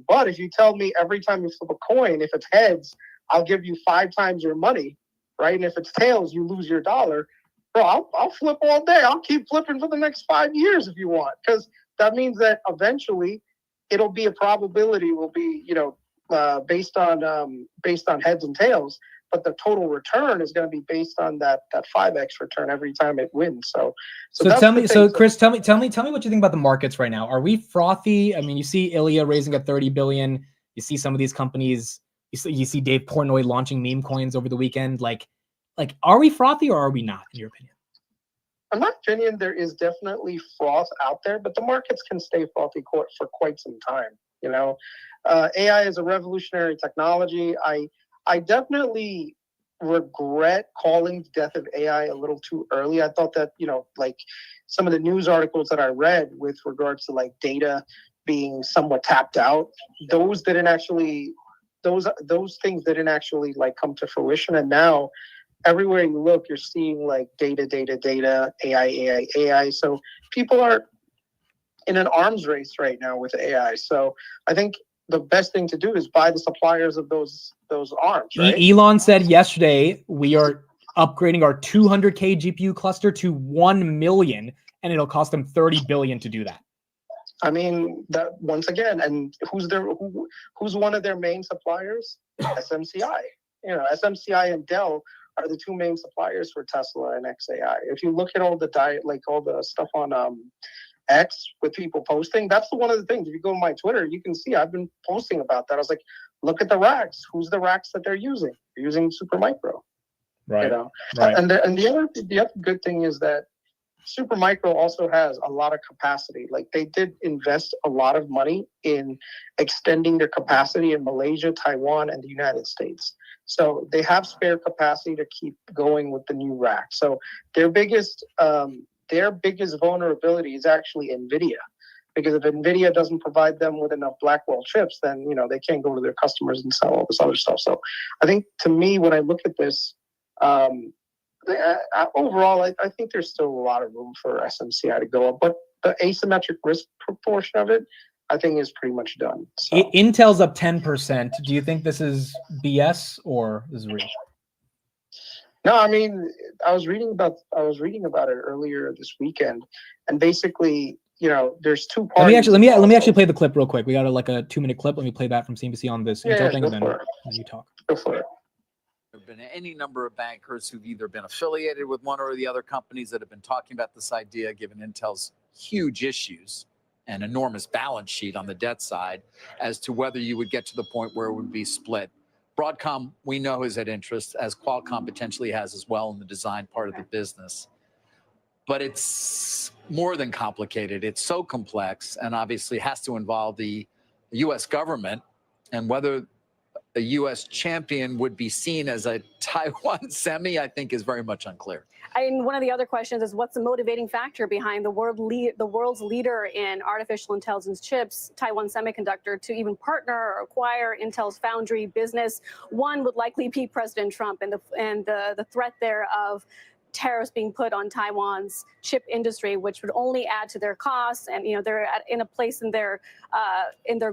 But if you tell me every time you flip a coin, if it's heads, I'll give you 5 times your money, right? And if it's tails, you lose your $1. Bro, I'll flip all day. I'll keep flipping for the next 5 years if you want, because that means that eventually it'll be a probability will be, based on heads and tails, but the total return is going to be based on that 5x return every time it wins. So tell me, Kris, tell me what you think about the markets right now. Are we frothy? I mean, you see Ilya raising at 30 billion. You see some of these companies. You see Dave Portnoy launching meme coins over the weekend. Like, are we frothy or are we not, in your opinion? In my opinion, there is definitely froth out there, but the markets can stay frothy for quite some time. AI is a revolutionary technology. I definitely regret calling the death of AI a little too early. I thought that, like some of the news articles that I read with regards to like data being somewhat tapped out, those things didn't actually like come to fruition. And now everywhere you look, you're seeing like data, AI. So people are in an arms race right now with AI. So I think the best thing to do is buy the suppliers of those arms. Right? Elon said yesterday we are upgrading our 200K GPU cluster to 1 million, and it'll cost them 30 billion to do that. I mean, that once again, and who's one of their main suppliers? SMCI. SMCI and Dell are the two main suppliers for Tesla and XAI. If you look at all the stuff on X with people posting, that's one of the things. If you go to my Twitter, you can see I've been posting about that. I was like, look at the racks. Who's the racks that they're using? They're using Supermicro. Right. Right. And the other good thing is that Supermicro also has a lot of capacity. Like they did invest a lot of money in extending their capacity in Malaysia, Taiwan, and the United States. So they have spare capacity to keep going with the new rack. So their biggest vulnerability is actually Nvidia, because if Nvidia doesn't provide them with enough Blackwell chips, then they can't go to their customers and sell all this other stuff. So I think, to me, when I look at this, overall, I think there's still a lot of room for SMCI to go up, but the asymmetric risk proportion of it, I think, is pretty much done. So. Intel's up 10%. Do you think this is BS or is it real? No, I mean, I was reading about it earlier this weekend, and basically, there's two parties. Let me actually play the clip real quick. We got a 2-minute clip. Let me play that from CNBC on this Intel thing, and then you talk. Go for it. There have been any number of bankers who've either been affiliated with one or the other companies that have been talking about this idea, given Intel's huge issues and enormous balance sheet on the debt side, as to whether you would get to the point where it would be split. Broadcom, we know, is at interest, as Qualcomm potentially has as well in the design part of the business. But it's more than complicated. It's so complex, and obviously has to involve the U.S. government, and whether a U.S. champion would be seen as a Taiwan semi, I think, is very much unclear. And one of the other questions is, what's the motivating factor behind the world's leader in artificial intelligence chips, Taiwan Semiconductor, to even partner or acquire Intel's foundry business? One would likely be President Trump and the threat there of tariffs being put on Taiwan's chip industry, which would only add to their costs. And they're in a place in their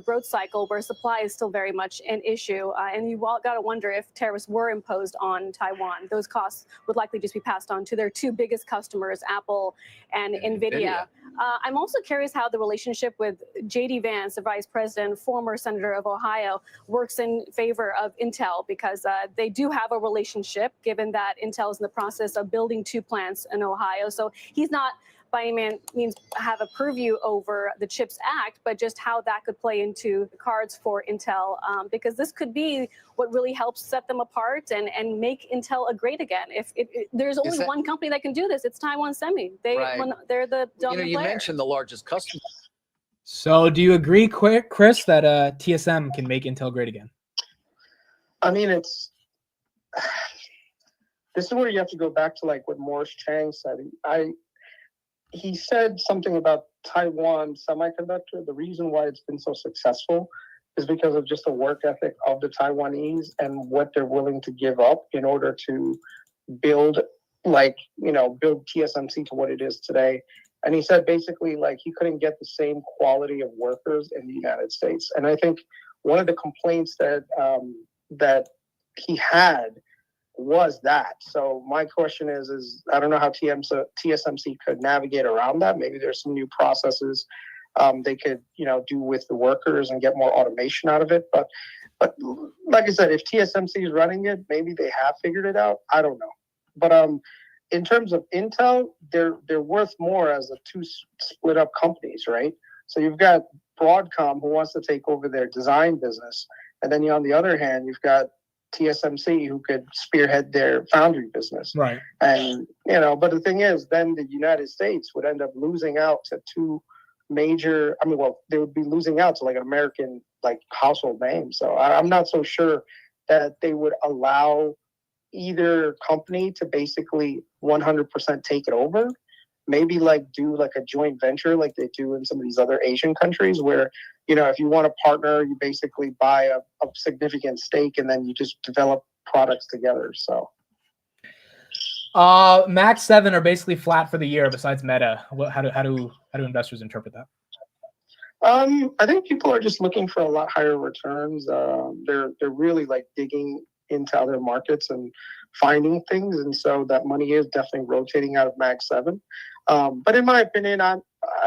growth cycle where supply is still very much an issue. And you've all got to wonder, if tariffs were imposed on Taiwan, those costs would likely just be passed on to their two biggest customers, Apple and Nvidia. I'm also curious how the relationship with J.D. Vance, the vice president, former senator of Ohio, works in favor of Intel, because they do have a relationship, given that Intel is in the process of building 2 plants in Ohio. So he's not by any means have a purview over the CHIPS Act, but just how that could play into the cards for Intel, because this could be what really helps set them apart and make Intel a great again. If there's only one company that can do this, it's Taiwan Semi. They're the dominant you player. mentioned the largest customer. So do you agree, Kris, that TSM can make Intel great again? I mean, this is where you have to go back to what Morris Chang said. He said something about Taiwan Semiconductor. The reason why it's been so successful is because of just the work ethic of the Taiwanese and what they're willing to give up in order to build TSMC to what it is today. And he said basically he couldn't get the same quality of workers in the United States. And I think one of the complaints that he had was that. So my question is I don't know how TSMC could navigate around that. Maybe there's some new processes they could, do with the workers and get more automation out of it. But like I said, if TSMC is running it, maybe they have figured it out. I don't know. But in terms of Intel, they're worth more as two split up companies, right? So you've got Broadcom, who wants to take over their design business, and then on the other hand, you've got TSMC, who could spearhead their foundry business. Right. And but the thing is, then the United States would end up losing out to two major. They would be losing out to like an American household name. So I'm not so sure that they would allow either company to basically 100% take it over. Maybe do a joint venture like they do in some of these other Asian countries where, if you want to partner, you basically buy a significant stake and then you just develop products together. So Max 7 are basically flat for the year besides Meta. How do investors interpret that? I think people are just looking for a lot higher returns. They're really digging into other markets and finding things, and so that money is definitely rotating out of Mag 7. But in my opinion, I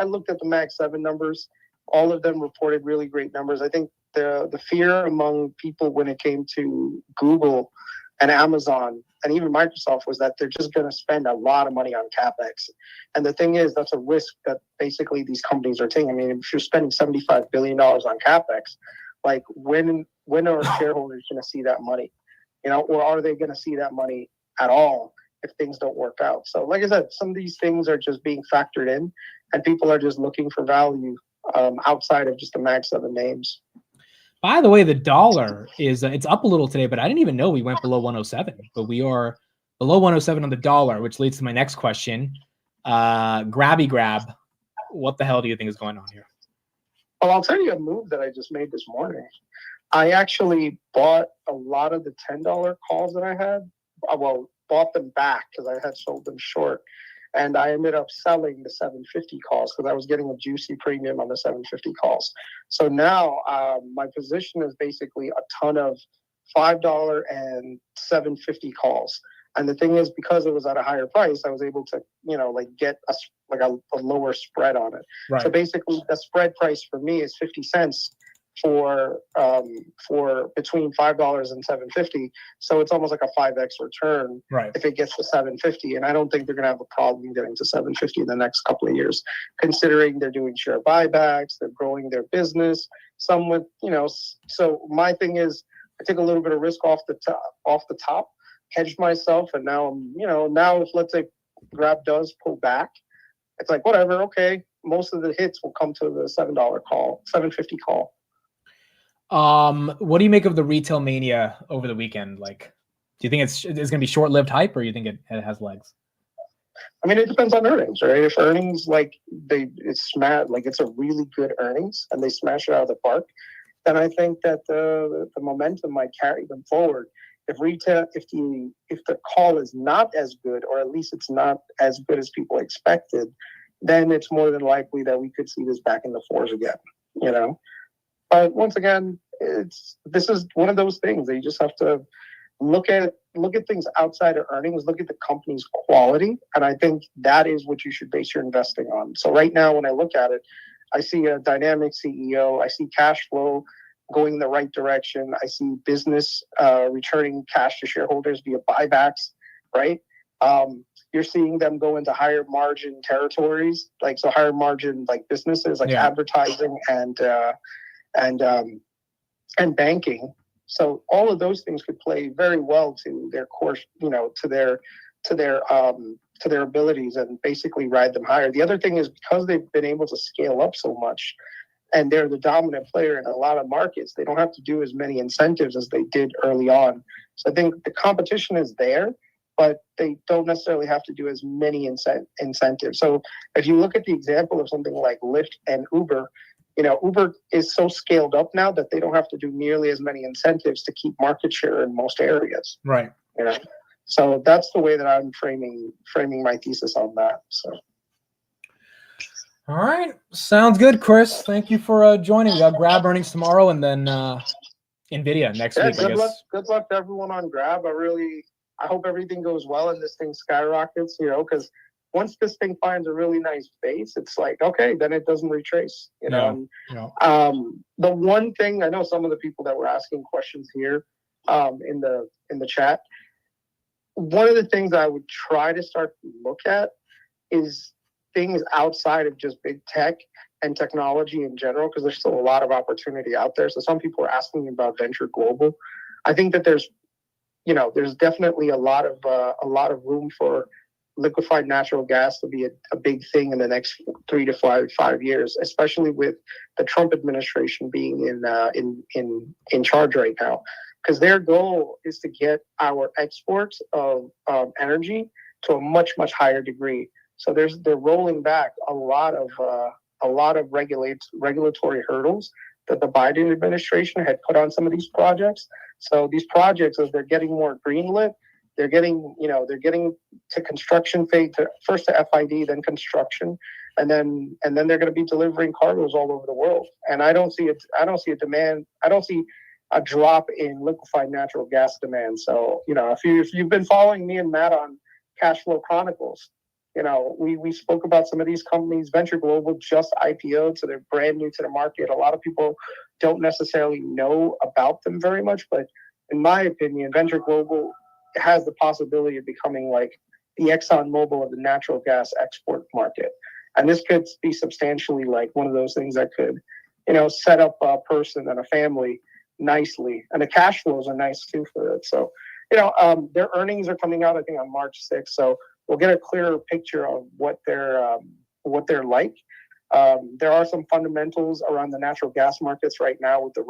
looked at the Mag 7 numbers. All of them reported really great numbers. I think the fear among people when it came to Google and Amazon and even Microsoft was that they're just going to spend a lot of money on CapEx. And the thing is, that's a risk that basically these companies are taking. I mean, if you're spending $75 billion on CapEx, when are shareholders going to see that money? Or are they going to see that money at all if things don't work out? So like I said, some of these things are just being factored in and people are just looking for value outside of just the Mag 7 names. By the way, the dollar is it's up a little today, but I didn't even know we went below 107. But we are below 107 on the dollar, which leads to my next question. Grabby grab. What the hell do you think is going on here? Well, I'll tell you a move that I just made this morning. I actually bought a lot of the $10 calls that I had. Bought them back because I had sold them short. And I ended up selling the 750 calls because I was getting a juicy premium on the 750 calls. So now my position is basically a ton of $5 and 750 calls. And the thing is, because it was at a higher price, I was able to, get a lower spread on it. Right. So basically, the spread price for me is 50 cents for between $5 and 750. So it's almost like a 5x return if it gets to 750. And I don't think they're going to have a problem getting to 750 in the next couple of years, considering they're doing share buybacks, they're growing their business. Some with, so my thing is I take a little bit of risk off the top, hedged myself. And now I'm, now if let's say Grab does pull back, it's like, whatever. Okay. Most of the hits will come to the $7 call, 750 call. What do you make of the retail mania over the weekend? Do you think it's going to be short-lived hype, or you think it has legs? I mean, it depends on earnings, right? If earnings it's a really good earnings and they smash it out of the park, then I think that the momentum might carry them forward. If the call is not as good, or at least it's not as good as people expected, then it's more than likely that we could see this back in the fours again. But once again, this is one of those things that you just have to look at things outside of earnings, look at the company's quality, and I think that is what you should base your investing on. So right now, when I look at it, I see a dynamic CEO, I see cash flow going in the right direction, I see business returning cash to shareholders via buybacks, right? You're seeing them go into higher margin territories, higher margin businesses like advertising and banking. So all of those things could play very well to their course, to their abilities and basically ride them higher. The other thing is, because they've been able to scale up so much and they're the dominant player in a lot of markets, they don't have to do as many incentives as they did early on. So I think the competition is there, but they don't necessarily have to do as many incentives. So if you look at the example of something like Lyft and Uber, Uber is so scaled up now that they don't have to do nearly as many incentives to keep market share in most areas. Right. So that's the way that I'm framing my thesis on that. So. All right. Sounds good, Kris. Thank you for joining. We got Grab earnings tomorrow and then Nvidia next week, I guess. Good luck to everyone on Grab. I hope everything goes well and this thing skyrockets, because once this thing finds a really nice base, it's like, okay, then it doesn't retrace, you know. The one thing I know, some of the people that were asking questions here in the chat, one of the things I would try to start to look at is things outside of just big tech and technology in general, because there's still a lot of opportunity out there. So some people are asking about venture global. I think that there's definitely a lot of room for liquefied natural gas to be a big thing in the next 3 to 5 years, especially with the Trump administration being in charge right now, because their goal is to get our exports of energy to a much higher degree. So they're rolling back a lot of regulatory hurdles that the Biden administration had put on some of these projects. So these projects, as they're getting more greenlit, they're getting to construction phase, first to FID, then construction, and then they're going to be delivering cargoes all over the world. And I don't see a drop in liquefied natural gas demand. So, if you've been following me and Matt on Cash Flow Chronicles, we spoke about some of these companies. Venture Global just IPO'd, so they're brand new to the market. A lot of people don't necessarily know about them very much, but in my opinion, Venture Global has the possibility of becoming like the ExxonMobil of the natural gas export market. And this could be substantially like one of those things that could, set up a person and a family nicely. And the cash flows are nice too for it. So, their earnings are coming out, I think, on March 6th. So we'll get a clearer picture of what they're like. There are some fundamentals around the natural gas markets right now with the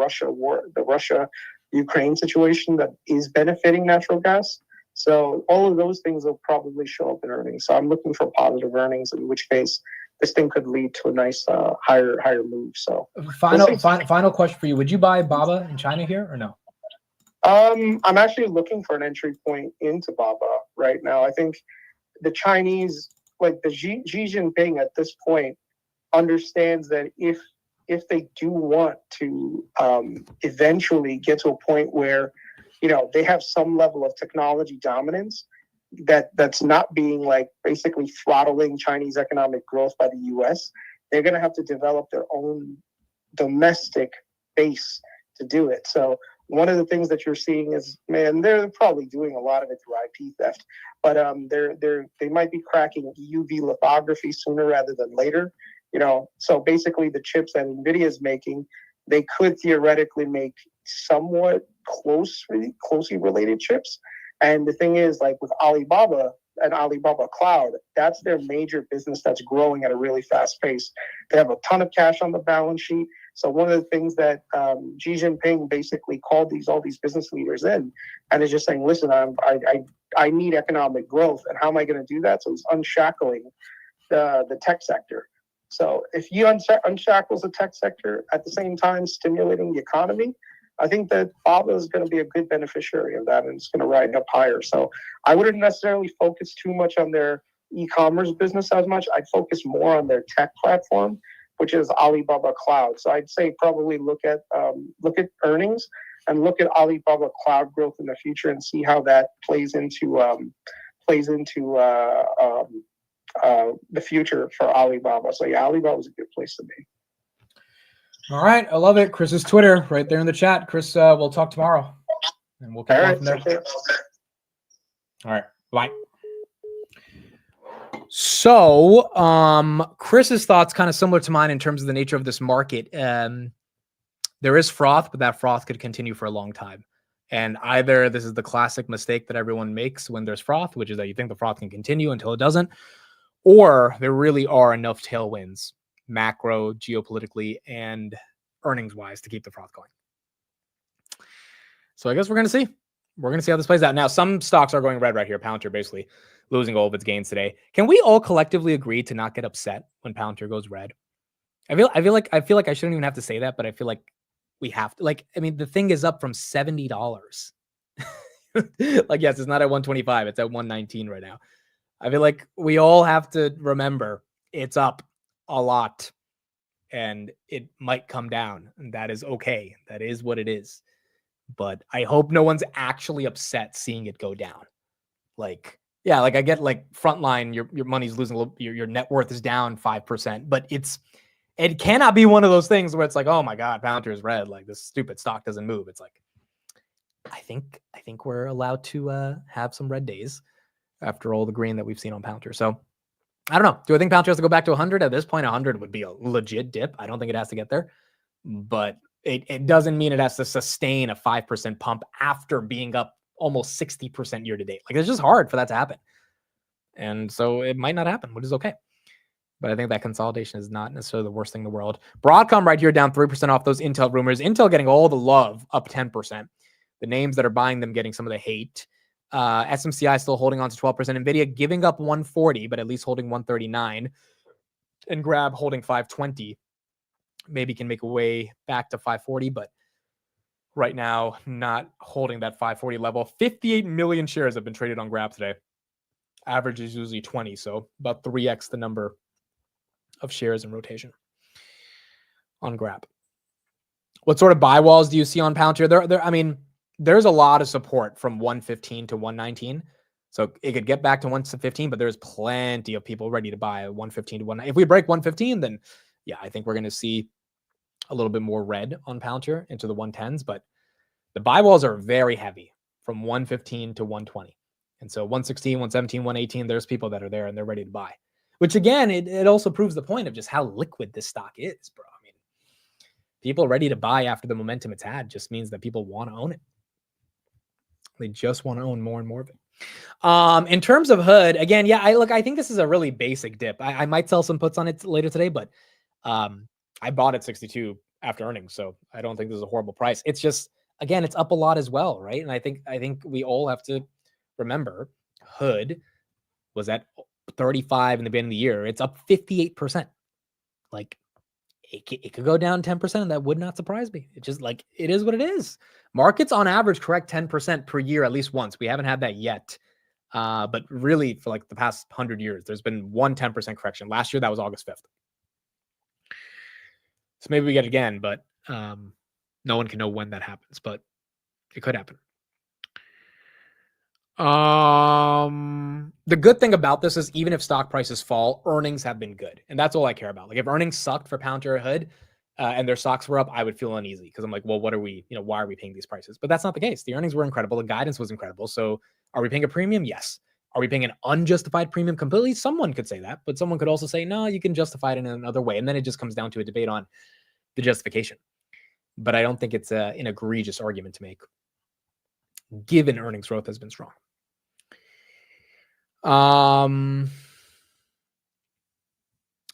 Russia-Ukraine situation that is benefiting natural gas. So all of those things will probably show up in earnings. So I'm looking for positive earnings, in which case this thing could lead to a nice higher move. So final question for you: would you buy Baba in China here or no? I'm actually looking for an entry point into Baba right now. I think the Chinese, like the Xi Jinping at this point, understands that if they do want to eventually get to a point where they have some level of technology dominance that's not being like basically throttling Chinese economic growth by the US, they're going to have to develop their own domestic base to do it. So one of the things that you're seeing is, man, they're probably doing a lot of it through IP theft, but they might be cracking EUV lithography sooner rather than later. So basically the chips that Nvidia is making, they could theoretically make somewhat closely related chips. And the thing is, like with Alibaba and Alibaba Cloud, that's their major business that's growing at a really fast pace. They have a ton of cash on the balance sheet. So one of the things that Xi Jinping basically called all these business leaders in, and is just saying, listen, I need economic growth, and how am I going to do that? So he's unshackling the tech sector. So if he unshackles the tech sector at the same time stimulating the economy, I think that Baba is going to be a good beneficiary of that, and it's going to ride up higher. So I wouldn't necessarily focus too much on their e-commerce business as much. I'd focus more on their tech platform, which is Alibaba Cloud. So I'd say probably look at earnings and look at Alibaba Cloud growth in the future and see how that plays into the future for Alibaba. So yeah, Alibaba is a good place to be. All right, I love it. Chris's Twitter right there in the chat. Chris, we'll talk tomorrow, and we'll keep from there. All right, bye. So, Chris's thoughts kind of similar to mine in terms of the nature of this market. There is froth, but that froth could continue for a long time. And either this is the classic mistake that everyone makes when there's froth, which is that you think the froth can continue until it doesn't, or there really are enough tailwinds, macro, geopolitically, and earnings-wise, to keep the froth going. So I guess we're going to see. We're going to see how this plays out. Now, some stocks are going red right here. Palantir basically losing all of its gains today. Can we all collectively agree to not get upset when Palantir goes red? I feel like I shouldn't even have to say that, but I feel like we have to. Like, I mean, the thing is up from $70. Like, yes, it's not at 125. It's at 119 right now. I feel like we all have to remember it's up a lot and it might come down, and that is okay. That is what it is. But I hope no one's actually upset seeing it go down. Like, Yeah, like I get like frontline, your money's losing a little, your net worth is down 5%, but it cannot be one of those things where it's like, oh my God, Palantir is red, like this stupid stock doesn't move. It's like, I think we're allowed to have some red days after all the green that we've seen on Palantir. So I don't know. Do I think Palantir has to go back to 100? At this point, 100 would be a legit dip. I don't think it has to get there, but it doesn't mean it has to sustain a 5% pump after being up almost 60% year to date. Like, it's just hard for that to happen. And so it might not happen, which is okay. But I think that consolidation is not necessarily the worst thing in the world. Broadcom right here down 3% off those Intel rumors. Intel getting all the love, up 10%. The names that are buying them getting some of the hate. SMCI still holding on to 12%. Nvidia giving up 140, but at least holding 139. And Grab holding 520. Maybe can make a way back to 540, but right now not holding that 540 level. 58 million shares have been traded on Grab today. Average is usually 20, so about 3x the number of shares in rotation on Grab. What sort of buy walls do you see on Palantir? I mean, there's a lot of support from 115 to 119. So it could get back to 115, but there's plenty of people ready to buy 115 to 119. If we break 115, then yeah, I think we're going to see a little bit more red on Palantir into the 110s, but the buy walls are very heavy from 115 to 120. And so 116, 117, 118, there's people that are there and they're ready to buy. Which again, it also proves the point of just how liquid this stock is, bro. I mean, people ready to buy after the momentum it's had just means that people want to own it. They just want to own more and more of it. In terms of hood, again, yeah, I think this is a really basic dip. I might sell some puts on it later today, but I bought at 62 after earnings, so I don't think this is a horrible price. It's just, again, it's up a lot as well, right? And I think we all have to remember, hood was at 35 in the beginning of the year. It's up 58%. Like, it could go down 10%, and that would not surprise me. It's just like, it is what it is. Markets on average correct 10% per year at least once. We haven't had that yet. But really, for like the past 100 years, there's been one 10% correction. Last year, that was August 5th. So maybe we get it again, but no one can know when that happens, but it could happen. The good thing about this is even if stock prices fall, earnings have been good. And that's all I care about. Like if earnings sucked for Palantir or Hood and their stocks were up, I would feel uneasy because I'm like, well, what are we, why are we paying these prices? But that's not the case. The earnings were incredible. The guidance was incredible. So are we paying a premium? Yes. Are we paying an unjustified premium completely? Someone could say that, but someone could also say, no, you can justify it in another way. And then it just comes down to a debate on the justification. But I don't think it's an egregious argument to make given earnings growth has been strong.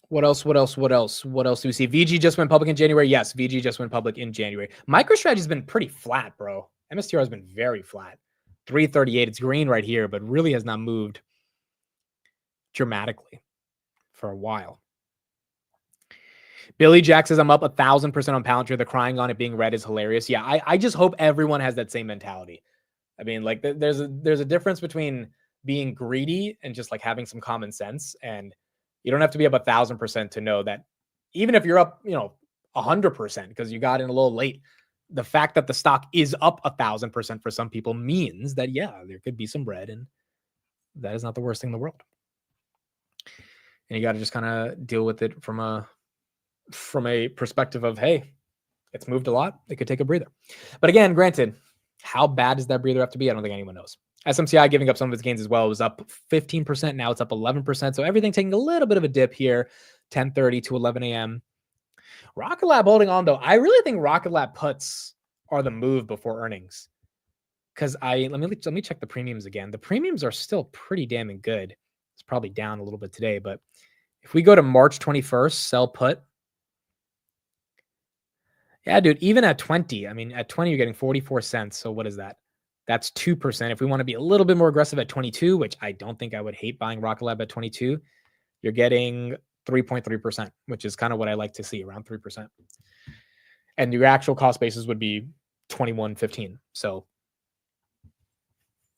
What else do we see? VG just went public in January. Yes, VG just went public in January. MicroStrategy has been pretty flat, bro. MSTR has been very flat. 338. It's green right here, but really has not moved dramatically for a while. Billy Jack says I'm up 1,000% on Palantir. The crying on it being red is hilarious. Yeah, I just hope everyone has that same mentality. I mean, like there's a difference between being greedy and just like having some common sense. And you don't have to be up 1,000% to know that even if you're up, 100% because you got in a little late, the fact that the stock is up 1,000% for some people means that, yeah, there could be some red, and that is not the worst thing in the world. And you got to just kind of deal with it from a perspective of, hey, it's moved a lot. It could take a breather. But again, granted, how bad does that breather have to be? I don't think anyone knows. SMCI giving up some of its gains as well. It was up 15%. Now it's up 11%. So everything taking a little bit of a dip here, 10:30 to 11 a.m. Rocket Lab holding on, though. I really think Rocket Lab puts are the move before earnings. Because let me check the premiums again. The premiums are still pretty damn good. It's probably down a little bit today. But if we go to March 21st, sell put. Yeah, dude, even at 20, I mean, at 20, you're getting 44 cents. So what is that? That's 2%. If we want to be a little bit more aggressive at 22, which I don't think I would hate buying Rocket Lab at 22, you're getting 3.3%, which is kind of what I like to see, around 3%. And your actual cost basis would be 21.15. So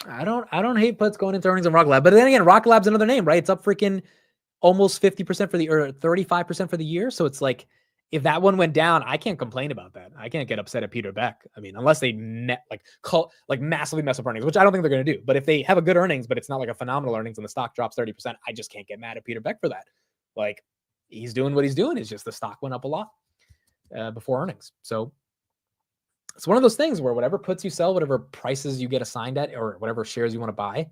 I don't hate puts going into earnings on Rocket Lab. But then again, Rocket Lab's another name, right? It's up freaking almost 50% or 35% for the year. So it's like, if that one went down, I can't complain about that. I can't get upset at Peter Beck. I mean, unless they massively mess up earnings, which I don't think they're going to do. But if they have a good earnings, but it's not like a phenomenal earnings and the stock drops 30%, I just can't get mad at Peter Beck for that. Like, he's doing what he's doing. It's just the stock went up a lot before earnings. So it's one of those things where whatever puts you sell, whatever prices you get assigned at, or whatever shares you want to buy,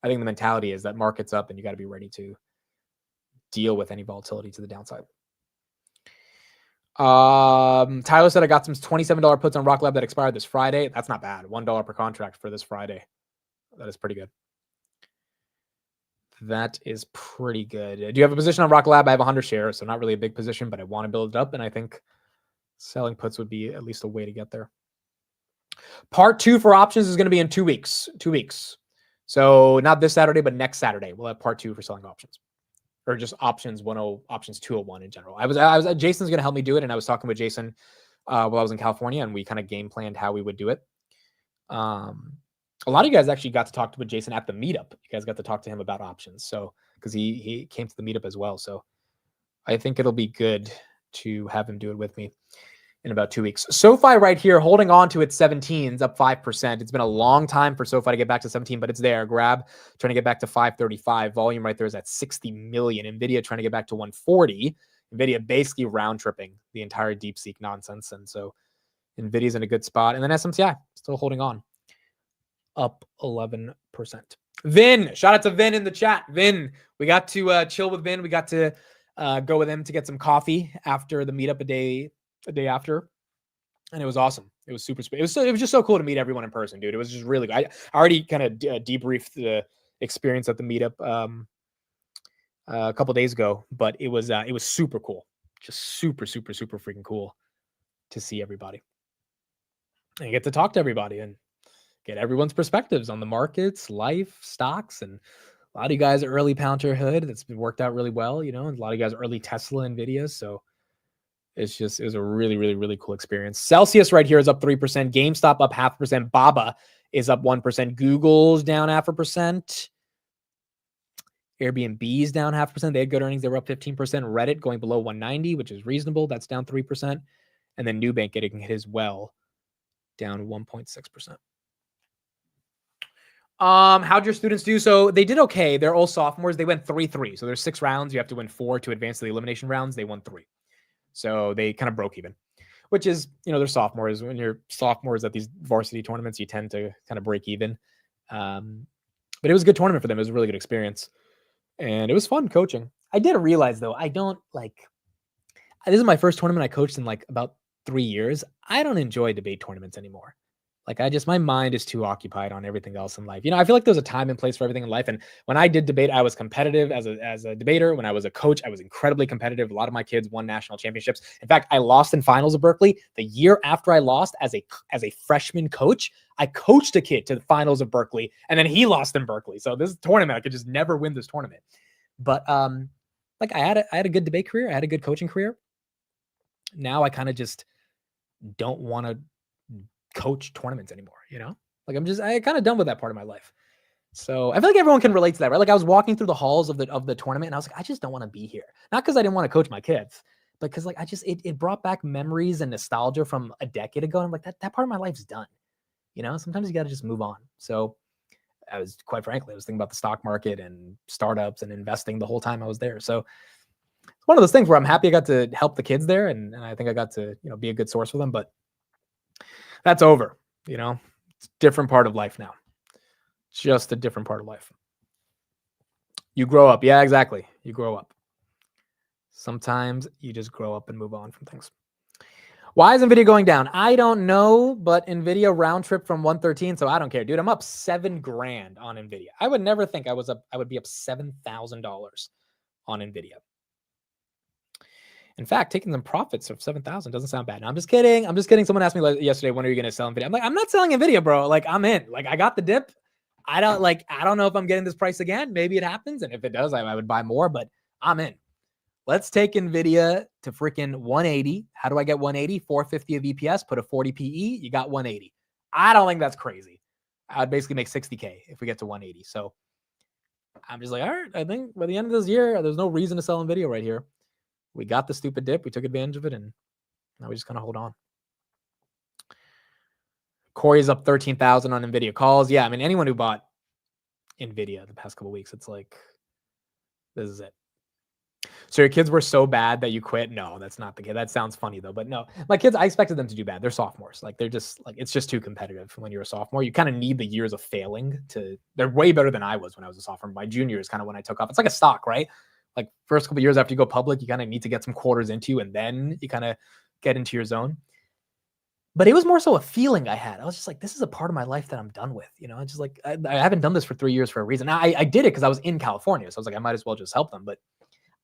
I think the mentality is that market's up and you got to be ready to deal with any volatility to the downside. Tyler said I got some $27 puts on Rock Lab that expired this Friday. That's not bad. $1 per contract for this Friday. That is pretty good. That is pretty good. Do you have a position on Rock Lab? I have 100 shares, so not really a big position, but I want to build it up, and I think selling puts would be at least a way to get there. Part 2 for options is going to be in 2 weeks. 2 weeks. So not this Saturday, but next Saturday we'll have part 2 for selling options. Or just options 201 in general. I was Jason's going to help me do it, and I was talking with Jason while I was in California, and we kind of game planned how we would do it. A lot of you guys actually got to talk with Jason at the meetup. You guys got to talk to him about options, so because he came to the meetup as well. So I think it'll be good to have him do it with me in about 2 weeks. SoFi right here, holding on to its 17s, up 5%. It's been a long time for SoFi to get back to 17, but it's there. Grab trying to get back to 535. Volume right there is at 60 million. Nvidia trying to get back to 140. Nvidia basically round tripping the entire Deepseek nonsense. And so Nvidia's in a good spot. And then SMCI still holding on, up 11%. Vin, shout out to Vin in the chat. Vin, we got to chill with Vin. We got to go with him to get some coffee after the meetup a day after, and it was awesome. It was super. It was just so cool to meet everyone in person, dude. It was just really good. I already kind of debriefed the experience at the meetup a couple days ago, but it was super cool. Just super freaking cool to see everybody and get to talk to everybody and get everyone's perspectives on the markets, life, stocks, and a lot of you guys are early Palantir. That's been worked out really well, you know, and a lot of you guys are early Tesla, Nvidia. So it was a really cool experience. Celsius right here is up 3%. GameStop up 0.5%. Baba is up 1%. Google's down 0.5%. Airbnb's down 0.5%. They had good earnings. They were up 15%. Reddit going below 190, which is reasonable. That's down 3%. And then Nubank getting hit as well, down 1.6%. How'd your students do? So they did okay. They're all sophomores. They went 3-3. So there's 6 rounds. You have to win 4 to advance to the elimination rounds. They won 3. So they kind of broke even, which is, you know, they're sophomores. When you're sophomores at these varsity tournaments, you tend to kind of break even. But it was a good tournament for them. It was a really good experience. And it was fun coaching. I did realize, though, this is my first tournament I coached in like about 3 years. I don't enjoy debate tournaments anymore. Like my mind is too occupied on everything else in life. You know, I feel like there's a time and place for everything in life. And when I did debate, I was competitive as a debater. When I was a coach, I was incredibly competitive. A lot of my kids won national championships. In fact, I lost in finals of Berkeley. The year after I lost as a freshman coach, I coached a kid to the finals of Berkeley, and then he lost in Berkeley. So this tournament, I could just never win this tournament. But I had a good debate career. I had a good coaching career. Now I kind of just don't want to coach tournaments anymore, you know? Like I kind of done with that part of my life. So I feel like everyone can relate to that, right? Like I was walking through the halls of the tournament and I was like, I just don't want to be here. Not because I didn't want to coach my kids, but because like it brought back memories and nostalgia from a decade ago. And I'm like, that part of my life's done. You know, sometimes you got to just move on. So I was thinking about the stock market and startups and investing the whole time I was there. So it's one of those things where I'm happy I got to help the kids there. And I think I got to, you know, be a good source for them, but that's over, you know, it's a different part of life now. Just a different part of life. You grow up. Yeah, exactly. You grow up. Sometimes you just grow up and move on from things. Why is Nvidia going down? I don't know, but Nvidia round trip from 113, so I don't care, dude. I'm up $7,000 on Nvidia. I would never think I would be up $7,000 on Nvidia. In fact, taking some profits of 7,000 doesn't sound bad. No, I'm just kidding. Someone asked me yesterday, when are you going to sell Nvidia? I'm like, I'm not selling Nvidia, bro. Like, I'm in. Like, I got the dip. I don't know if I'm getting this price again. Maybe it happens, and if it does, I would buy more. But I'm in. Let's take Nvidia to freaking 180. How do I get 180? 450 of EPS. Put a 40 PE. You got 180. I don't think that's crazy. I'd basically make 60K if we get to 180. So I'm just like, all right. I think by the end of this year, there's no reason to sell Nvidia right here. we got the stupid dip. We took advantage of it, and now we just kind of hold on. Corey's up 13,000 on Nvidia calls. Yeah, I mean, anyone who bought Nvidia the past couple of weeks, it's like, this is it. So your kids were so bad that you quit? No, that's not the case. That sounds funny though, but no. My kids, I expected them to do bad. They're sophomores. Like, they're just like, it's just too competitive when you're a sophomore. You kind of need the years of failing to, they're way better than I was when I was a sophomore. My junior is kind of when I took off. It's like a stock, right? Like, first couple of years after you go public, you kind of need to get some quarters into you, and then you kind of get into your zone. But it was more so a feeling I had. I was just like, this is a part of my life that I'm done with. You know, it's just like, I haven't done this for 3 years for a reason. Now, I did it because I was in California. So I was like, I might as well just help them. But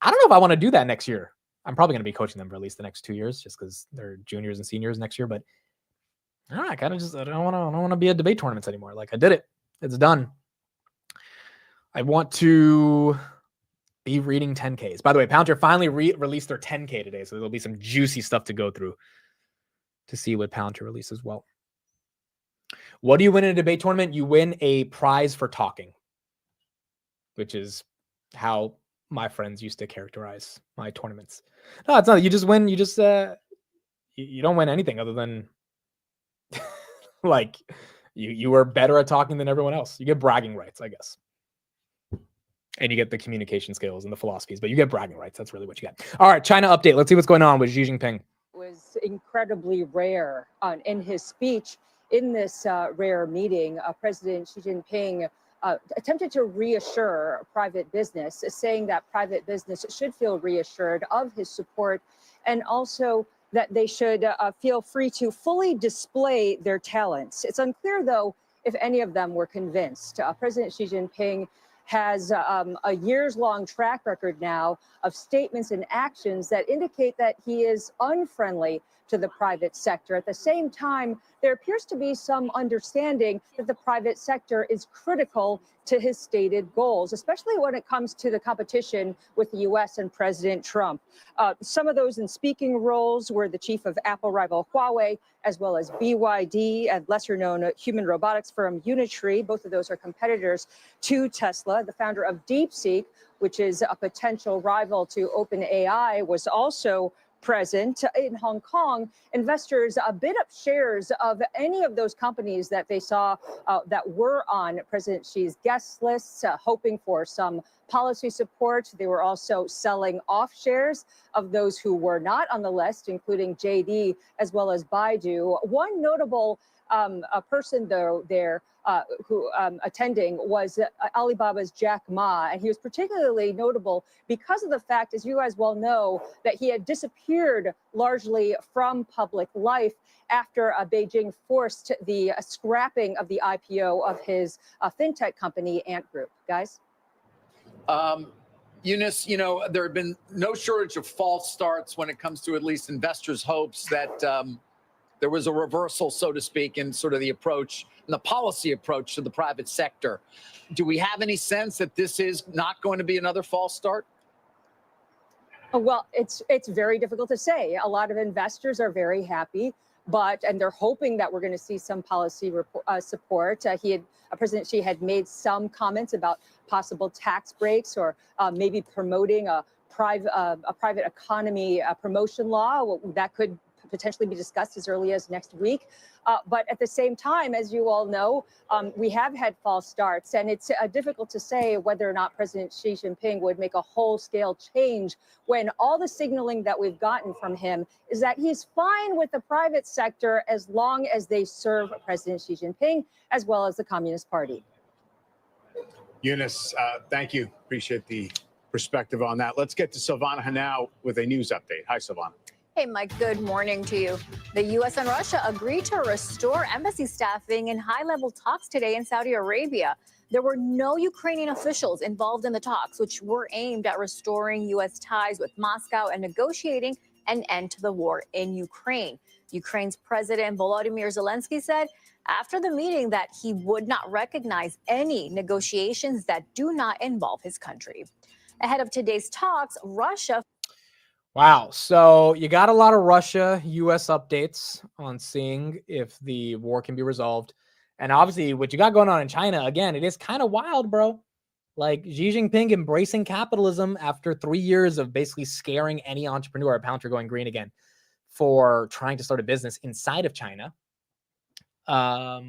I don't know if I want to do that next year. I'm probably going to be coaching them for at least the next 2 years, just because they're juniors and seniors next year. But I don't know, I don't want to be at debate tournaments anymore. Like, I did it. It's done. I want to be reading 10Ks. By the way, Palantir finally released their 10K today. So there'll be some juicy stuff to go through to see what Palantir releases as well. What do you win in a debate tournament? You win a prize for talking, which is how my friends used to characterize my tournaments. No, it's not. You just win. You just, you don't win anything other than like you were better at talking than everyone else. You get bragging rights, I guess. And you get the communication skills and the philosophies, but you get bragging rights. That's really what you get. All right, China update. Let's see what's going on with Xi Jinping. Was incredibly rare in his speech in this rare meeting. President Xi Jinping attempted to reassure private business, saying that private business should feel reassured of his support, and also that they should feel free to fully display their talents. It's unclear, though, if any of them were convinced. President Xi Jinping has a years-long track record now of statements and actions that indicate that he is unfriendly to the private sector. At the same time, there appears to be some understanding that the private sector is critical to his stated goals, especially when it comes to the competition with the U.S. and President Trump. Some of those in speaking roles were the chief of Apple rival Huawei, as well as BYD and lesser-known human robotics firm Unitree. Both of those are competitors to Tesla. The founder of Deepseek, which is a potential rival to OpenAI, was also present in Hong Kong. Investors bid up shares of any of those companies that they saw that were on President Xi's guest lists, hoping for some policy support. They were also selling off shares of those who were not on the list, including JD as well as Baidu. One notable person, though, there who attending was Alibaba's Jack Ma, and he was particularly notable because of the fact, as you guys well know, that he had disappeared largely from public life after Beijing forced the scrapping of the IPO of his fintech company, Ant Group. Guys? Eunice, you know, there have been no shortage of false starts when it comes to at least investors' hopes that there was a reversal, so to speak, in sort of the approach and the policy approach to the private sector. Do we have any sense that this is not going to be another false start? Well, it's very difficult to say. A lot of investors are very happy, and they're hoping that we're going to see some policy support. President Xi had made some comments about possible tax breaks or maybe promoting a private economy promotion law that could potentially be discussed as early as next week. But at the same time, as you all know, we have had false starts, and it's difficult to say whether or not President Xi Jinping would make a whole-scale change when all the signaling that we've gotten from him is that he's fine with the private sector as long as they serve President Xi Jinping as well as the Communist Party. Eunice, thank you. Appreciate the perspective on that. Let's get to Silvana Hanau with a news update. Hi, Silvana. Hey, Mike, good morning to you. The U.S. and Russia agreed to restore embassy staffing in high-level talks today in Saudi Arabia. There were no Ukrainian officials involved in the talks, which were aimed at restoring U.S. ties with Moscow and negotiating an end to the war in Ukraine. Ukraine's President Volodymyr Zelensky said after the meeting that he would not recognize any negotiations that do not involve his country. Ahead of today's talks, Russia... Wow. So you got a lot of Russia-U.S. updates on seeing if the war can be resolved. And obviously what you got going on in China, again, it is kind of wild, bro. Like Xi Jinping embracing capitalism after 3 years of basically scaring any entrepreneur or Palantir going green again for trying to start a business inside of China. I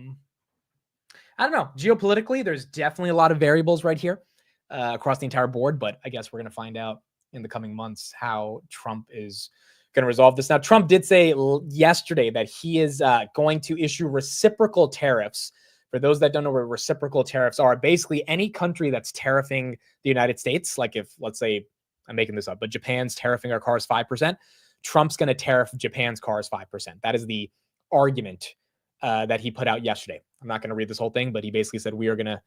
don't know. Geopolitically, there's definitely a lot of variables right here across the entire board, but I guess we're going to find out in the coming months how Trump is going to resolve this. Now, Trump did say yesterday that he is going to issue reciprocal tariffs. For those that don't know what reciprocal tariffs are, basically any country that's tariffing the United States, like if, let's say, I'm making this up, but Japan's tariffing our cars 5%, Trump's going to tariff Japan's cars 5%. That is the argument that he put out yesterday. I'm not going to read this whole thing, but he basically said we are going to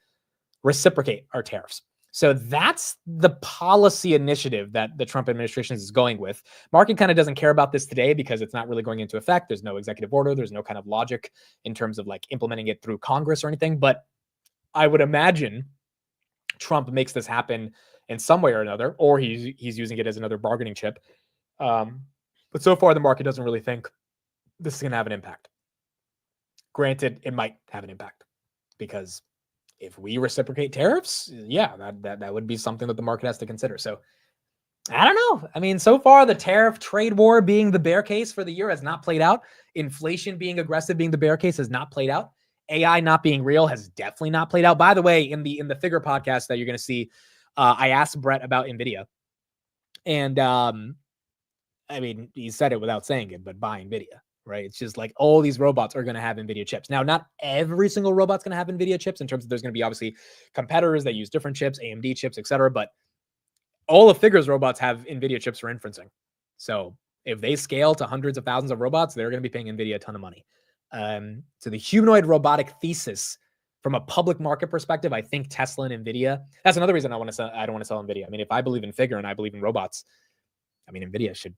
reciprocate our tariffs. So that's the policy initiative that the Trump administration is going with. Market kind of doesn't care about this today because it's not really going into effect. There's no executive order. There's no kind of logic in terms of like implementing it through Congress or anything. But I would imagine Trump makes this happen in some way or another, or he's using it as another bargaining chip. But so far, the market doesn't really think this is going to have an impact. Granted, it might have an impact because if we reciprocate tariffs, yeah, that would be something that the market has to consider. So I don't know. I mean, so far the tariff trade war being the bear case for the year has not played out. Inflation being aggressive being the bear case has not played out. AI not being real has definitely not played out. By the way, in the Figure podcast that you're going to see, I asked Brett about Nvidia, and I mean, he said it without saying it, but buy Nvidia. Right. It's just like all these robots are going to have NVIDIA chips. Now, not every single robot's going to have NVIDIA chips in terms of there's going to be obviously competitors that use different chips, AMD chips, etc. But all of Figure's robots have NVIDIA chips for inferencing. So if they scale to hundreds of thousands of robots, they're going to be paying NVIDIA a ton of money. So the humanoid robotic thesis from a public market perspective, I think Tesla and NVIDIA, that's another reason I don't want to sell NVIDIA. I mean, if I believe in Figure and I believe in robots, I mean, NVIDIA should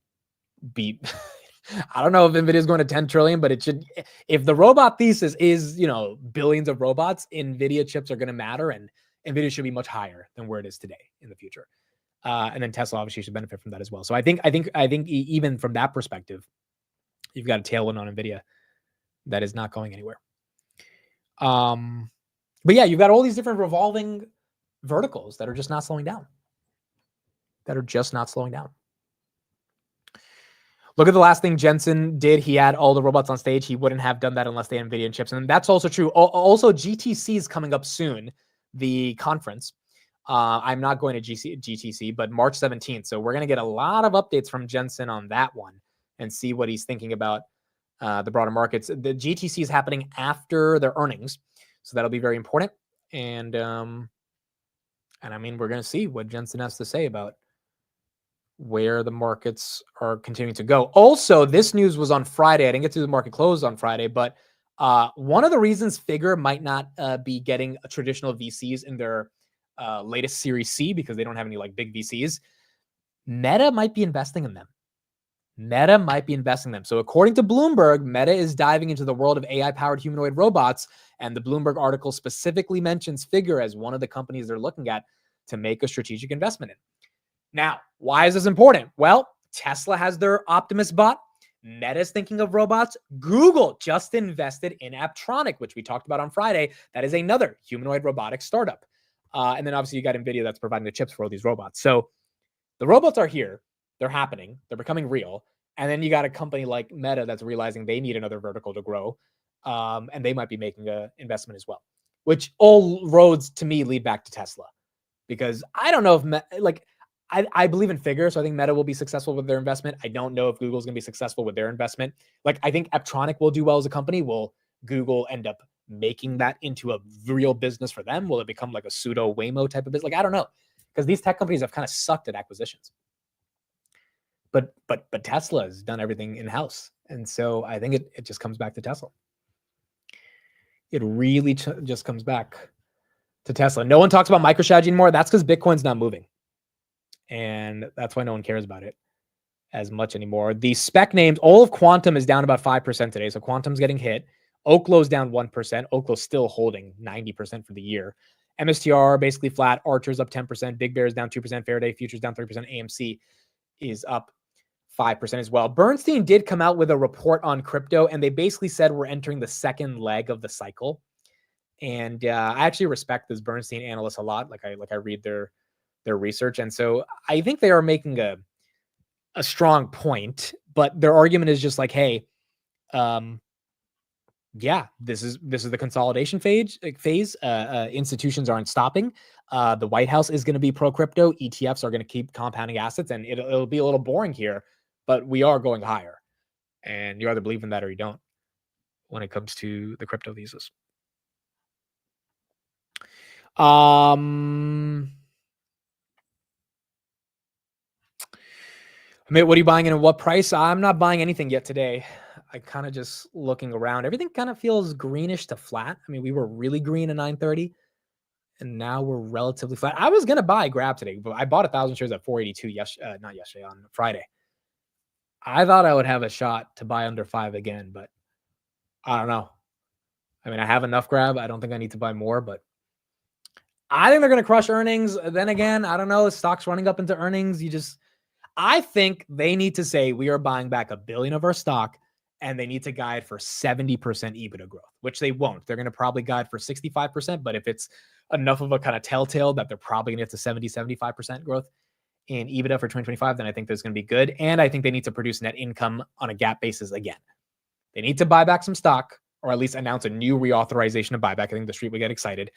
be... I don't know if NVIDIA is going to 10 trillion, but it should. If the robot thesis is, billions of robots, NVIDIA chips are going to matter, and NVIDIA should be much higher than where it is today in the future. And then Tesla obviously should benefit from that as well. So I think even from that perspective, you've got a tailwind on NVIDIA that is not going anywhere. But yeah, you've got all these different revolving verticals that are just not slowing down. Look at the last thing Jensen did. He had all the robots on stage. He wouldn't have done that unless they had NVIDIA chips. And that's also true. Also, GTC is coming up soon, the conference. I'm not going to GTC, but March 17th. So we're going to get a lot of updates from Jensen on that one and see what he's thinking about the broader markets. The GTC is happening after their earnings. So that'll be very important. And I mean, we're going to see what Jensen has to say about where the markets are continuing to go. Also, this news was on Friday. I didn't get to the market close on Friday, but one of the reasons Figure might not be getting a traditional VCs in their latest Series C because they don't have any like big VCs, Meta might be investing in them. So according to Bloomberg, Meta is diving into the world of AI-powered humanoid robots, and the Bloomberg article specifically mentions Figure as one of the companies they're looking at to make a strategic investment in. Now, why is this important? Well, Tesla has their Optimus bot. Meta's thinking of robots. Google just invested in Apptronic, which we talked about on Friday. That is another humanoid robotic startup. And then obviously you got NVIDIA that's providing the chips for all these robots. So the robots are here. They're happening. They're becoming real. And then you got a company like Meta that's realizing they need another vertical to grow. And they might be making an investment as well, which all roads to me lead back to Tesla. Because I don't know if I believe in Figure, so I think Meta will be successful with their investment. I don't know if Google's going to be successful with their investment. Like, I think Apptronic will do well as a company. Will Google end up making that into a real business for them? Will it become like a pseudo Waymo type of business? Like, I don't know, because these tech companies have kind of sucked at acquisitions. But Tesla has done everything in-house. And so I think it just comes back to Tesla. It really just comes back to Tesla. No one talks about MicroStrategy anymore. That's because Bitcoin's not moving. And that's why no one cares about it as much anymore. The spec names, all of Quantum is down about 5% today. So Quantum's getting hit. Oklow's down 1%. Oklow's still holding 90% for the year. MSTR basically flat. Archer's up 10%. Big Bear's down 2%. Faraday Futures down 3%. AMC is up 5% as well. Bernstein did come out with a report on crypto, and they basically said we're entering the second leg of the cycle. And I actually respect this Bernstein analyst a lot. Like I read their research, and so I think they are making a strong point. But their argument is just like, hey, yeah, this is the consolidation phase. Institutions aren't stopping. The White House is going to be pro crypto. ETFs are going to keep compounding assets, and it'll be a little boring here, but we are going higher. And you either believe in that or you don't when it comes to the crypto thesis. Mate, what are you buying and at what price? I'm not buying anything yet today. I kind of just looking around. Everything kind of feels greenish to flat. I mean, we were really green at 9:30, and now we're relatively flat. I was gonna buy Grab today, but I bought 1,000 shares at 482. Not yesterday, on Friday. I thought I would have a shot to buy under 5 again, but I don't know. I mean, I have enough Grab. I don't think I need to buy more, but I think they're gonna crush earnings. Then again, I don't know. Stock's running up into earnings. I think they need to say we are buying back $1 billion of our stock, and they need to guide for 70% EBITDA growth, which they won't. They're going to probably guide for 65%, but if it's enough of a kind of telltale that they're probably going to get to 75% growth in EBITDA for 2025, then I think there's going to be good. And I think they need to produce net income on a GAAP basis again. They need to buy back some stock, or at least announce a new reauthorization of buyback. I think the street would get excited.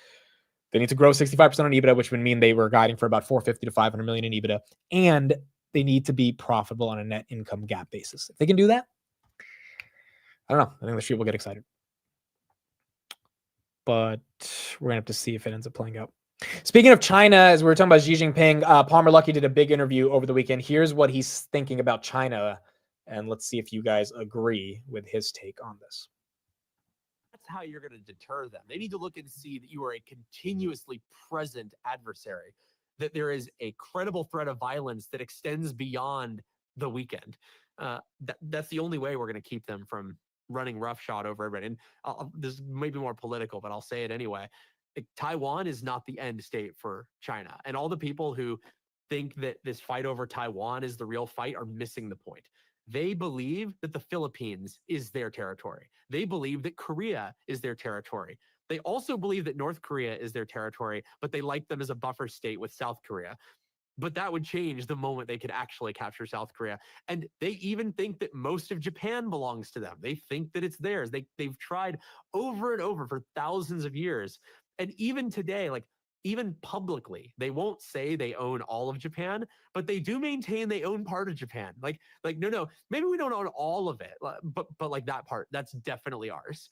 They need to grow 65% on EBITDA, which would mean they were guiding for about 450 to 500 million in EBITDA. And they need to be profitable on a net income GAAP basis. If they can do that, I don't know. I think the street will get excited. But we're going to have to see if it ends up playing out. Speaking of China, as we were talking about Xi Jinping, Palmer Luckey did a big interview over the weekend. Here's what he's thinking about China. And let's see if you guys agree with his take on this. That's how you're going to deter them. They need to look and see that you are a continuously present adversary, that there is a credible threat of violence that extends beyond the weekend. That's the only way we're going to keep them from running roughshod over everybody. And this may be more political, but I'll say it anyway. Taiwan is not the end state for China. And all the people who think that this fight over Taiwan is the real fight are missing the point. They believe that the Philippines is their territory. They believe that Korea is their territory. They also believe that North Korea is their territory, but they like them as a buffer state with South Korea. But that would change the moment they could actually capture South Korea. And they even think that most of Japan belongs to them. They think that it's theirs. They've tried over and over for thousands of years. And even today, like even publicly, they won't say they own all of Japan, but they do maintain they own part of Japan. Like no, maybe we don't own all of it, but like that part, that's definitely ours.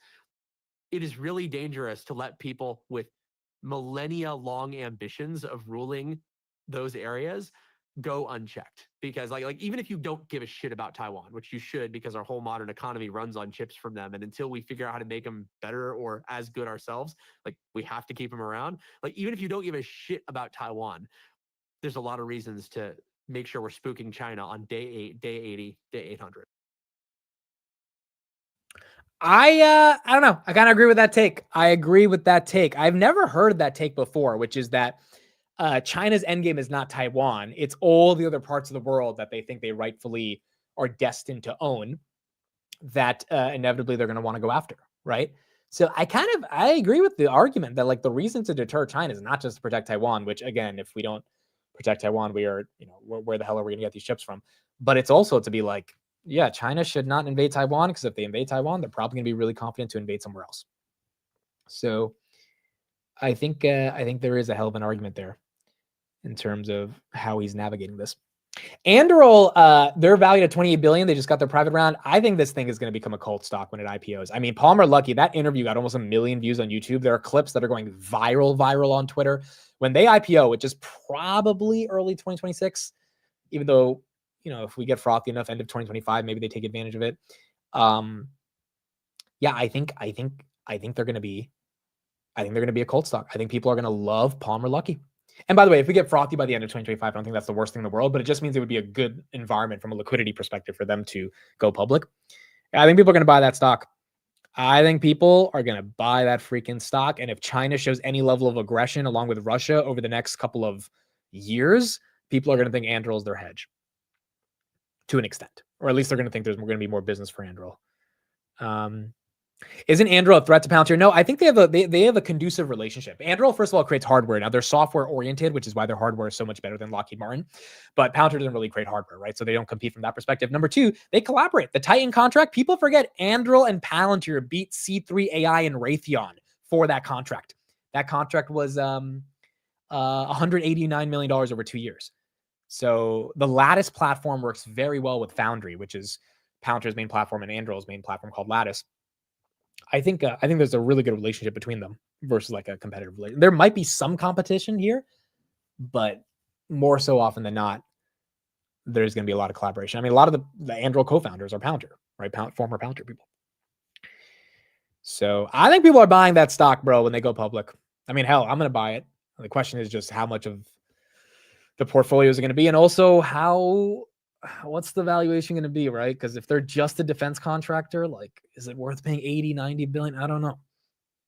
It is really dangerous to let people with millennia-long ambitions of ruling those areas go unchecked. Because like even if you don't give a shit about Taiwan, which you should, because our whole modern economy runs on chips from them, and until we figure out how to make them better or as good ourselves, like we have to keep them around. Like even if you don't give a shit about Taiwan, there's a lot of reasons to make sure we're spooking China on day 8, day 80, day 800. I don't know. I kind of agree with that take. I've never heard that take before, which is that China's endgame is not Taiwan. It's all the other parts of the world that they think they rightfully are destined to own that inevitably they're going to want to go after, right? So I agree with the argument that like the reason to deter China is not just to protect Taiwan, which again, if we don't protect Taiwan, we are, where the hell are we going to get these chips from? But it's also to be like, yeah, China should not invade Taiwan, because if they invade Taiwan, they're probably going to be really confident to invade somewhere else. So I think there is a hell of an argument there in terms of how he's navigating this. Anduril, they're valued at $28 billion. They just got their private round. I think this thing is going to become a cult stock when it IPOs. I mean, Palmer Luckey, that interview got almost 1 million views on YouTube. There are clips that are going viral on Twitter. When they IPO, which is probably early 2026, even though, if we get frothy enough, end of 2025, maybe they take advantage of it. Yeah, I think they're going to be a cult stock. I think people are going to love Palmer Luckey. And by the way, if we get frothy by the end of 2025, I don't think that's the worst thing in the world, but it just means it would be a good environment from a liquidity perspective for them to go public. I think people are going to buy that stock. I think people are going to buy that freaking stock. And if China shows any level of aggression along with Russia over the next couple of years, people are going to think Anduril is their hedge to an extent, or at least they're going to think there's going to be more business for Anduril. Isn't Anduril a threat to Palantir? No, I think they have a conducive relationship. Anduril, first of all, creates hardware. Now they're software oriented, which is why their hardware is so much better than Lockheed Martin. But Palantir doesn't really create hardware, right? So they don't compete from that perspective. Number two, they collaborate. The Titan contract, people forget Anduril and Palantir beat C3 AI and Raytheon for that contract. That contract was $189 million over 2 years. So the Lattice platform works very well with Foundry, which is Palantir's main platform and Anduril's main platform called Lattice. I think there's a really good relationship between them versus like a competitive relationship. There might be some competition here, but more so often than not, there's going to be a lot of collaboration. I mean, a lot of the Anduril co-founders are Palantir, right? Former Palantir people. So I think people are buying that stock, bro, when they go public. I mean, hell, I'm going to buy it. The question is just how much of the portfolio is going to be, and also what's the valuation going to be, right? Because if they're just a defense contractor, like, is it worth paying 80, 90 billion? I don't know.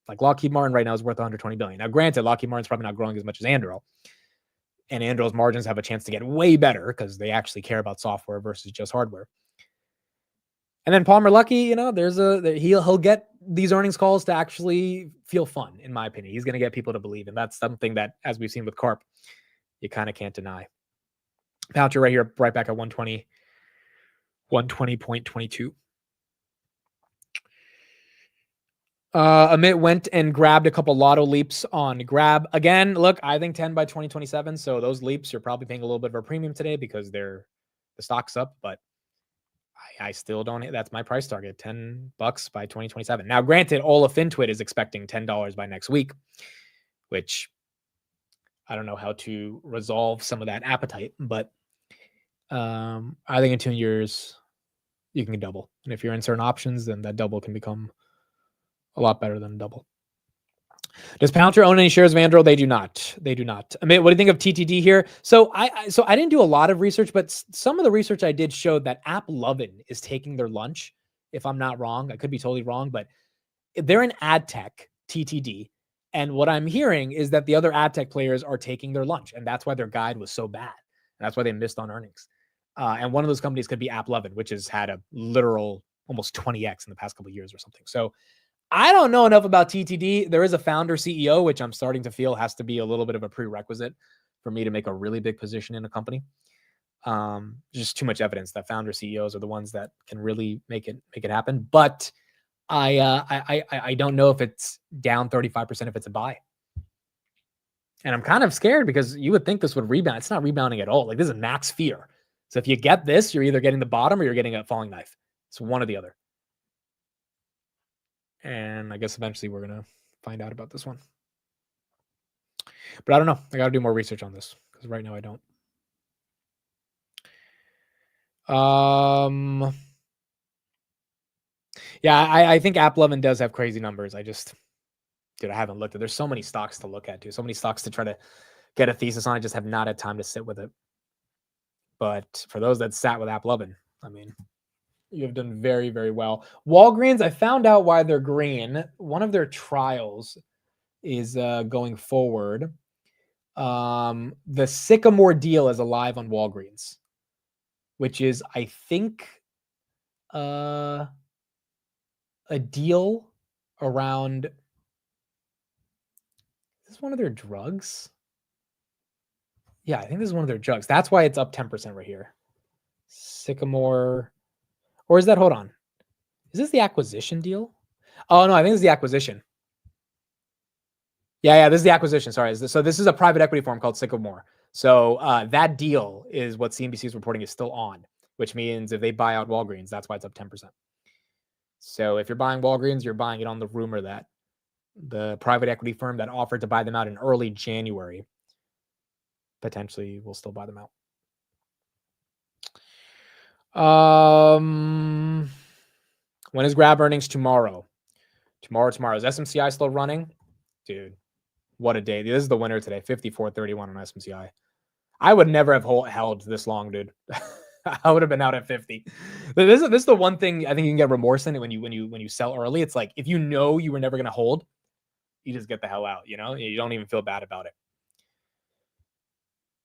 Like Lockheed Martin right now is worth 120 billion. Now, granted, Lockheed Martin's probably not growing as much as Anduril, and Anduril's margins have a chance to get way better because they actually care about software versus just hardware. And then Palmer Luckey, he'll get these earnings calls to actually feel fun, in my opinion. He's going to get people to believe, and that's something that, as we've seen with Karp, you kind of can't deny. Palantir right here, right back at 120, 120.22. Amit went and grabbed a couple lotto leaps on Grab. Again, look, I think 10 by 2027. So those leaps, you're probably paying a little bit of a premium today because the stock's up, but I still don't. That's my price target, $10 by 2027. Now, granted, all of FinTwit is expecting $10 by next week, which I don't know how to resolve some of that appetite, but I think in 2 years you can double. And if you're in certain options, then that double can become a lot better than a double. Does Palantir own any shares of Anduril? They do not. They do not. I mean, what do you think of TTD here? So I didn't do a lot of research, but some of the research I did showed that AppLovin is taking their lunch. If I'm not wrong, I could be totally wrong, but they're an ad tech, TTD. And what I'm hearing is that the other ad tech players are taking their lunch, and that's why their guide was so bad. And that's why they missed on earnings. And one of those companies could be AppLovin, which has had a literal almost 20x in the past couple of years or something. So I don't know enough about TTD. There is a founder CEO, which I'm starting to feel has to be a little bit of a prerequisite for me to make a really big position in a company. Just too much evidence that founder CEOs are the ones that can really make it happen. But I don't know if it's down 35% if it's a buy. And I'm kind of scared because you would think this would rebound. It's not rebounding at all. Like, this is max fear. So if you get this, you're either getting the bottom or you're getting a falling knife. It's one or the other. And I guess eventually we're going to find out about this one. But I don't know. I got to do more research on this because right now I don't. Yeah, I think AppLovin does have crazy numbers. I haven't looked at. There's so many stocks to look at, too. So many stocks to try to get a thesis on. I just have not had time to sit with it. But for those that sat with AppLovin, I mean, you have done very, very well. Walgreens, I found out why they're green. One of their trials is going forward. The Sycamore deal is alive on Walgreens, which is, I think, a deal around. Is this one of their drugs? Yeah, I think this is one of their drugs. That's why it's up 10% right here. Sycamore. Or is that, hold on. Is this the acquisition deal? Oh, no, I think this is the acquisition. Yeah, this is the acquisition. Sorry. So this is a private equity firm called Sycamore. So that deal is what CNBC is reporting is still on, which means if they buy out Walgreens, that's why it's up 10%. So if you're buying Walgreens, you're buying it on the rumor that the private equity firm that offered to buy them out in early January potentially will still buy them out. When is Grab earnings? Tomorrow. Tomorrow. Is SMCI still running? Dude, what a day. This is the winner today. 54.31 on SMCI. I would never have held this long, dude. I would have been out at 50. This is the one thing I think you can get remorse in it when you sell early. It's like, if you know you were never going to hold, you just get the hell out, you know? You don't even feel bad about it.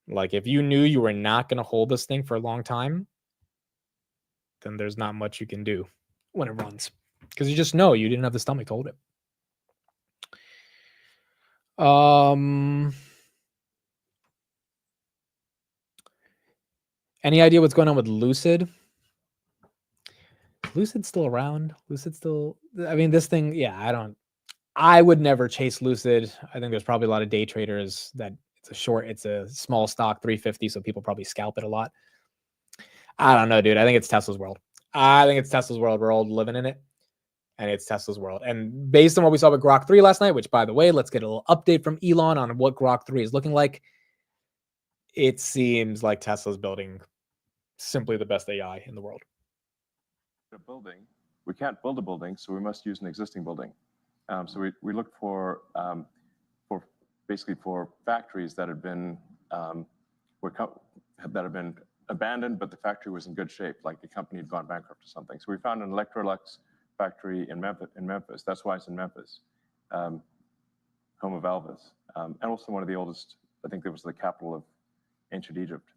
Like, if you knew you were not going to hold this thing for a long time, then there's not much you can do when it runs. because you just know you didn't have the stomach to hold it. Any idea what's going on with Lucid? Lucid's still around. Lucid's still, I mean, this thing, yeah, I would never chase Lucid. I think there's probably a lot of day traders that it's a small stock, 350, so people probably scalp it a lot. I don't know, dude. I think it's Tesla's world. We're all living in it, and it's Tesla's world. And based on what we saw with Grok 3 last night, which, by the way, let's get a little update from Elon on what Grok 3 is looking like. It seems like Tesla's building simply the best AI in the world. A building, we can't build a building, so we must use an existing building. So we looked for factories that had been abandoned, but the factory was in good shape, like the company had gone bankrupt or something. So we found an Electrolux factory in Memphis. That's why it's in Memphis, home of Elvis, and also one of the oldest. I think it was the capital of ancient Egypt.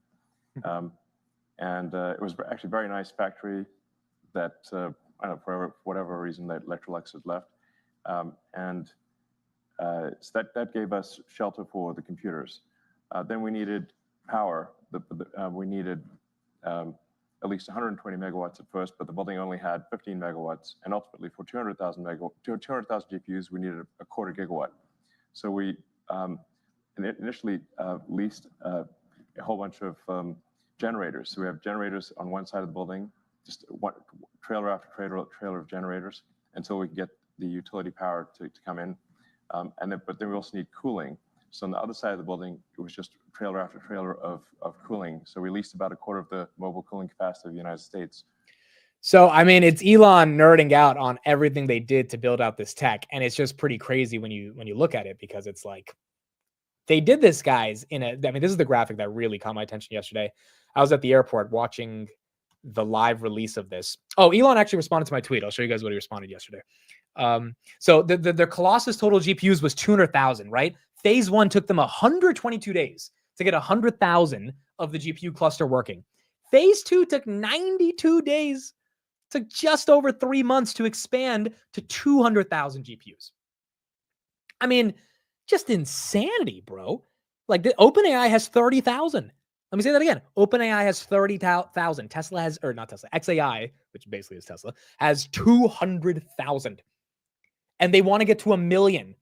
And it was actually a very nice factory that, I don't know, for whatever reason, that Electrolux had left. So that gave us shelter for the computers. Then we needed power. We needed at least 120 megawatts at first, but the building only had 15 megawatts. And ultimately, for 200,000 GPUs, we needed a quarter gigawatt. So we initially leased a whole bunch of generators. So we have generators on one side of the building, just one trailer after trailer of generators until we get the utility power to come in. But then we also need cooling. So on the other side of the building, it was just trailer after trailer of cooling. So we leased about a quarter of the mobile cooling capacity of the United States. So, I mean, it's Elon nerding out on everything they did to build out this tech. And it's just pretty crazy when you look at it, because it's like, they did this, guys, I mean, this is the graphic that really caught my attention yesterday. I was at the airport watching the live release of this. Oh, Elon actually responded to my tweet. I'll show you guys what he responded yesterday. So the Colossus total GPUs was 200,000, right? Phase 1 took them 122 days to get 100,000 of the GPU cluster working. Phase 2 took 92 days, took just over 3 months to expand to 200,000 GPUs. I mean, just insanity, bro. Like, the OpenAI has 30,000. Let me say that again. OpenAI has 30,000. Tesla has, or not Tesla, XAI, which basically is Tesla, has 200,000. And they want to get to 1 million,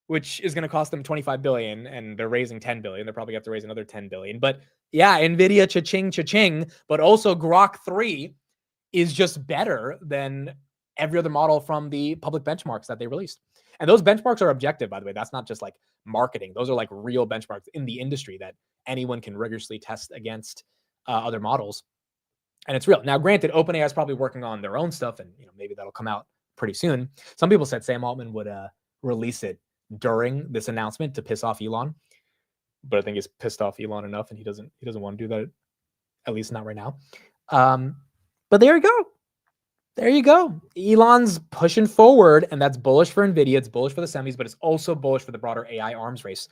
which is going to cost them 25 billion, and they're raising 10 billion. They'll probably have to raise another 10 billion. But yeah, Nvidia, cha-ching, but also Grok 3 is just better than every other model from the public benchmarks that they released. And those benchmarks are objective, by the way. That's not just like marketing. Those are like real benchmarks in the industry that anyone can rigorously test against other models. And it's real. Now, granted, OpenAI is probably working on their own stuff, and maybe that'll come out pretty soon. Some people said Sam Altman would release it during this announcement to piss off Elon, but I think he's pissed off Elon enough, and he doesn't want to do that, at least not right now. But there you go. There you go. Elon's pushing forward, and that's bullish for Nvidia. It's bullish for the semis, but it's also bullish for the broader AI arms race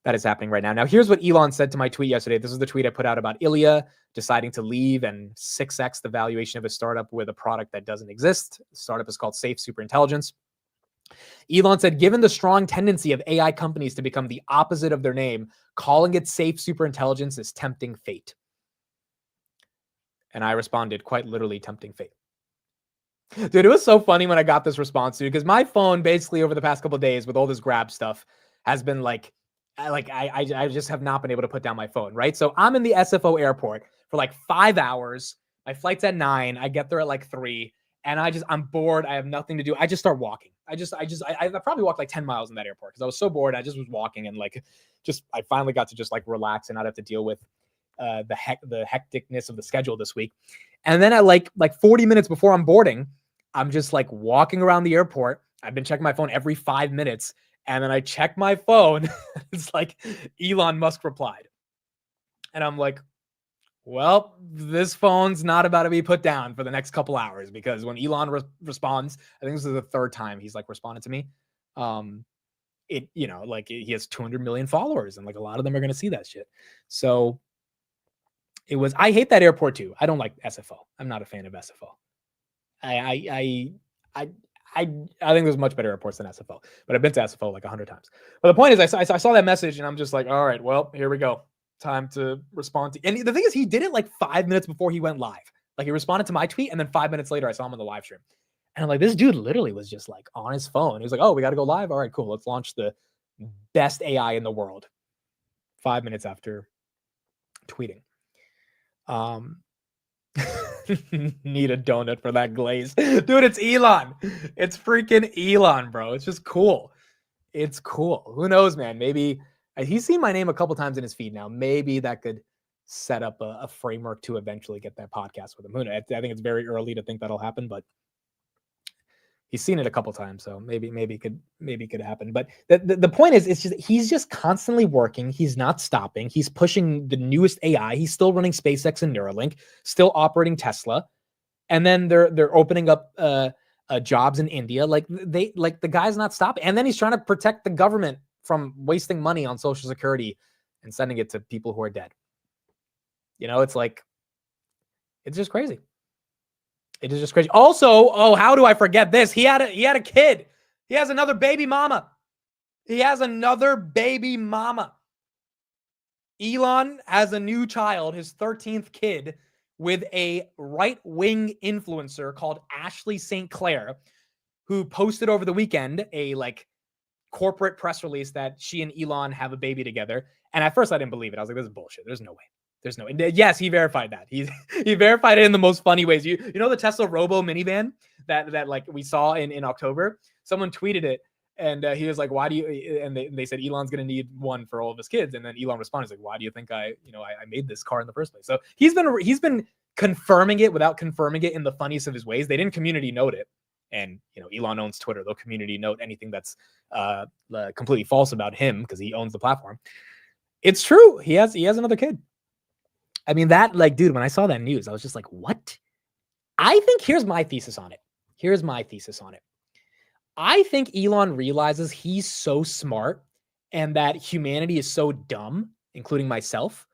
that is happening right now. Now, here's what Elon said to my tweet yesterday. This is the tweet I put out about Ilya deciding to leave and 6x the valuation of his startup with a product that doesn't exist. The startup is called Safe Superintelligence. Elon said, given the strong tendency of AI companies to become the opposite of their name, calling it Safe Superintelligence is tempting fate. And I responded, quite literally, tempting fate. Dude, it was so funny when I got this response, dude, because my phone basically over the past couple of days with all this grab stuff has been like I just have not been able to put down my phone, right? So I'm in the SFO airport for like 5 hours. My flight's at 9. I get there at like 3, and I'm bored. I have nothing to do. I just start walking. I probably walked like 10 miles in that airport because I was so bored. I just was walking, and I finally got to just like relax and not have to deal with the hecticness of the schedule this week. And then at like 40 minutes before I'm boarding, I'm just like walking around the airport. I've been checking my phone every 5 minutes. And then I check my phone. It's like Elon Musk replied. And I'm like, well, this phone's not about to be put down for the next couple hours, because when Elon responds, I think this is the 3rd time he's like responded to me. He has 200 million followers, and like a lot of them are going to see that shit. So I hate that airport too. I don't like SFO. I'm not a fan of SFO. I think there's much better reports than SFO, but I've been to SFO like 100 times. But the point is, I saw that message and I'm just like, all right, well, here we go. Time to respond to. And the thing is, he did it like 5 minutes before he went live. Like he responded to my tweet, and then 5 minutes later, I saw him on the live stream. And I'm like, this dude literally was just like on his phone. He was like, oh, we got to go live. All right, cool. Let's launch the best AI in the world. 5 minutes after tweeting. Need a donut for that glaze. Dude, it's Elon. It's freaking Elon, bro. It's just cool. It's cool. Who knows, man? Maybe he's seen my name a couple times in his feed now. Maybe that could set up a framework to eventually get that podcast with him. Who knows? I think it's very early to think that'll happen, but he's seen it a couple times, so maybe it could happen. But the point is, it's just he's just constantly working. He's not stopping. He's pushing the newest AI. He's still running SpaceX and Neuralink, still operating Tesla, and then they're opening up jobs in India. Like the guy's not stopping. And then he's trying to protect the government from wasting money on Social Security and sending it to people who are dead. You know, it's like, it's just crazy. It is just crazy. Also, oh, how do I forget this? He had a kid. He has another baby mama. He has another baby mama. Elon has a new child, his 13th kid, with a right-wing influencer called Ashley St. Clair, who posted over the weekend a like corporate press release that she and Elon have a baby together. And at first I didn't believe it. I was like, this is bullshit. There's no way. There's no. Yes, he verified that. He verified it in the most funny ways. You know the Tesla Robo minivan that like we saw in October. Someone tweeted it, and he was like, "Why do you?" And they said Elon's going to need one for all of his kids. And then Elon responded like, "Why do you think I made this car in the first place?" So he's been confirming it without confirming it in the funniest of his ways. They didn't community note it, and Elon owns Twitter. They'll community note anything that's completely false about him because he owns the platform. It's true. He has another kid. I mean, that, like, dude, when I saw that news, I was just like, what? I think here's my thesis on it. I think Elon realizes he's so smart and that humanity is so dumb, including myself,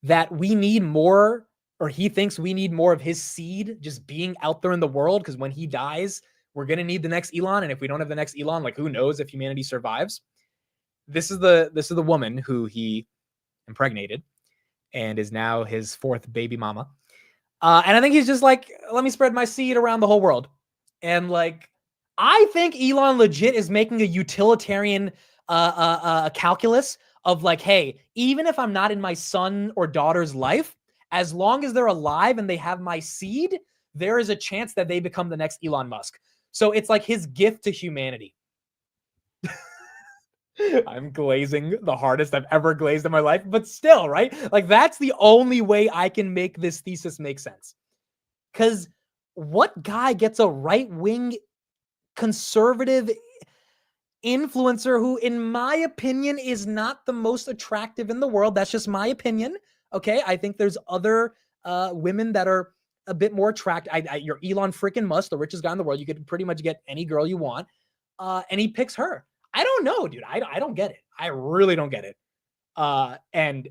that we need more, or he thinks we need more of his seed just being out there in the world, because when he dies, we're going to need the next Elon. And if we don't have the next Elon, like, who knows if humanity survives? This is the woman who he impregnated and is now his 4th baby mama. And I think he's just like, let me spread my seed around the whole world. And like, I think Elon legit is making a utilitarian calculus of like, hey, even if I'm not in my son or daughter's life, as long as they're alive and they have my seed, there is a chance that they become the next Elon Musk. So it's like his gift to humanity. I'm glazing the hardest I've ever glazed in my life, but still, right? Like, that's the only way I can make this thesis make sense. Because what guy gets a right-wing conservative influencer who, in my opinion, is not the most attractive in the world? That's just my opinion. Okay, I think there's other women that are a bit more attractive. You're Elon freaking Musk, the richest guy in the world. You could pretty much get any girl you want, and he picks her. I don't know, dude. I don't get it. I really don't get it. And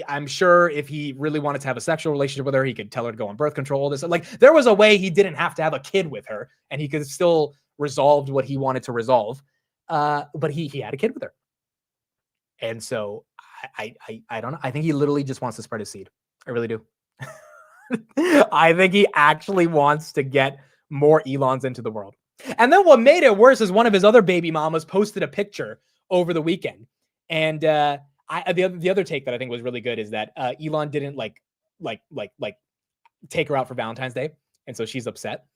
I'm sure if he really wanted to have a sexual relationship with her, he could tell her to go on birth control. All this, like, there was a way he didn't have to have a kid with her, and he could have still resolved what he wanted to resolve. But he had a kid with her, and so I don't know. I think he literally just wants to spread his seed. I really do. I think he actually wants to get more Elons into the world. And then what made it worse is one of his other baby mamas posted a picture over the weekend. And the other take that I think was really good is that Elon didn't like take her out for Valentine's Day. And so she's upset.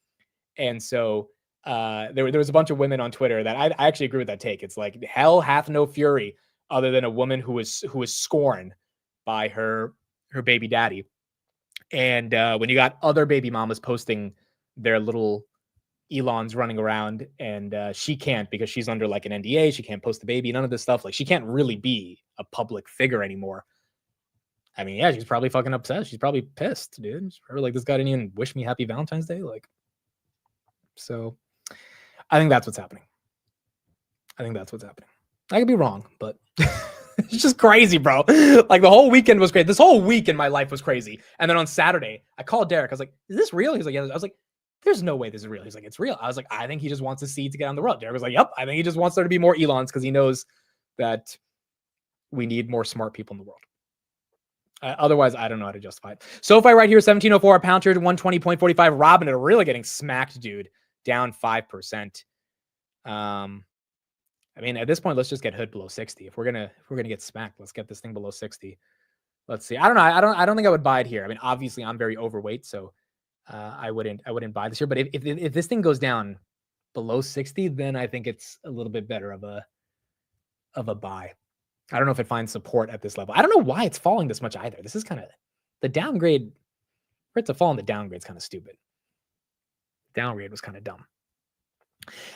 And so there was a bunch of women on Twitter that I actually agree with that take. It's like, hell hath no fury other than a woman who is scorned by her baby daddy. And when you got other baby mamas posting their little Elon's running around, and she can't because she's under like an NDA. She can't post the baby, none of this stuff. Like, she can't really be a public figure anymore. I mean, yeah, she's probably fucking upset. She's probably pissed, dude. She's probably like, this guy didn't even wish me happy Valentine's Day. Like, so I think that's what's happening. I could be wrong, but it's just crazy, bro. Like, the whole weekend was great. This whole week in my life was crazy. And then on Saturday, I called Derek. I was like, is this real? He's like, yeah. I was like, there's no way this is real. He's like, it's real. I was like, I think he just wants a seed to get on the road. Derek was like, yep, I think he just wants there to be more Elons because he knows that we need more smart people in the world. Otherwise, I don't know how to justify it. SoFi right here, 1704, pound trade 120.45. Robinhood really getting smacked, dude. Down 5%. I mean, at this point, let's just get Hood below 60. If we're gonna get smacked, let's get this thing below 60. Let's see. I don't know. I don't think I would buy it here. I mean, obviously, I'm very overweight, so I wouldn't buy this here. But if this thing goes down below 60, then I think it's a little bit better of a buy. I don't know if it finds support at this level. I don't know why it's falling this much either. This is kind of the downgrade. For it to fall in the downgrade is kind of stupid. Downgrade was kind of dumb.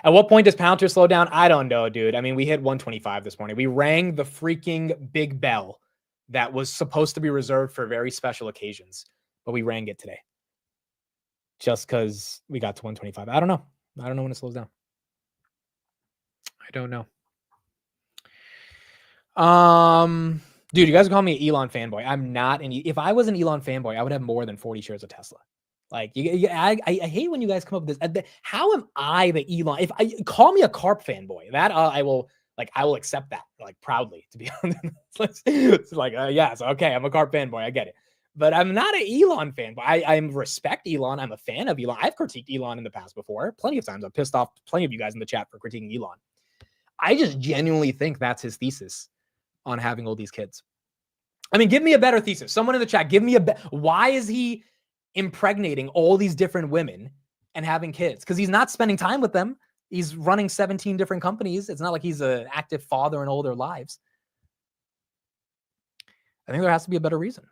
At what point does Pouncer slow down? I don't know, dude. I mean, we hit 125 this morning. We rang the freaking big bell that was supposed to be reserved for very special occasions, but we rang it today just because we got to 125. I don't know. I don't know when it slows down. I don't know. Dude, you guys call me an Elon fanboy. I'm not. If I was an Elon fanboy, I would have more than 40 shares of Tesla. Like, I hate when you guys come up with this. How am I the Elon? If I call me a Karp fanboy, that I will accept that like proudly. To be honest, it's like yes, okay, I'm a Karp fanboy. I get it, but I'm not an Elon fanboy. I respect Elon. I'm a fan of Elon. I've critiqued Elon in the past before, plenty of times. I've pissed off plenty of you guys in the chat for critiquing Elon. I just genuinely think that's his thesis on having all these kids. I mean, give me a better thesis. Someone in the chat, give me why is he impregnating all these different women and having kids? Because he's not spending time with them. He's running 17 different companies. It's not like he's an active father in all their lives. I think there has to be a better reason.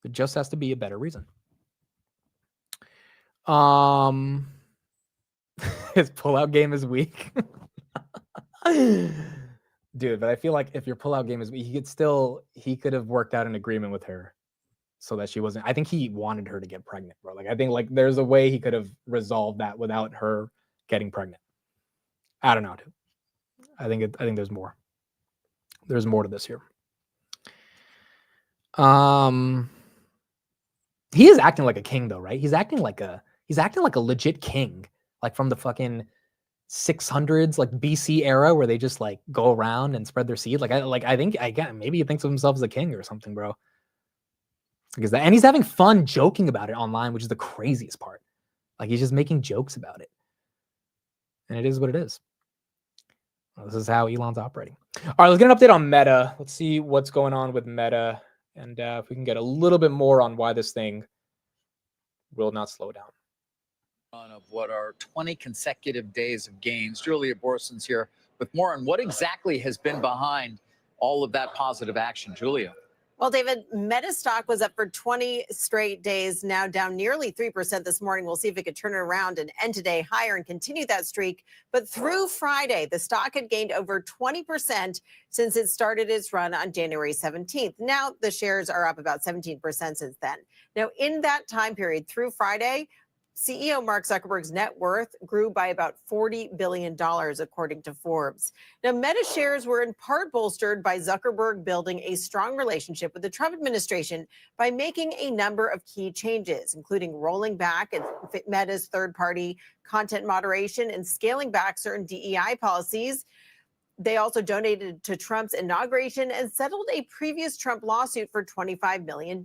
There just has to be a better reason. His pullout game is weak. Dude, but I feel like if your pullout game is weak, he could have worked out an agreement with her so that she wasn't. I think he wanted her to get pregnant, bro. Like, I think like there's a way he could have resolved that without her getting pregnant. I don't know, dude. I think there's more. There's more to this here. He is acting like a king though, right? He's acting like a legit king, like from the fucking 600s, like BC era, where they just like go around and spread their seed. I think maybe he thinks of himself as a king or something, bro. Because and he's having fun joking about it online, which is the craziest part. Like, he's just making jokes about it, and it is what it is. Well, this is how Elon's operating. All right, let's get an update on Meta. Let's see what's going on with Meta, and if we can get a little bit more on why this thing will not slow down. Of what are 20 consecutive days of gains. Julia Borson's here with more on what exactly has been behind all of that positive action. Julia. Well, David, Meta stock was up for 20 straight days, now down nearly 3% this morning. We'll see if it could turn it around and end today higher and continue that streak. But through Friday, the stock had gained over 20% since it started its run on January 17th. Now the shares are up about 17% since then. Now, in that time period through Friday, CEO Mark Zuckerberg's net worth grew by about $40 billion, according to Forbes. Now, Meta shares were in part bolstered by Zuckerberg building a strong relationship with the Trump administration by making a number of key changes, including rolling back Meta's third-party content moderation and scaling back certain DEI policies. They also donated to Trump's inauguration and settled a previous Trump lawsuit for $25 million.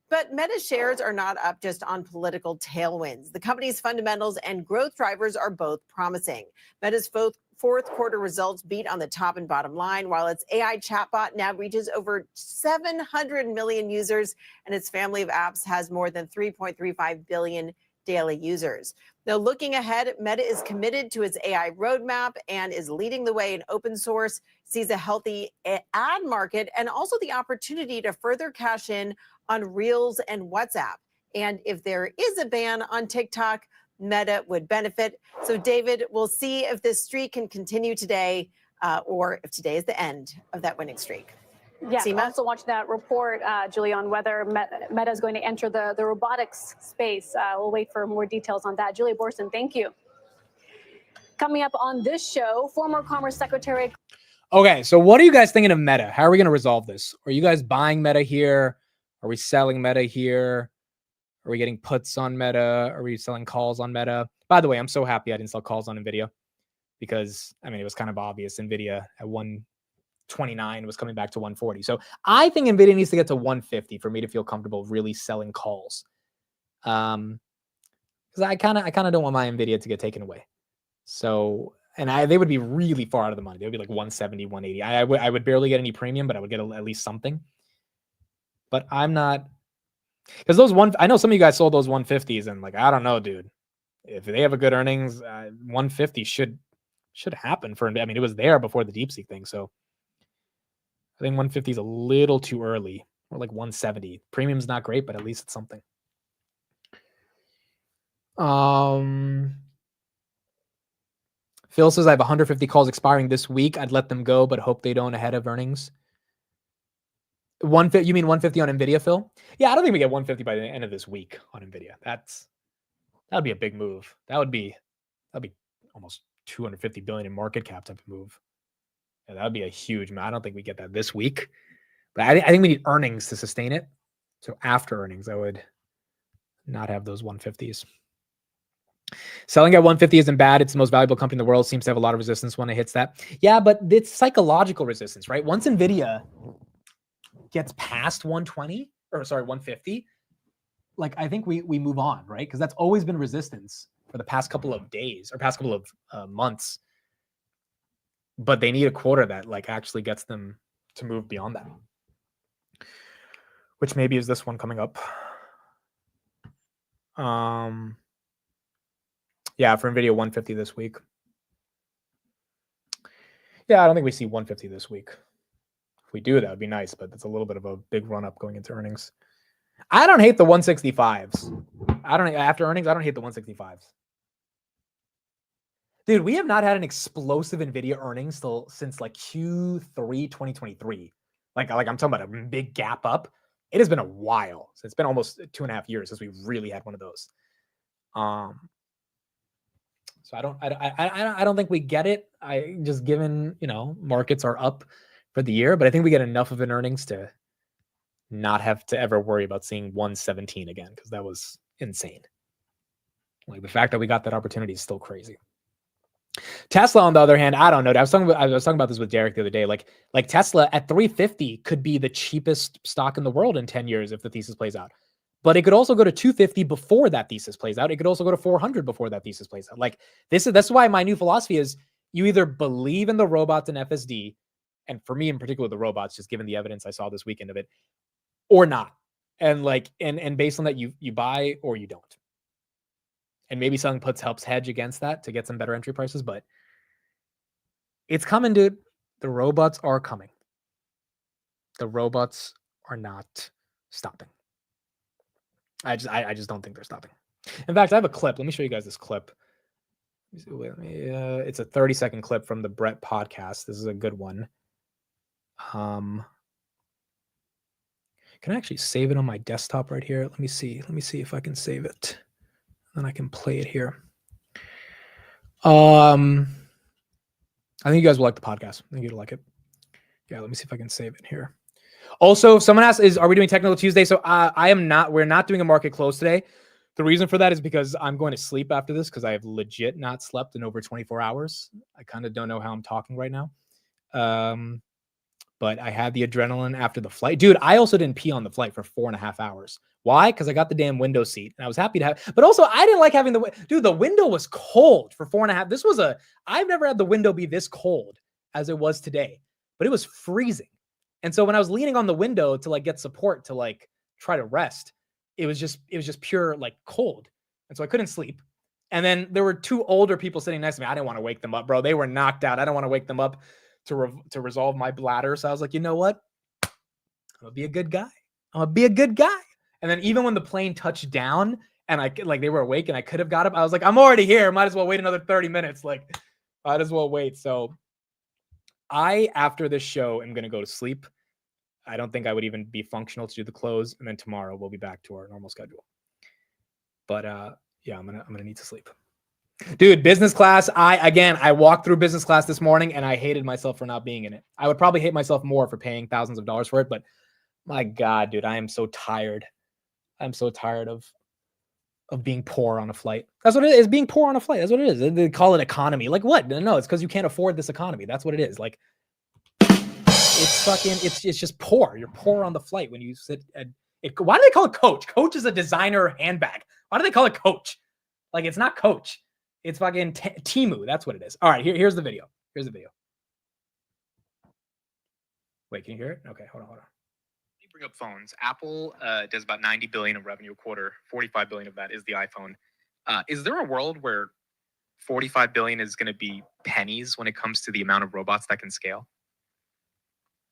But Meta shares are not up just on political tailwinds. The company's fundamentals and growth drivers are both promising. Meta's fourth quarter results beat on the top and bottom line, while its AI chatbot now reaches over 700 million users, and its family of apps has more than 3.35 billion daily users. Now, looking ahead, Meta is committed to its AI roadmap and is leading the way in open source, sees a healthy ad market, and also the opportunity to further cash in on Reels and WhatsApp. And if there is a ban on TikTok, Meta would benefit. So, David, we'll see if this streak can continue today or if today is the end of that winning streak. Yeah, Seema? also watch that report, Julia, on whether Meta is going to enter the robotics space. We'll wait for more details on that. Julia Borson, thank you. Coming up on this show, former Commerce Secretary. Okay, so what are you guys thinking of Meta? How are we going to resolve this? Are you guys buying Meta here? Are we selling Meta here? Are we getting puts on Meta? Are we selling calls on Meta? By the way, I'm so happy I didn't sell calls on Nvidia because, I mean, it was kind of obvious. Nvidia at 129 was coming back to 140. So I think Nvidia needs to get to 150 for me to feel comfortable really selling calls. Because I kind of don't want my Nvidia to get taken away. So, and they would be really far out of the money. They would be like 170, 180. I would barely get any premium, but I would get at least something. But I'm not, because I know some of you guys sold those 150s, and like, I don't know, dude. If they have a good earnings, 150 should happen for. I mean, it was there before the Deepseek thing, so I think 150 is a little too early, or like 170. Premium's not great, but at least it's something. Phil says I have 150 calls expiring this week. I'd let them go, but hope they don't ahead of earnings. You mean 150 on Nvidia, Phil? Yeah, I don't think we get 150 by the end of this week on Nvidia. That'd be a big move. That'd be almost 250 billion in market cap type of move. Yeah, that'd be a huge move. I don't think we get that this week, but I think we need earnings to sustain it. So after earnings, I would not have those 150s. Selling at 150 isn't bad. It's the most valuable company in the world. Seems to have a lot of resistance when it hits that. Yeah, but it's psychological resistance, right? Once Nvidia gets past 150, like I think we move on, right? Because that's always been resistance for the past couple of days or past couple of months. But they need a quarter that like actually gets them to move beyond that, which maybe is this one coming up. Yeah, for Nvidia 150 this week. Yeah, I don't think we see 150 this week. If we do, that would be nice, but it's a little bit of a big run up going into earnings. I don't hate the 165s. After earnings, I don't hate the 165s. Dude, we have not had an explosive Nvidia earnings since like Q3 2023. Like I'm talking about a big gap up. It has been a while. So it's been almost 2.5 years since we really had one of those. So I don't think we get it. I just given, markets are up for the year, but I think we get enough of an earnings to not have to ever worry about seeing 117 again, because that was insane. Like the fact that we got that opportunity is still crazy. Tesla, on the other hand, I don't know. I was talking about this with Derek the other day. Like Tesla at 350 could be the cheapest stock in the world in 10 years if the thesis plays out. But it could also go to 250 before that thesis plays out. It could also go to 400 before that thesis plays out. Like that's why my new philosophy is you either believe in the robots and FSD, and for me in particular, the robots, just given the evidence I saw this weekend of it, or not. And based on that, you buy or you don't. And maybe selling puts helps hedge against that to get some better entry prices, but it's coming, dude. The robots are coming. The robots are not stopping. I just don't think they're stopping. In fact, I have a clip. Let me show you guys this clip. It's a 30-second clip from the Brett podcast. This is a good one. Can I actually save it on my desktop right here? Let me see if I can save it. Then I can play it here. I think you guys will like the podcast. I think you'll like it. Yeah, let me see if I can save it here. Also, someone asked, are we doing Technical Tuesday? So we're not doing a market close today. The reason for that is because I'm going to sleep after this because I have legit not slept in over 24 hours. I kind of don't know how I'm talking right now. But I had the adrenaline after the flight. Dude, I also didn't pee on the flight for 4.5 hours. Why? Because I got the damn window seat and I was happy to have, but also I didn't like having the window was cold for 4.5. I've never had the window be this cold as it was today, but it was freezing. And so when I was leaning on the window to like get support to like try to rest, it was just pure like cold. And so I couldn't sleep. And then there were two older people sitting next to me. I didn't want to wake them up, bro. They were knocked out. I don't want to wake them up to resolve my bladder. So I was like, you know what? I'm gonna be a good guy. And then even when the plane touched down and they were awake and I could have got up, I was like, I'm already here. Might as well wait another 30 minutes. Like, might as well wait. So after this show, am going to go to sleep. I don't think I would even be functional to do the close. And then tomorrow we'll be back to our normal schedule. But yeah, I'm gonna need to sleep. Dude, business class. I walked through business class this morning and I hated myself for not being in it. I would probably hate myself more for paying thousands of dollars for it, but my God, dude, I am so tired. I'm so tired of of being poor on a flight. That's what it is. Being poor on a flight. That's what it is. They call it economy. Like what? No, it's because you can't afford this economy. That's what it is. Like it's fucking. It's just poor. You're poor on the flight when you sit. Why do they call it Coach? Coach is a designer handbag. Why do they call it Coach? Like it's not Coach. It's fucking Temu. That's what it is. All right. Here's the video. Here's the video. Wait, can you hear it? Okay, hold on. Bring up phones. Apple does about 90 billion of revenue a quarter. 45 billion of that is the iPhone. Is there a world where 45 billion is going to be pennies when it comes to the amount of robots that can scale?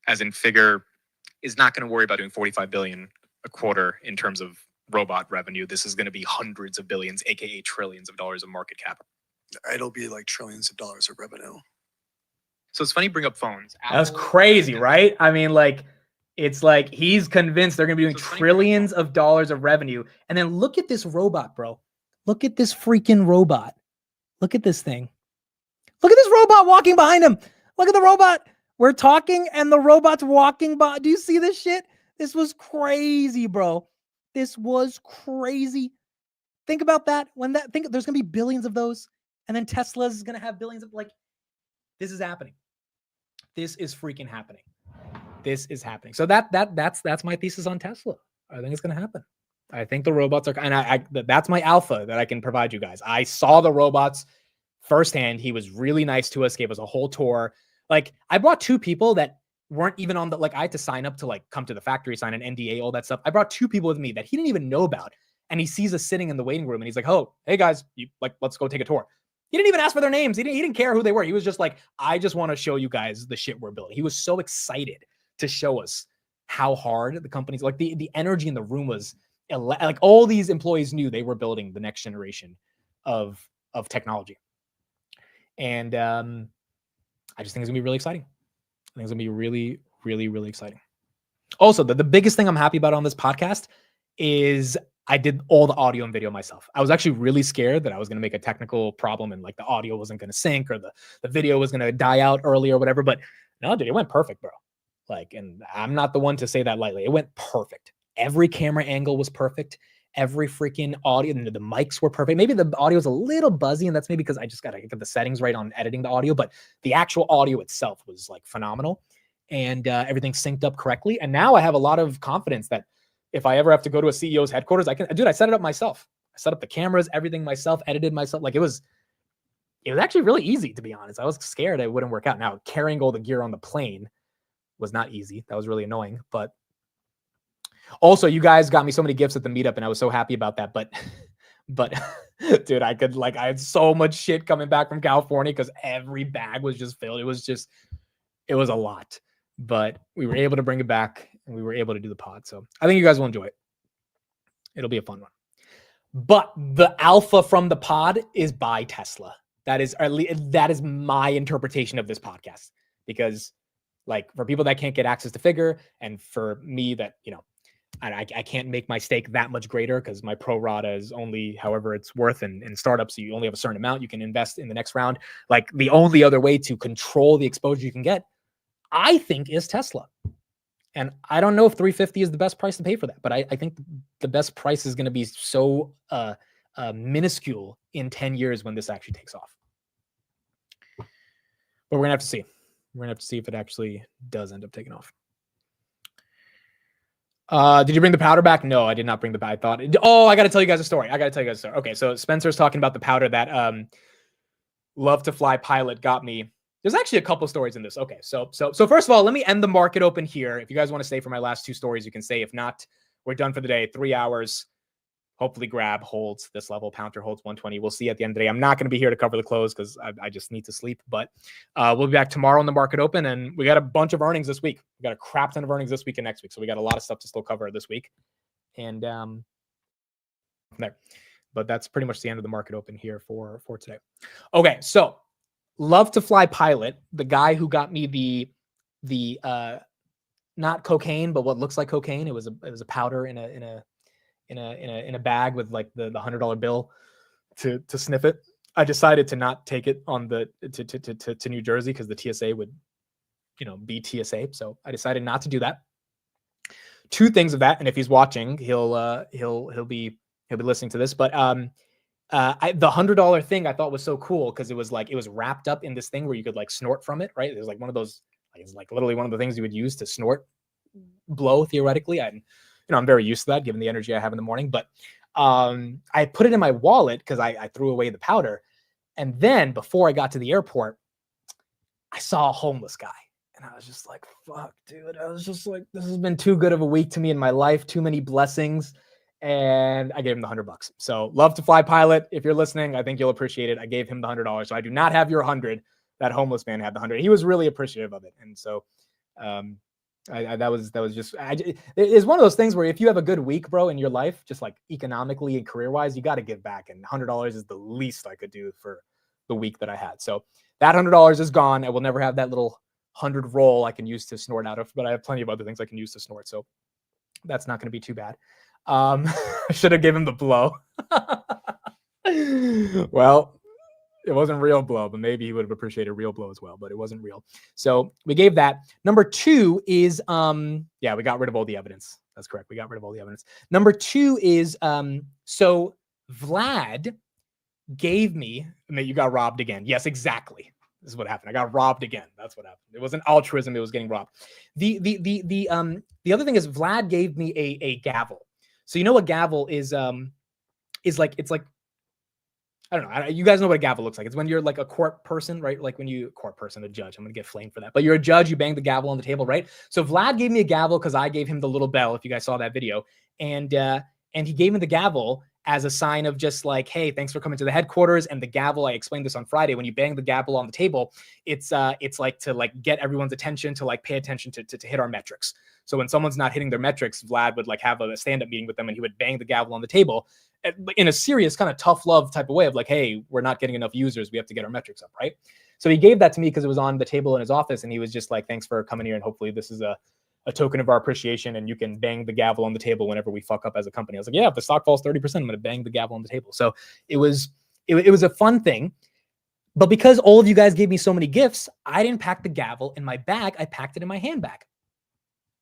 As in, Figure is not going to worry about doing 45 billion a quarter in terms of robot revenue. This is going to be hundreds of billions, aka trillions of dollars of market cap. It'll be like trillions of dollars of revenue. So it's funny you bring up phones. That's crazy, right? I mean, like, it's like he's convinced they're going to be doing trillions of dollars of revenue. And then look at this robot, bro. Look at this freaking robot. Look at this thing. Look at this robot walking behind him. Look at the robot. We're talking and the robot's walking by. Do you see this shit? This was crazy, bro. This was crazy. Think about that. Think there's going to be billions of those. And then Tesla's going to have billions of, like, this is happening. This is freaking happening. This is happening. So that's my thesis on Tesla. I think it's going to happen. I think the robots are, and that's my alpha that I can provide you guys. I saw the robots firsthand. He was really nice to us, gave us a whole tour. Like, I brought 2 people that weren't even on the, like, I had to sign up to, like, come to the factory, sign an NDA, all that stuff. I brought 2 people with me that he didn't even know about. And he sees us sitting in the waiting room and he's like, oh, hey guys, let's go take a tour. He didn't even ask for their names. He didn't care who they were. He was just like, I just want to show you guys the shit we're building. He was so excited to show us how hard the company's, like, the energy in the room was, like, all these employees knew they were building the next generation of technology. And I just think it's gonna be really exciting. I think it's gonna be really, really, really exciting. Also, the biggest thing I'm happy about on this podcast is I did all the audio and video myself. I was actually really scared that I was going to make a technical problem and, like, the audio wasn't going to sync or the video was going to die out early or whatever. But no, dude, it went perfect, bro. Like, and I'm not the one to say that lightly. It went perfect. Every camera angle was perfect. Every freaking audio, the mics were perfect. Maybe the audio is a little buzzy, and that's maybe because I just got to get the settings right on editing the audio. But the actual audio itself was, like, phenomenal. And everything synced up correctly. And now I have a lot of confidence that if I ever have to go to a CEO's headquarters, I set it up myself. I set up the cameras, everything myself, edited myself. Like, it was actually really easy, to be honest. I was scared it wouldn't work out. Now, carrying all the gear on the plane was not easy. That was really annoying. But also, you guys got me so many gifts at the meetup, and I was so happy about that. But dude, I had so much shit coming back from California because every bag was just filled. It was a lot. But we were able to bring it back, and we were able to do the pod. So I think you guys will enjoy it. It'll be a fun one. But the alpha from the pod is by Tesla. That is my interpretation of this podcast. Because, like, for people that can't get access to Figure, and for me that, I can't make my stake that much greater because my pro rata is only however it's worth in startups. So you only have a certain amount you can invest in the next round. Like, the only other way to control the exposure you can get, I think, is Tesla. And I don't know if 350 is the best price to pay for that, but I think the best price is going to be so minuscule in 10 years when this actually takes off. But we're going to have to see. We're going to have to see if it actually does end up taking off. Did you bring the powder back? No, I did not bring the powder. I thought, I got to tell you guys a story. Okay, so Spencer's talking about the powder that Love to Fly pilot got me. There's actually a couple stories in this. Okay, so first of all, let me end the market open here. If you guys want to stay for my last 2 stories, you can stay. If not, we're done for the day. 3 hours. Hopefully Grab holds this level. Palantir holds 120. We'll see at the end of the day. I'm not going to be here to cover the close because I just need to sleep. But we'll be back tomorrow in the market open. And we got a bunch of earnings this week. We got a crap ton of earnings this week and next week. So we got a lot of stuff to still cover this week. And there. But that's pretty much the end of the market open here for today. Okay, so Love to Fly pilot, the guy who got me the not cocaine, but what looks like cocaine. It was a powder in a bag with, like, the $100 bill to sniff it. I decided to not take it on to New Jersey because the TSA would, be TSA. So I decided not to do that. 2 things of that, and if he's watching, he'll He'll be listening to this, but the $100 thing I thought was so cool because it was wrapped up in this thing where you could like snort from it, right? It was like one of those, it's like literally one of the things you would use to snort blow theoretically. I'm very used to that given the energy I have in the morning, but I put it in my wallet because I threw away the powder. And then before I got to the airport, I saw a homeless guy and I was just like, fuck, dude. I was just like, this has been too good of a week to me in my life, too many blessings. And I gave him the $100. So Love to Fly pilot, if you're listening, I think you'll appreciate it. I gave him the $100. So I do not have your 100. That homeless man had the 100. He was really appreciative of it. And so that was just, it's one of those things where if you have a good week, bro, in your life, just like economically and career wise, you got to give back. And $100 is the least I could do for the week that I had. So that $100 is gone. I will never have that little 100 roll I can use to snort out of, but I have plenty of other things I can use to snort. So that's not going to be too bad. I should have given him the blow. Well, it wasn't real blow, but maybe he would have appreciated real blow as well, but it wasn't real. So we gave that. Number 2 is, we got rid of all the evidence. That's correct. We got rid of all the evidence. Number 2 is, so Vlad gave me, you got robbed again. Yes, exactly. This is what happened. I got robbed again. That's what happened. It wasn't altruism. It was getting robbed. The other thing is Vlad gave me a gavel. So you know what gavel is like, it's like, I don't know. You guys know what a gavel looks like. It's when you're like a court person, right? Like when you a judge. I'm going to get flamed for that. But you're a judge. You bang the gavel on the table, right? So Vlad gave me a gavel because I gave him the little bell, if you guys saw that video. And he gave me the gavel as a sign of just like, hey, thanks for coming to the headquarters. And the gavel, I explained this on Friday, when you bang the gavel on the table, it's like to like get everyone's attention, to like pay attention to hit our metrics. So when someone's not hitting their metrics, Vlad would like have a stand-up meeting with them and he would bang the gavel on the table in a serious kind of tough love type of way of like, hey, we're not getting enough users. We have to get our metrics up, right? So he gave that to me because it was on the table in his office and he was just like, thanks for coming here. And hopefully this is a token of our appreciation and you can bang the gavel on the table whenever we fuck up as a company. I was like, yeah, if the stock falls 30%, I'm going to bang the gavel on the table. So it was a fun thing. But because all of you guys gave me so many gifts, I didn't pack the gavel in my bag. I packed it in my handbag.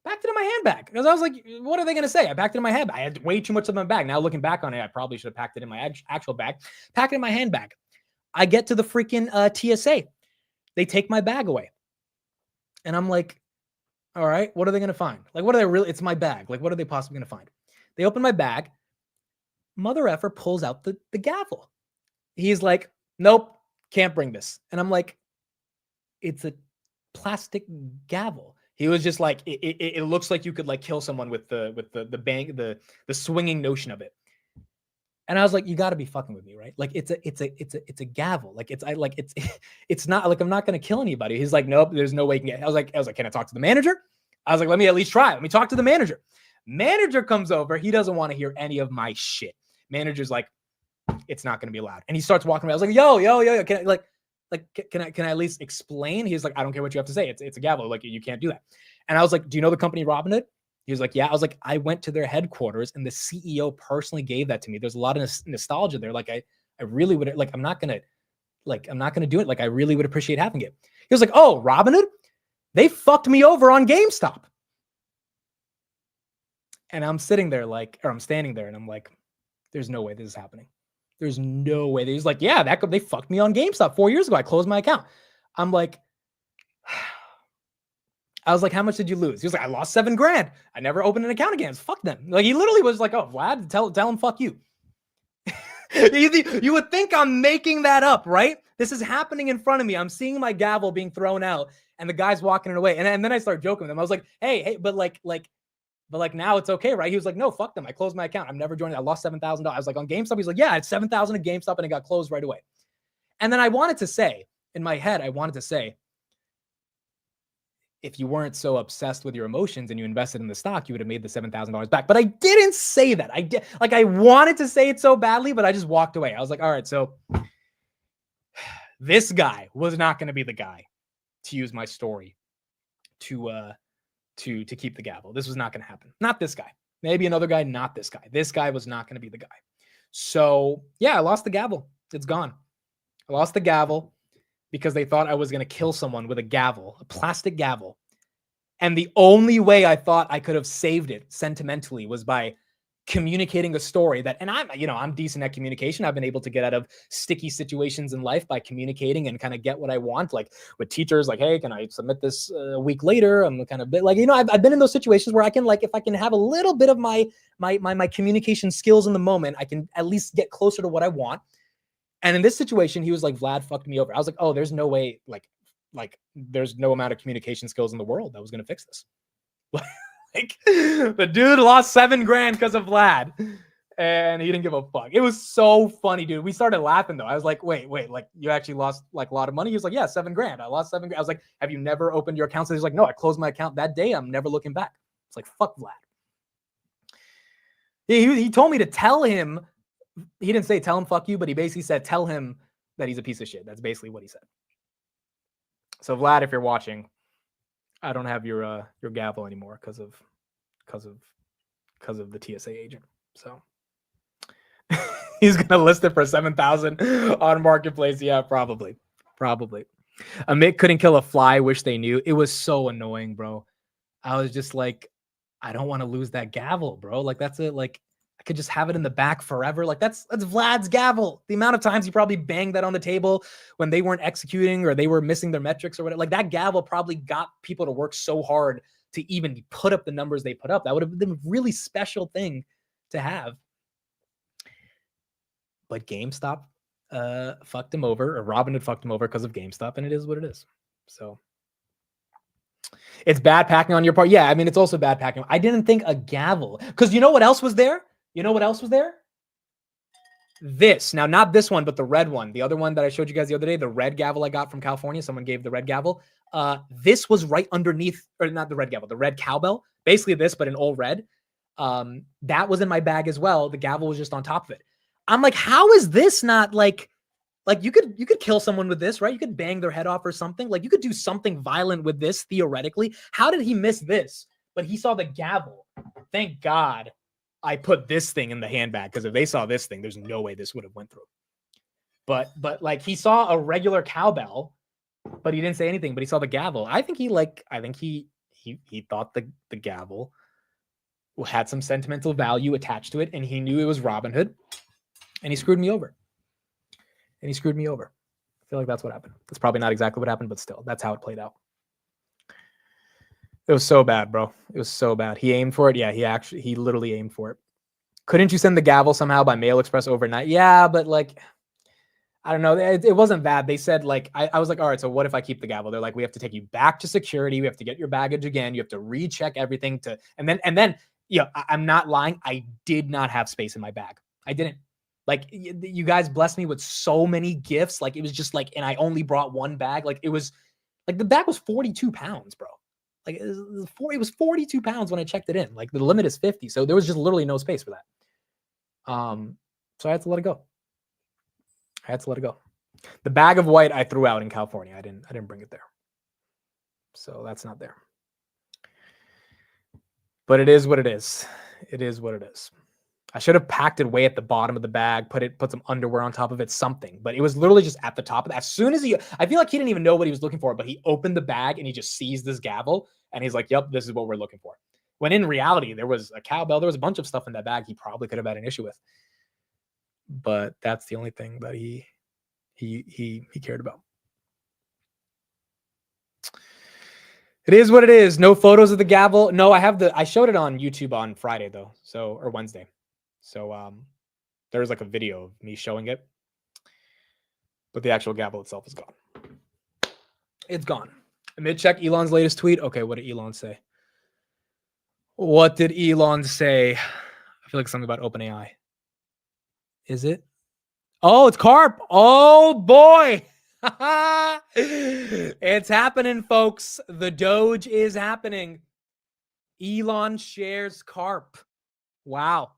Packed it in my handbag because I was like, what are they going to say? I packed it in my handbag. I had way too much of my bag. Now looking back on it, I probably should have packed it in my actual bag. Pack it in my handbag. I get to the freaking TSA. They take my bag away. And I'm like, all right, what are they going to find? Like, what are they really? It's my bag. Like, what are they possibly going to find? They open my bag. Mother effer pulls out the gavel. He's like, nope, can't bring this. And I'm like, it's a plastic gavel. He was just like, it looks like you could like kill someone with the bang, the swinging notion of it. And I was like, you got to be fucking with me, right? Like it's a gavel. Like it's not like I'm not going to kill anybody. He's like, nope, there's no way you can get. I was like, can I talk to the manager? I was like, let me at least try. Let me talk to the manager. Manager comes over. He doesn't want to hear any of my shit. Manager's like, it's not going to be allowed. And he starts walking around. I was like, yo, can I can I at least explain? He's like, I don't care what you have to say. It's a gavel. Like, you can't do that. And I was like, do you know the company Robinhood? He was like, yeah. I was like, I went to their headquarters and the CEO personally gave that to me. There's a lot of nostalgia there. Like, I really would, like, I'm not going to do it. Like, I really would appreciate having it. He was like, oh, Robinhood? They fucked me over on GameStop. And I'm standing there and I'm like, there's no way this is happening. There's no way. He's like, yeah, they fucked me on GameStop 4 years ago. I closed my account. I'm like, I was like, how much did you lose? He was like, I lost $7,000. I never opened an account again. Fuck them. Like, he literally was like, oh, Vlad, tell him fuck you. You would think I'm making that up, right? This is happening in front of me. I'm seeing my gavel being thrown out and the guy's walking it away. And then I started joking with him. I was like, hey, but now it's okay, right? He was like, no, fuck them. I closed my account. I'm never joining. I lost $7,000. I was like, on GameStop. He's like, yeah, it's $7,000 at GameStop and it got closed right away. And then I wanted to say, in my head, if you weren't so obsessed with your emotions and you invested in the stock, you would have made the $7,000 back. But I didn't say that. I wanted to say it so badly, but I just walked away. I was like, all right, so this guy was not going to be the guy to use my story to keep the gavel. This was not going to happen. Not this guy. Maybe another guy, not this guy. This guy was not going to be the guy. So yeah, I lost the gavel. It's gone. I lost the gavel because they thought I was going to kill someone with a gavel, a plastic gavel. And the only way I thought I could have saved it sentimentally was by communicating a story that, and I'm decent at communication. I've been able to get out of sticky situations in life by communicating and kind of get what I want. Like with teachers, like, hey, can I submit this a week later? I'm kind of bit like, I've been in those situations where I can, like, if I can have a little bit of my communication skills in the moment, I can at least get closer to what I want. And in this situation, he was like, Vlad fucked me over. I was like, oh, there's no way, like there's no amount of communication skills in the world that was going to fix this. Like the dude lost $7,000 because of Vlad, and he didn't give a fuck. It was so funny, dude. We started laughing though. I was like, wait, like you actually lost like a lot of money? He was like, yeah, $7,000. I lost $7,000. I was like, have you never opened your account? So he's like, no, I closed my account that day. I'm never looking back. It's like, fuck Vlad. He told me to tell him. He didn't say tell him fuck you, but he basically said tell him that he's a piece of shit. That's basically what he said. So Vlad, if you're watching, I don't have your gavel anymore because of the TSA agent. So he's gonna list it for $7,000 on Marketplace. Yeah, probably. Amit couldn't kill a fly. Wish they knew. It was so annoying, bro. I was just like, I don't want to lose that gavel, bro. Like that's it. Like I could just have it in the back forever. Like that's Vlad's gavel. The amount of times he probably banged that on the table when they weren't executing or they were missing their metrics or whatever. Like that gavel probably got people to work so hard to even put up the numbers they put up. That would have been a really special thing to have. But GameStop fucked him over, or Robinhood fucked him over because of GameStop, and it is what it is. So it's bad packing on your part. Yeah, I mean, it's also bad packing. I didn't think a gavel, because you know what else was there? This. Now, not this one, but the red one. The other one that I showed you guys the other day, the red gavel I got from California. Someone gave the red gavel. This was right underneath, or not the red gavel, the red cowbell. Basically this, but in all red. That was in my bag as well. The gavel was just on top of it. I'm like, how is this not like you could kill someone with this, right? You could bang their head off or something. Like you could do something violent with this theoretically. How did he miss this? But he saw the gavel. Thank God I put this thing in the handbag, because if they saw this thing, there's no way this would have went through. But like he saw a regular cowbell, but he didn't say anything. But he saw the gavel. I think he thought the gavel had some sentimental value attached to it, and he knew it was Robinhood, and he screwed me over. I feel like that's what happened. That's probably not exactly what happened, but still, that's how it played out. It was so bad, bro. It was so bad. He aimed for it. Yeah, he literally aimed for it. Couldn't you send the gavel somehow by Mail Express overnight? Yeah, but like, I don't know. It wasn't bad. They said like, I was like, all right, so what if I keep the gavel? They're like, we have to take you back to security. We have to get your baggage again. You have to recheck everything and then, yeah, I'm not lying. I did not have space in my bag. I didn't. Like, you guys blessed me with so many gifts. Like, it was just like, and I only brought one bag. Like, it was like the bag was 42 pounds, bro. Like it was 42 pounds when I checked it in. Like the limit is 50. So there was just literally no space for that. So I had to let it go. The bag of white I threw out in California. I didn't bring it there. So that's not there. But it is what it is. I should have packed it way at the bottom of the bag, put some underwear on top of it, something. But it was literally just at the top of it. As soon as I feel like he didn't even know what he was looking for, but he opened the bag and he just sees this gavel and he's like, yep, this is what we're looking for. When in reality, there was a cowbell, there was a bunch of stuff in that bag he probably could have had an issue with. But that's the only thing that he cared about. It is what it is. No photos of the gavel. No, I showed it on YouTube on Friday though. Or Wednesday. So there's like a video of me showing it, but the actual gavel itself is gone. It's gone. Amid check Elon's latest tweet. Okay, what did Elon say? I feel like something about OpenAI. Is it? Oh, it's Karp. Oh boy. It's happening, folks. The Doge is happening. Elon shares Karp. Wow.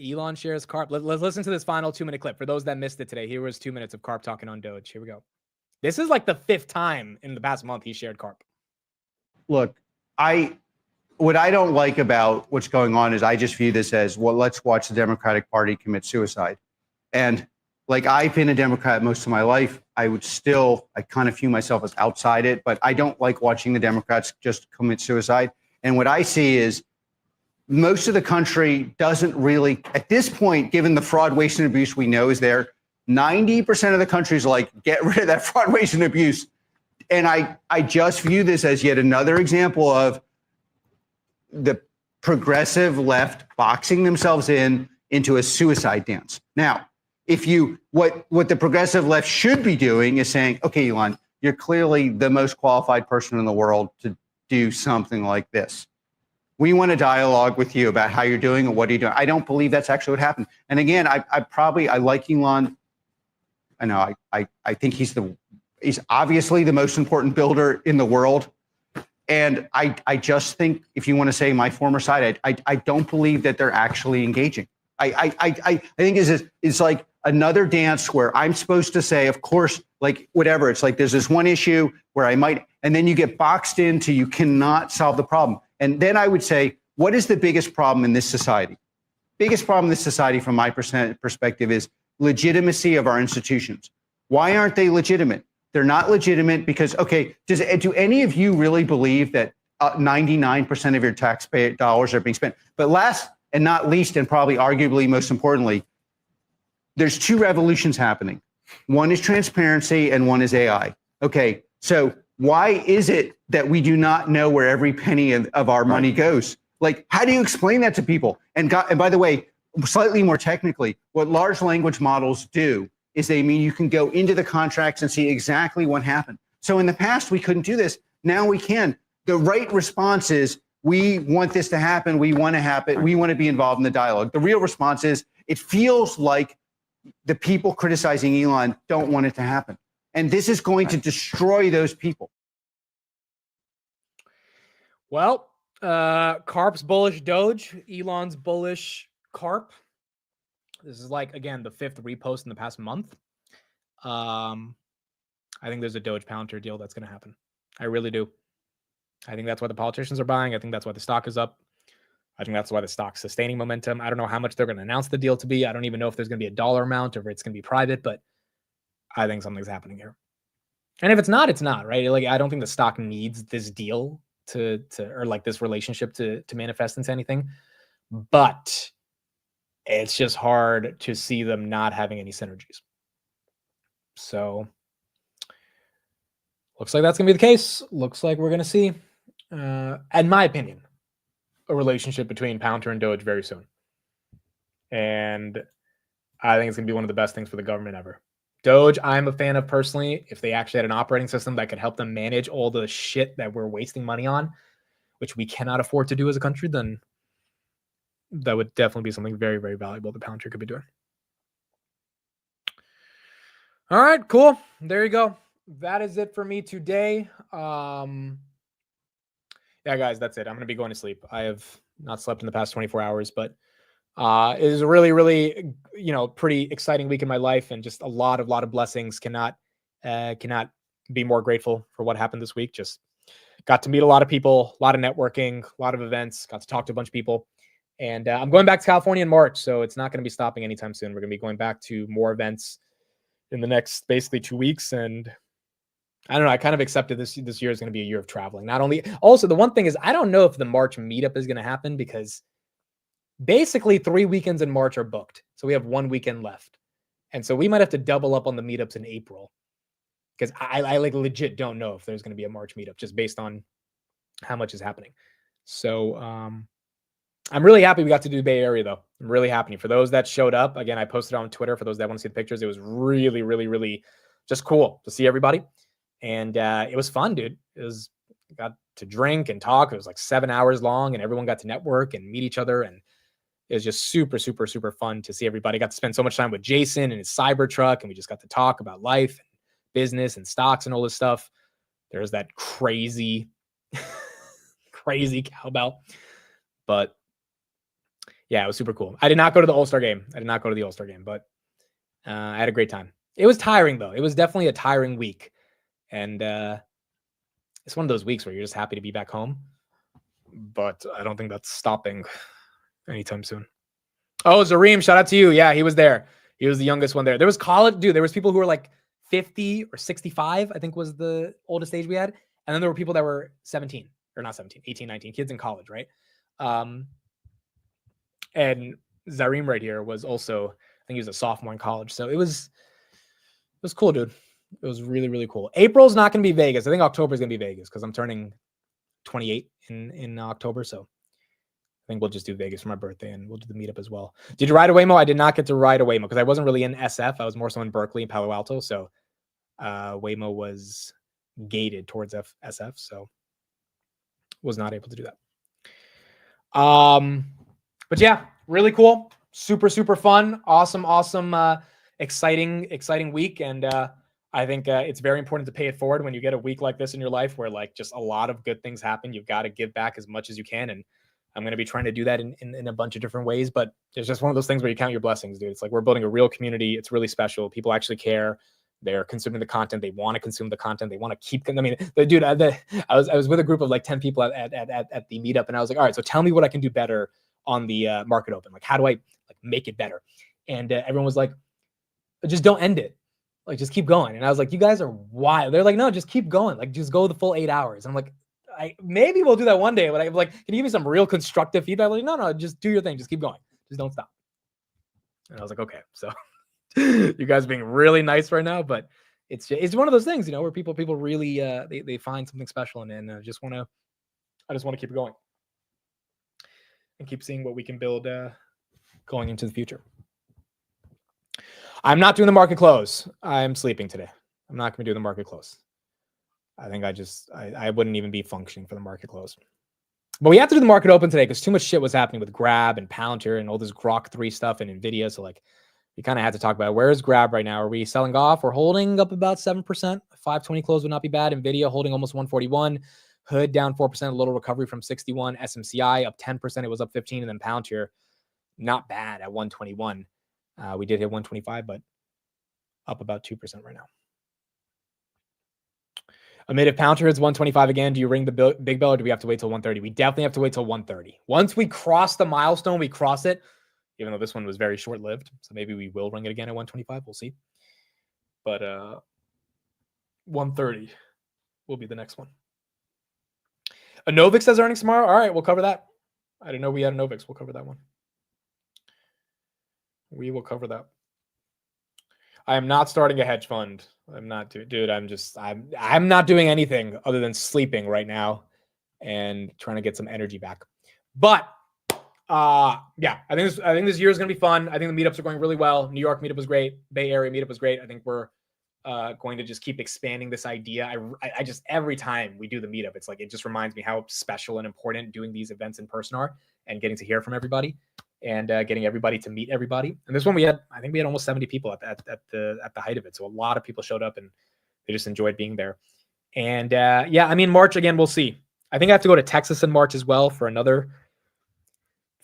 Elon shares Karp. Let's listen to this final 2-minute clip. For those that missed it today, here was 2 minutes of Karp talking on Doge. Here we go. This is like the 5th time in the past month he shared Karp. Look, what I don't like about what's going on is I just view this as, well, let's watch the Democratic Party commit suicide. And like, I've been a Democrat most of my life. I kind of view myself as outside it, but I don't like watching the Democrats just commit suicide. And what I see is most of the country doesn't really, at this point, given the fraud, waste, and abuse we know is there, 90% of the country is like, get rid of that fraud, waste, and abuse. And I just view this as yet another example of the progressive left boxing themselves into a suicide dance. Now, what the progressive left should be doing is saying, okay, Elon, you're clearly the most qualified person in the world to do something like this. We want to dialogue with you about how you're doing and what are you doing. I don't believe that's actually what happened. And again, I like Elon. I know I think he's obviously the most important builder in the world. And I just think, if you want to say my former side, I don't believe that they're actually engaging. I think it's like another dance where I'm supposed to say, of course, like whatever. It's like there's this one issue where I might, and then you get boxed into you cannot solve the problem. And then I would say, what is the biggest problem in this society? Biggest problem in this society, from my perspective, is legitimacy of our institutions. Why aren't they legitimate? They're not legitimate because, okay, do any of you really believe that 99% of your taxpayer dollars are being spent? But last and not least, and probably arguably most importantly, there's two revolutions happening. One is transparency and one is AI. Okay, so why is it that we do not know where every penny of our money goes? Like, how do you explain that to people? And by the way, slightly more technically, what large language models do is you can go into the contracts and see exactly what happened. So in the past, we couldn't do this. Now we can. The right response is, we want this to happen. We want to happen. We want to be involved in the dialogue. The real response is, it feels like the people criticizing Elon don't want it to happen. And this is going to destroy those people. Well, Karp's bullish Doge, Elon's bullish Karp. This is like, again, the 5th repost in the past month. I think there's a Doge Palantir deal that's going to happen. I really do. I think that's why the politicians are buying. I think that's why the stock is up. I think that's why the stock's sustaining momentum. I don't know how much they're going to announce the deal to be. I don't even know if there's going to be a dollar amount or if it's going to be private, but I think something's happening here. And if it's not, it's not, right? Like, I don't think the stock needs this deal or like this relationship to manifest into anything, but it's just hard to see them not having any synergies. So looks like that's going to be the case. Looks like we're going to see, in my opinion, a relationship between Palantir and Doge very soon. And I think it's going to be one of the best things for the government ever. Doge, I'm a fan of personally. If they actually had an operating system that could help them manage all the shit that we're wasting money on, which we cannot afford to do as a country, then that would definitely be something very, very valuable that Palantir could be doing. All right, cool. There you go. That is it for me today. Yeah, guys, that's it. I'm going to be going to sleep. I have not slept in the past 24 hours, but it is a really, really, pretty exciting week in my life, and just a lot of blessings. Cannot be more grateful for what happened this week. Just got to meet a lot of people, a lot of networking, a lot of events, got to talk to a bunch of people. And I'm going back to California in March, so it's not going to be stopping anytime soon. We're going to be going back to more events in the next basically 2 weeks. And I don't know, I kind of accepted this year is going to be a year of traveling. Also, the one thing is, I don't know if the March meetup is going to happen, because basically 3 weekends in March are booked. So we have 1 weekend left. And so we might have to double up on the meetups in April, because I like legit don't know if there's going to be a March meetup, just based on how much is happening. So I'm really happy we got to do the Bay Area, though. I'm really happy. For those that showed up, again, I posted on Twitter. For those that want to see the pictures, it was really, really, really just cool to see everybody. And it was fun, dude. Got to drink and talk. It was like 7 hours long, and everyone got to network and meet each other. And it was just super, super, super fun to see everybody. Got to spend so much time with Jason and his Cybertruck, and we just got to talk about life and business and stocks and all this stuff. There's that crazy, crazy cowbell. But yeah, it was super cool. I did not go to the All-Star game. But I had a great time. It was tiring, though. It was definitely a tiring week. And it's one of those weeks where you're just happy to be back home. But I don't think that's stopping anytime soon. Oh, Zareem, shout out to you. Yeah, he was there. He was the youngest one there. There was college, dude. There was people who were like 50 or 65, I think was the oldest age we had. And then there were people that were 17, or not 17, 18, 19, kids in college, right? And Zareem right here was also, I think he was a sophomore in college. So it was cool, dude. It was really, really cool. April's not going to be Vegas. I think October is going to be Vegas because I'm turning 28 in October. So I think we'll just do Vegas for my birthday and we'll do the meetup as well. Did you ride a Waymo? I did not get to ride a Waymo because I wasn't really in SF. I was more so in Berkeley and Palo Alto. So Waymo was gated towards SF. So was not able to do that. But yeah, really cool. Super, super fun. Awesome, exciting week. And I think it's very important to pay it forward when you get a week like this in your life where like just a lot of good things happen. You've got to give back as much as you can. And I'm going to be trying to do that in a bunch of different ways, but it's just one of those things where you count your blessings, dude. It's like we're building a real community. It's really special. People actually care. They're consuming the content. They want to consume the content. They want to keep. I mean, dude, I was with a group of like 10 people at the meetup, and I was like, all right, so tell me what I can do better on the market open. Like, how do I like make it better? And everyone was like, just don't end it. Like, just keep going. And I was like, you guys are wild. They're like, no, just keep going. Like, just go the full 8 hours. And I'm like, maybe we'll do that one day. But I'm like, can you give me some real constructive feedback? Like, no, just do your thing. Just keep going. Just don't stop. And I was like, okay, so. You guys being really nice right now, but it's one of those things, you know, where people really they find something special and I just want to keep going and keep seeing what we can build going into the future. I'm not doing the market close. I'm sleeping today. I'm not going to do the market close. I think I wouldn't even be functioning for the market close. But we have to do the market open today because too much shit was happening with Grab and Palantir and all this Grok 3 stuff and Nvidia. So like. We kind of had to talk about it. Where is Grab right now? Are we selling off? We're holding up about 7%. 520 close would not be bad. Nvidia holding almost 141. Hood down 4%. A little recovery from 61. SMCI up 10%. It was up 15. And then Palantir, not bad at 121. We did hit 125, but up about 2% right now. Amid if Palantir hits 125 again, do you ring the big bell or do we have to wait till 130? We definitely have to wait till 130. Once we cross the milestone, we cross it. Even though this one was very short-lived. So maybe we will ring it again at 125. We'll see. But 130 will be the next one. A Novix has earnings tomorrow. All right, we'll cover that. I didn't know we had a Novix. We'll cover that one. We will cover that. I am not starting a hedge fund. I'm not, dude. I'm not doing anything other than sleeping right now and trying to get some energy back. But yeah, I think this year is going to be fun. I think the meetups are going really well. New York meetup was great. Bay Area meetup was great. I think we're going to just keep expanding this idea. I just, every time we do the meetup, it's like, it just reminds me how special and important doing these events in person are and getting to hear from everybody and getting everybody to meet everybody. And this one I think we had almost 70 people at the height of it. So a lot of people showed up and they just enjoyed being there. And yeah, I mean, March again, we'll see. I think I have to go to Texas in March as well for another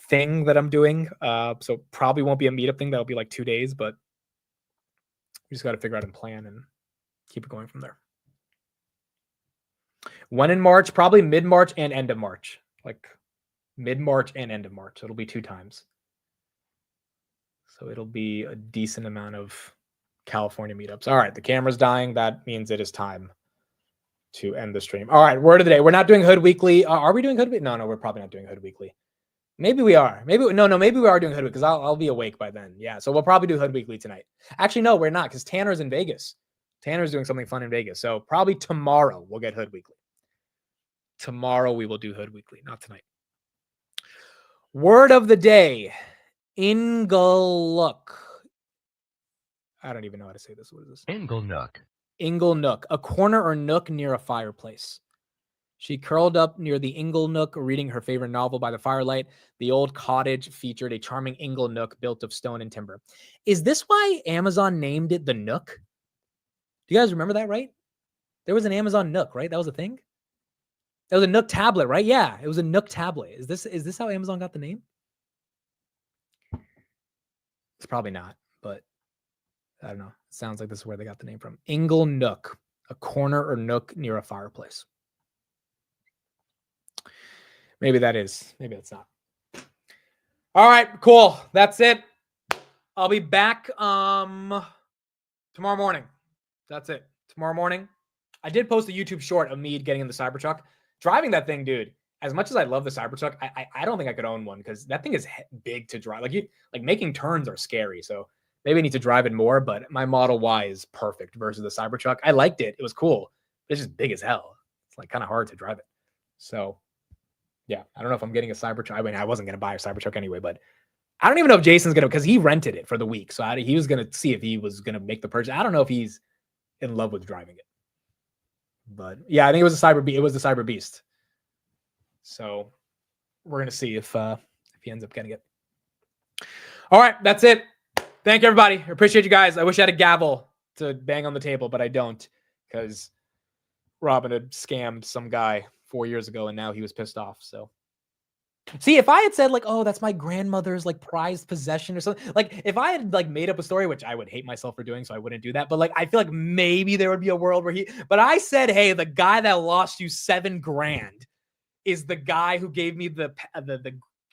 thing that I'm doing. So probably won't be a meetup thing. That'll be like 2 days, but we just got to figure out and plan and keep it going from there. When in March, probably mid-March and end of March, like mid-March and end of March. So it'll be 2 times. So it'll be a decent amount of California meetups. All right. The camera's dying. That means it is time to end the stream. All right. Word of the day. We're not doing Hood Weekly. Are we doing Hood Weekly? No, we're probably not doing Hood Weekly. Maybe we are. Maybe we are doing Hood Weekly because I'll be awake by then. Yeah, so we'll probably do Hood Weekly tonight. Actually, no, we're not because Tanner's in Vegas. Tanner's doing something fun in Vegas. So probably tomorrow we'll get Hood Weekly. Tomorrow we will do Hood Weekly, not tonight. Word of the day. Inglenook. I don't even know how to say this. What is this? Inglenook. Inglenook. A corner or nook near a fireplace. She curled up near the inglenook, reading her favorite novel by the firelight. The old cottage featured a charming inglenook built of stone and timber. Is this why Amazon named it the Nook? Do you guys remember that, right? There was an Amazon Nook, right? That was a thing? That was a Nook tablet, right? Yeah, it was a Nook tablet. Is this how Amazon got the name? It's probably not, but I don't know. It sounds like this is where they got the name from. Inglenook, a corner or nook near a fireplace. Maybe that is. Maybe that's not. All right, cool. That's it. I'll be back tomorrow morning. That's it. Tomorrow morning. I did post a YouTube short of me getting in the Cybertruck. Driving that thing, dude. as much as I love the Cybertruck, I don't think I could own one because that thing is big to drive. Like making turns are scary. So maybe I need to drive it more, but my Model Y is perfect versus the Cybertruck. I liked it. It was cool. It's just big as hell. It's like kind of hard to drive it. So yeah, I don't know if I'm getting a Cybertruck. I mean, I wasn't going to buy a Cybertruck anyway, but I don't even know if Jason's going to, because he rented it for the week. So he was going to see if he was going to make the purchase. I don't know if he's in love with driving it. But yeah, I think it was a Cyber Beast. So we're going to see if he ends up getting it. All right, that's it. Thank you, everybody. I appreciate you guys. I wish I had a gavel to bang on the table, but I don't, because Robin had scammed some guy 4 years ago, and now he was pissed off. So, see, if I had said like, "Oh, that's my grandmother's like prized possession" or something, like if I had like made up a story, which I would hate myself for doing, so I wouldn't do that. But like, I feel like maybe there would be a world where but I said, "Hey, the guy that lost you $7,000 is the guy who gave me the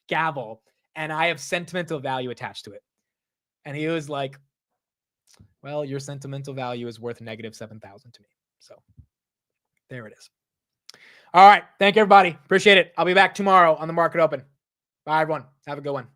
gavel, and I have sentimental value attached to it." And he was like, "Well, your sentimental value is worth negative $7,000 to me." So there it is. All right. Thank you, everybody. Appreciate it. I'll be back tomorrow on the Market Open. Bye, everyone. Have a good one.